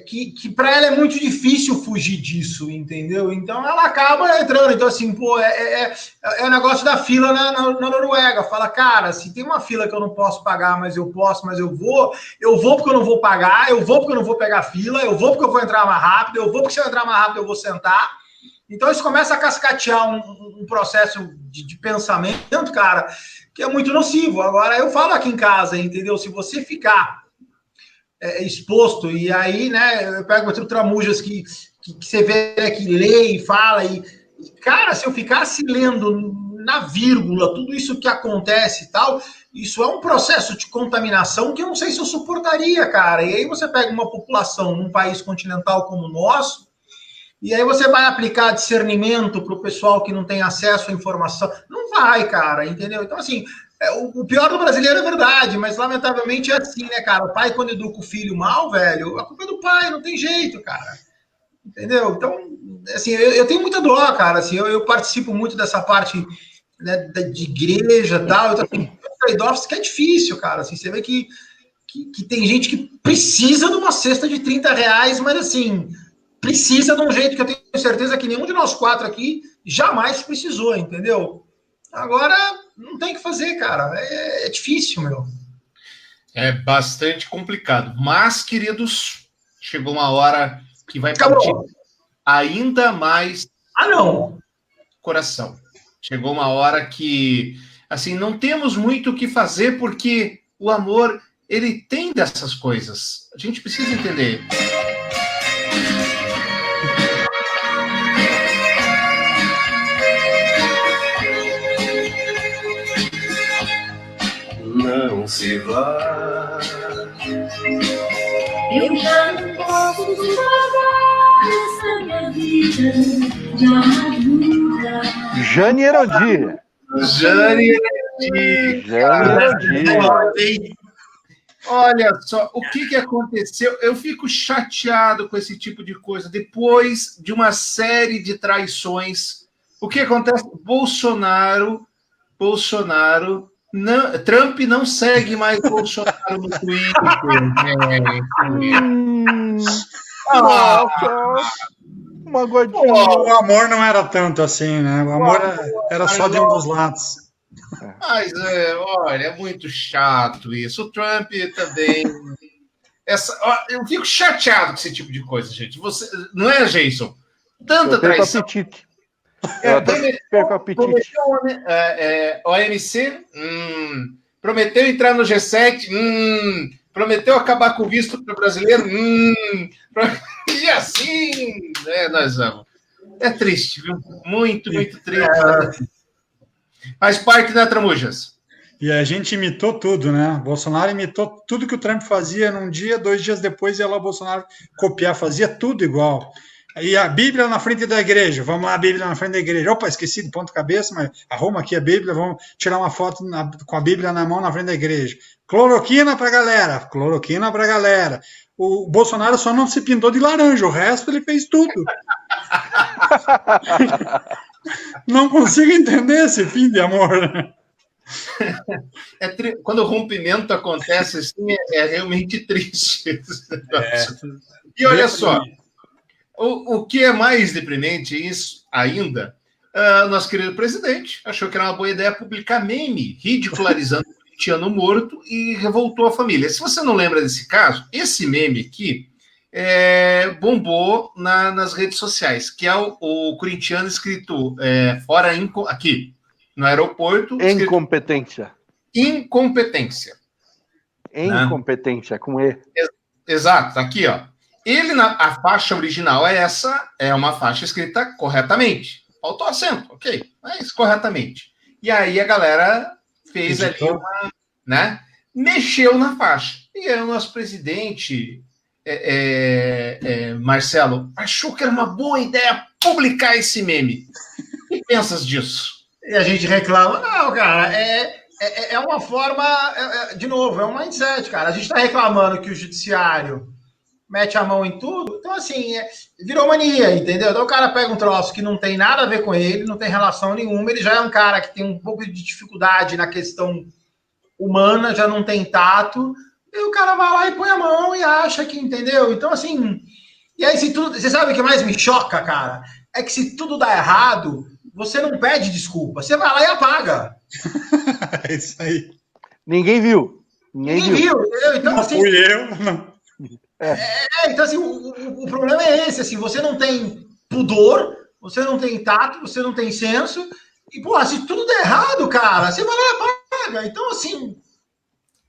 que para ela é muito difícil fugir disso, entendeu? Então, ela acaba entrando. Então, assim, pô, o negócio da fila na Noruega. Fala, cara, se tem uma fila que eu não posso pagar, mas eu posso, mas eu vou porque eu não vou pagar, eu vou porque eu não vou pegar fila, eu vou porque eu vou entrar mais rápido, eu vou porque se eu entrar mais rápido eu vou sentar. Então, isso começa a cascatear um processo de pensamento, cara, que é muito nocivo. Agora, eu falo aqui em casa, entendeu? Se você ficar exposto, e aí, né, eu pego outro tramujas que você vê, né, que lê e fala, e, cara, se eu ficasse lendo na vírgula tudo isso que acontece e tal, isso é um processo de contaminação que eu não sei se eu suportaria, cara. E aí você pega uma população num país continental como o nosso, e aí você vai aplicar discernimento para o pessoal que não tem acesso à informação. Não vai, cara, entendeu? Então, assim, o pior do brasileiro é verdade, mas lamentavelmente é assim, né, cara? O pai, quando educa o filho mal, velho, a culpa é do pai, não tem jeito, cara. Entendeu? Então, assim, eu tenho muita dó, cara. Assim, eu participo muito dessa parte, né, de igreja e tal. Então, tem trade-offs que é difícil, cara. Assim, você vê que tem gente que precisa de uma cesta de R$30, mas assim... precisa de um jeito que eu tenho certeza que nenhum de nós 4 aqui jamais precisou, entendeu? Agora, não tem o que fazer, cara. É difícil, meu. É bastante complicado. Mas, queridos, chegou uma hora que vai partir ainda mais coração. Chegou uma hora que, assim, não temos muito o que fazer porque o amor, ele tem dessas coisas. A gente precisa entender. Não se vá. Eu já não posso pagar essa minha vida de amargura. Jane Herodi. Olha só, o que aconteceu? Eu fico chateado com esse tipo de coisa. Depois de uma série de traições, o que acontece? Bolsonaro Trump não segue mais Bolsonaro no Twitter. Uma gordinha. O amor não era tanto assim, né? O amor era só de um dos lados. Mas, olha, é muito chato isso. O Trump também. Eu fico chateado com esse tipo de coisa, gente. Você, não é, Jason? Tanta Eu perco traição. apetite. Eu até perco apetite. Prometeu OMC, prometeu entrar no G7, prometeu acabar com o visto para o brasileiro, e assim, nós vamos. É triste, viu? Muito, muito triste. Faz parte, né, Tramujas? E a gente imitou tudo, né? O Bolsonaro imitou tudo que o Trump fazia num dia, 2 dias depois ia lá o Bolsonaro copiar, fazia tudo igual. E a Bíblia na frente da igreja, vamos lá, a Bíblia na frente da igreja. Opa, esqueci de ponto cabeça, mas arruma aqui a Bíblia, vamos tirar uma foto com a Bíblia na mão na frente da igreja. Cloroquina pra galera, cloroquina pra galera. O Bolsonaro só não se pintou de laranja, o resto ele fez tudo. Não consigo entender esse fim de amor, né? Quando o rompimento acontece assim, é realmente triste. E olha só, o que é mais deprimente isso ainda, nosso querido presidente achou que era uma boa ideia publicar meme ridicularizando o corintiano morto e revoltou a família. Se você não lembra desse caso, esse meme aqui bombou nas redes sociais, que é o corintiano escrito fora aqui no aeroporto. Incompetência. Incompetência. Incompetência, com E. Exato, aqui, ó. A faixa original é uma faixa escrita corretamente. Faltou acento, ok, mas corretamente. E aí a galera fez ali mexeu na faixa. E aí o nosso presidente, Marcelo, achou que era uma boa ideia publicar esse meme. O que pensas disso? E a gente reclama, não, cara, é uma forma, de novo, é um mindset, cara. A gente está reclamando que o judiciário mete a mão em tudo, então assim, virou mania, entendeu? Então o cara pega um troço que não tem nada a ver com ele, não tem relação nenhuma, ele já é um cara que tem um pouco de dificuldade na questão humana, já não tem tato, e o cara vai lá e põe a mão e acha que, entendeu? Então assim, e aí se tudo, você sabe o que mais me choca, cara? É que se tudo dá errado, você não pede desculpa, você vai lá e apaga. É isso aí. Ninguém viu. Ninguém viu, entendeu? Então, não assim, fui eu, não. Então assim, o problema é esse, assim, você não tem pudor, você não tem tato, você não tem senso, e, pô, se tudo der errado, cara, você vai lá e apaga. Então, assim,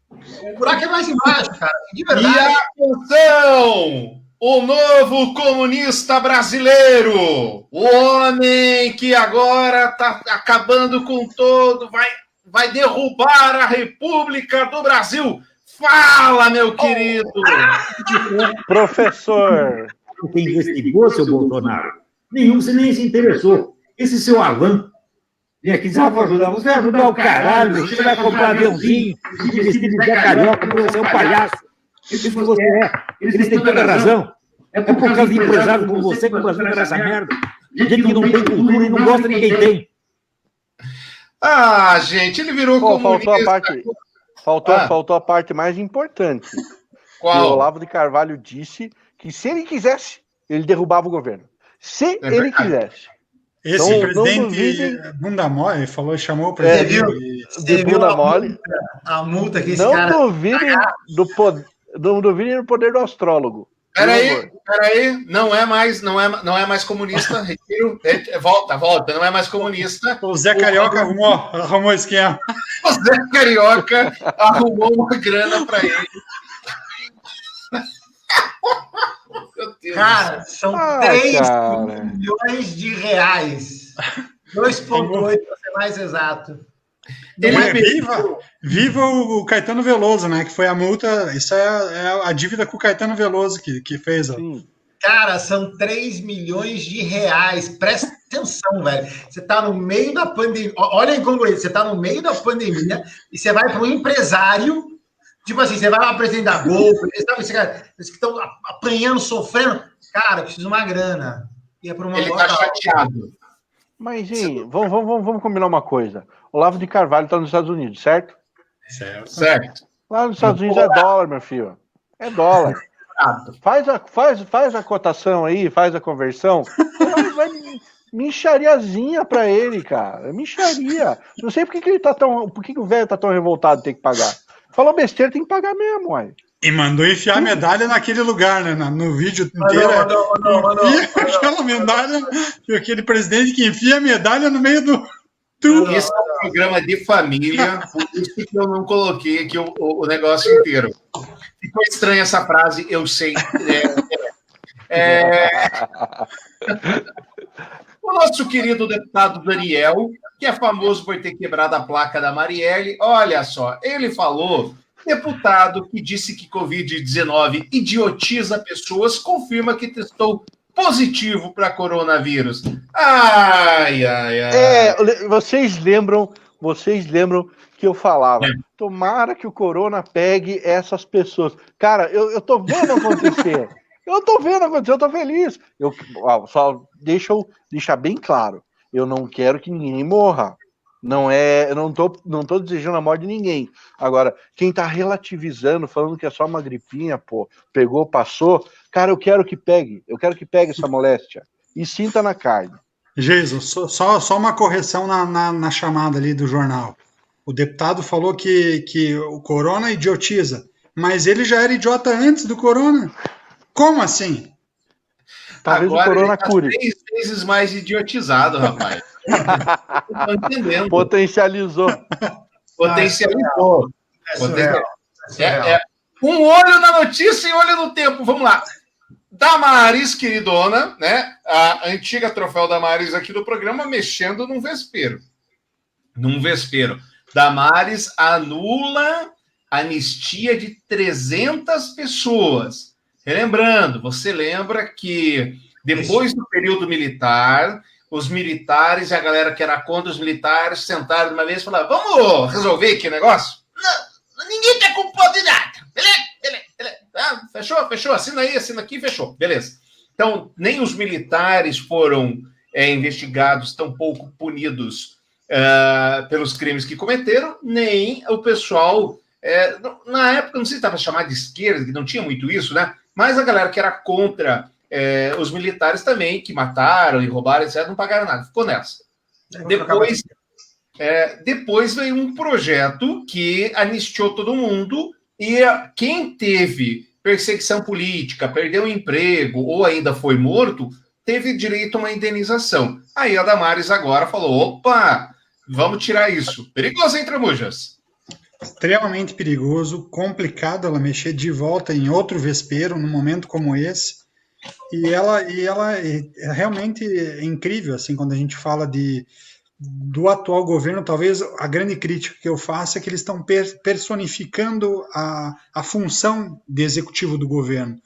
o buraco é mais embaixo, cara, de verdade. E atenção! O novo comunista brasileiro, o homem que agora está acabando com todo, vai derrubar a República do Brasil. Fala, meu querido! Professor! Quem investigou, seu Bolsonaro? Nenhum, você nem se interessou. Esse seu Alan, vem aqui, você vai ajudar. Você vai ajudar o caralho, você vai comprar aviãozinho, se vestir de Zé Carioca, porque você é um palhaço. Isso que você é. Eles têm toda a razão. É por causa de empresário como você que o Brasil era essa merda. Gente que não tem cultura e não gosta de quem tem. Ah, gente, ele virou comunista. Faltou a parte mais importante. Qual? O Olavo de Carvalho disse que se ele quisesse, ele derrubava o governo. Se ele quisesse. Esse presidente bunda mole chamou o presidente de bunda mole. A multa que esse não cara... Não duvidem do poder do astrólogo. Peraí, não é mais comunista, retiro, volta, não é mais comunista. O Zé Carioca arrumou o esquema. O Zé Carioca arrumou uma grana para ele. Meu Deus. Cara, são 3 milhões de reais. 2,8 para ser mais exato. Viva o Caetano Veloso, né? Que foi a multa. Isso é a dívida com o Caetano Veloso que fez. Ó. Cara, são 3 milhões de reais. Presta atenção, velho. Você tá no meio da pandemia. Olha a incongruência. Você tá no meio da pandemia e você vai para um empresário. Tipo assim, você vai lá apresentar golpe. Eles que estão apanhando, sofrendo. Cara, precisa de uma grana. E é por uma Ele tá chateado. Mas, gente, vamos combinar uma coisa. O Olavo de Carvalho está nos Estados Unidos, certo? Certo. Lá nos Estados Unidos é dólar, meu filho. É dólar. Faz a cotação aí, faz a conversão. Vai minchariazinha pra ele, cara. Mincharia. Não sei por que ele tá tão. Por que o velho tá tão revoltado de ter que pagar. Falou besteira, tem que pagar mesmo, uai. E mandou enfiar a medalha naquele lugar, né? No vídeo inteiro. Enfia aquela medalha, aquele presidente que enfia a medalha no meio do. Esse é um programa de família, por isso que eu não coloquei aqui o negócio inteiro. Ficou estranha essa frase, eu sei. O nosso querido deputado Daniel, que é famoso por ter quebrado a placa da Marielle, olha só, ele falou, deputado que disse que Covid-19 idiotiza pessoas, confirma que testou positivo para coronavírus. Ai. Vocês lembram que eu falava, tomara que o corona pegue essas pessoas. Cara, eu tô vendo acontecer. Eu tô feliz. Deixa eu deixar bem claro. Eu não quero que ninguém morra. Eu não tô desejando a morte de ninguém. Agora, quem tá relativizando, falando que é só uma gripinha, pegou, passou, cara, eu quero que pegue essa moléstia e sinta na carne. Jesus, só uma correção na chamada ali do jornal. O deputado falou que o corona idiotiza, mas ele já era idiota antes do corona. Como assim? Talvez agora o corona cure. 3 vezes mais idiotizado, rapaz. Não tô entendendo. Potencializou. Um olho na notícia e olho no tempo. Vamos lá. Damares, queridona, né? A antiga troféu Damares aqui do programa, mexendo num vespeiro. Damares anula anistia de 300 pessoas. Relembrando, você lembra que depois do período militar, os militares e a galera que era contra os militares sentaram de uma vez e falaram: vamos resolver aqui o negócio? Não, ninguém tem culpa de nada. Beleza. Ah, fechou, assina aí, assina aqui, fechou. Beleza. Então, nem os militares foram investigados, tampouco punidos pelos crimes que cometeram, nem o pessoal... na época, não sei se estava chamado de esquerda, que não tinha muito isso, né? Mas a galera que era contra os militares também, que mataram e roubaram, etc., não pagaram nada. Ficou nessa. Depois veio um projeto que anistiou todo mundo e quem teve perseguição política, perdeu o emprego ou ainda foi morto, teve direito a uma indenização. Aí a Damares agora falou, opa, vamos tirar isso. Perigoso, hein, Tramujas? Extremamente perigoso, complicado ela mexer de volta em outro vespeiro num momento como esse. E ela é realmente incrível, assim, quando a gente fala do atual governo. Talvez a grande crítica que eu faço é que eles estão personificando a função de executivo do governo.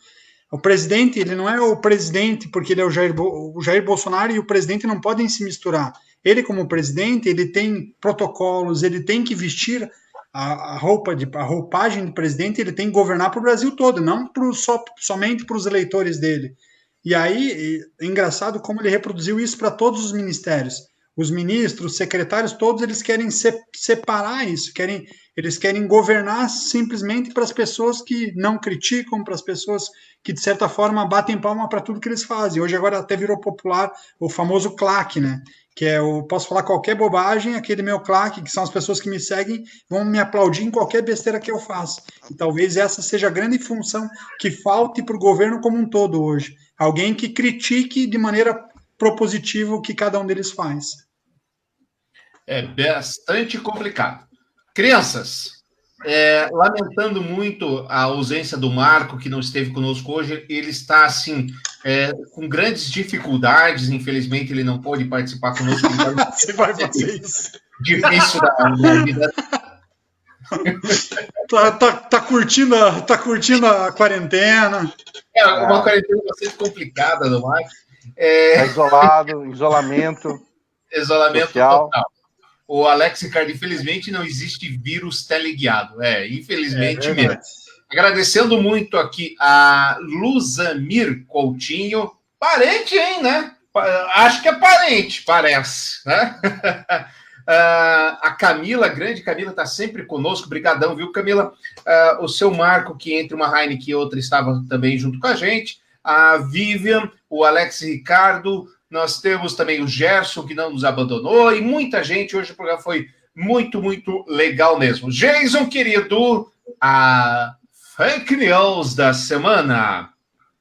O presidente, ele não é o presidente porque ele é o Jair Bolsonaro, e o presidente não podem se misturar. Ele, como presidente, ele tem protocolos, ele tem que vestir a roupagem do presidente, ele tem que governar para o Brasil todo, não somente para os eleitores dele. E aí, é engraçado como ele reproduziu isso para todos os ministérios. Os ministros, os secretários, todos eles querem separar isso, eles querem governar simplesmente para as pessoas que não criticam, para as pessoas que, de certa forma, batem palma para tudo que eles fazem. Hoje agora até virou popular o famoso claque, né? Que eu posso falar qualquer bobagem, aquele meu claque, que são as pessoas que me seguem, vão me aplaudir em qualquer besteira que eu faça. E talvez essa seja a grande função que falte para o governo como um todo hoje. Alguém que critique de maneira propositiva o que cada um deles faz. É bastante complicado. Crianças, lamentando muito a ausência do Marco, que não esteve conosco hoje, ele está, assim, com grandes dificuldades, infelizmente ele não pôde participar conosco. Você vai fazer isso. Difícil da vida. Tá curtindo a quarentena. Uma quarentena bastante complicada do Marco. Isolamento social. Total. O Alex Ricardo, infelizmente, não existe vírus teleguiado. Infelizmente mesmo. Agradecendo muito aqui a Luzamir Coutinho. Parente, hein, né? Acho que é parente, parece. Né? A Camila, grande Camila, está sempre conosco. Obrigadão, viu, Camila? O seu Marco, que entre uma Heineken e outra estava também junto com a gente. A Vivian, o Alex Ricardo. Nós temos também o Gerson, que não nos abandonou, e muita gente. Hoje o programa foi muito, muito legal mesmo. Jason, querido, a fake news da semana.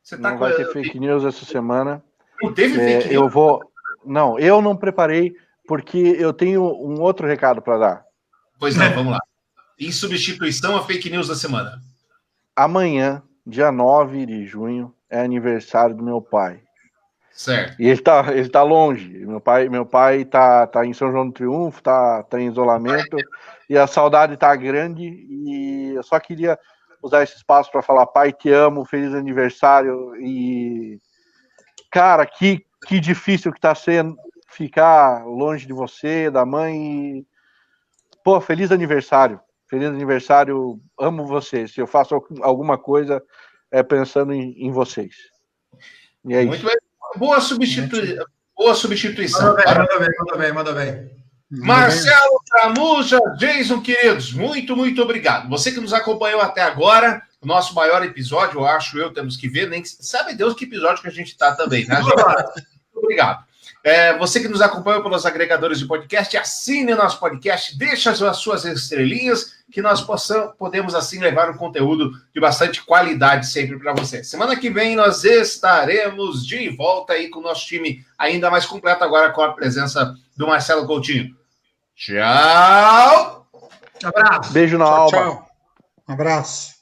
Você tá Não vai ter fake news essa semana. Não teve fake news? Não, eu não preparei, porque eu tenho um outro recado para dar. Pois não, vamos lá. Em substituição a fake news da semana. Amanhã, dia 9 de junho, é aniversário do meu pai. Certo. E ele tá longe. Meu pai tá em São João do Triunfo, tá em isolamento, e a saudade tá grande, e eu só queria usar esse espaço para falar: pai, te amo, feliz aniversário. E cara, que difícil que tá sendo ficar longe de você, da mãe. E, pô, feliz aniversário, amo vocês. Se eu faço alguma coisa, é pensando em vocês. E é Muito isso. bem. Boa substituição. Manda bem. Marcelo Tramuja, Jason, queridos, muito obrigado. Você que nos acompanhou até agora, o nosso maior episódio, temos que ver, nem sabe Deus que episódio que a gente está também, né? Muito obrigado. Você que nos acompanhou pelos agregadores de podcast, assine o nosso podcast, deixa as suas estrelinhas, que nós podemos assim levar um conteúdo de bastante qualidade sempre para você. Semana que vem nós estaremos de volta aí com o nosso time ainda mais completo, agora com a presença do Marcelo Coutinho. Tchau! Abraço. Beijo na alma. Tchau. Um abraço.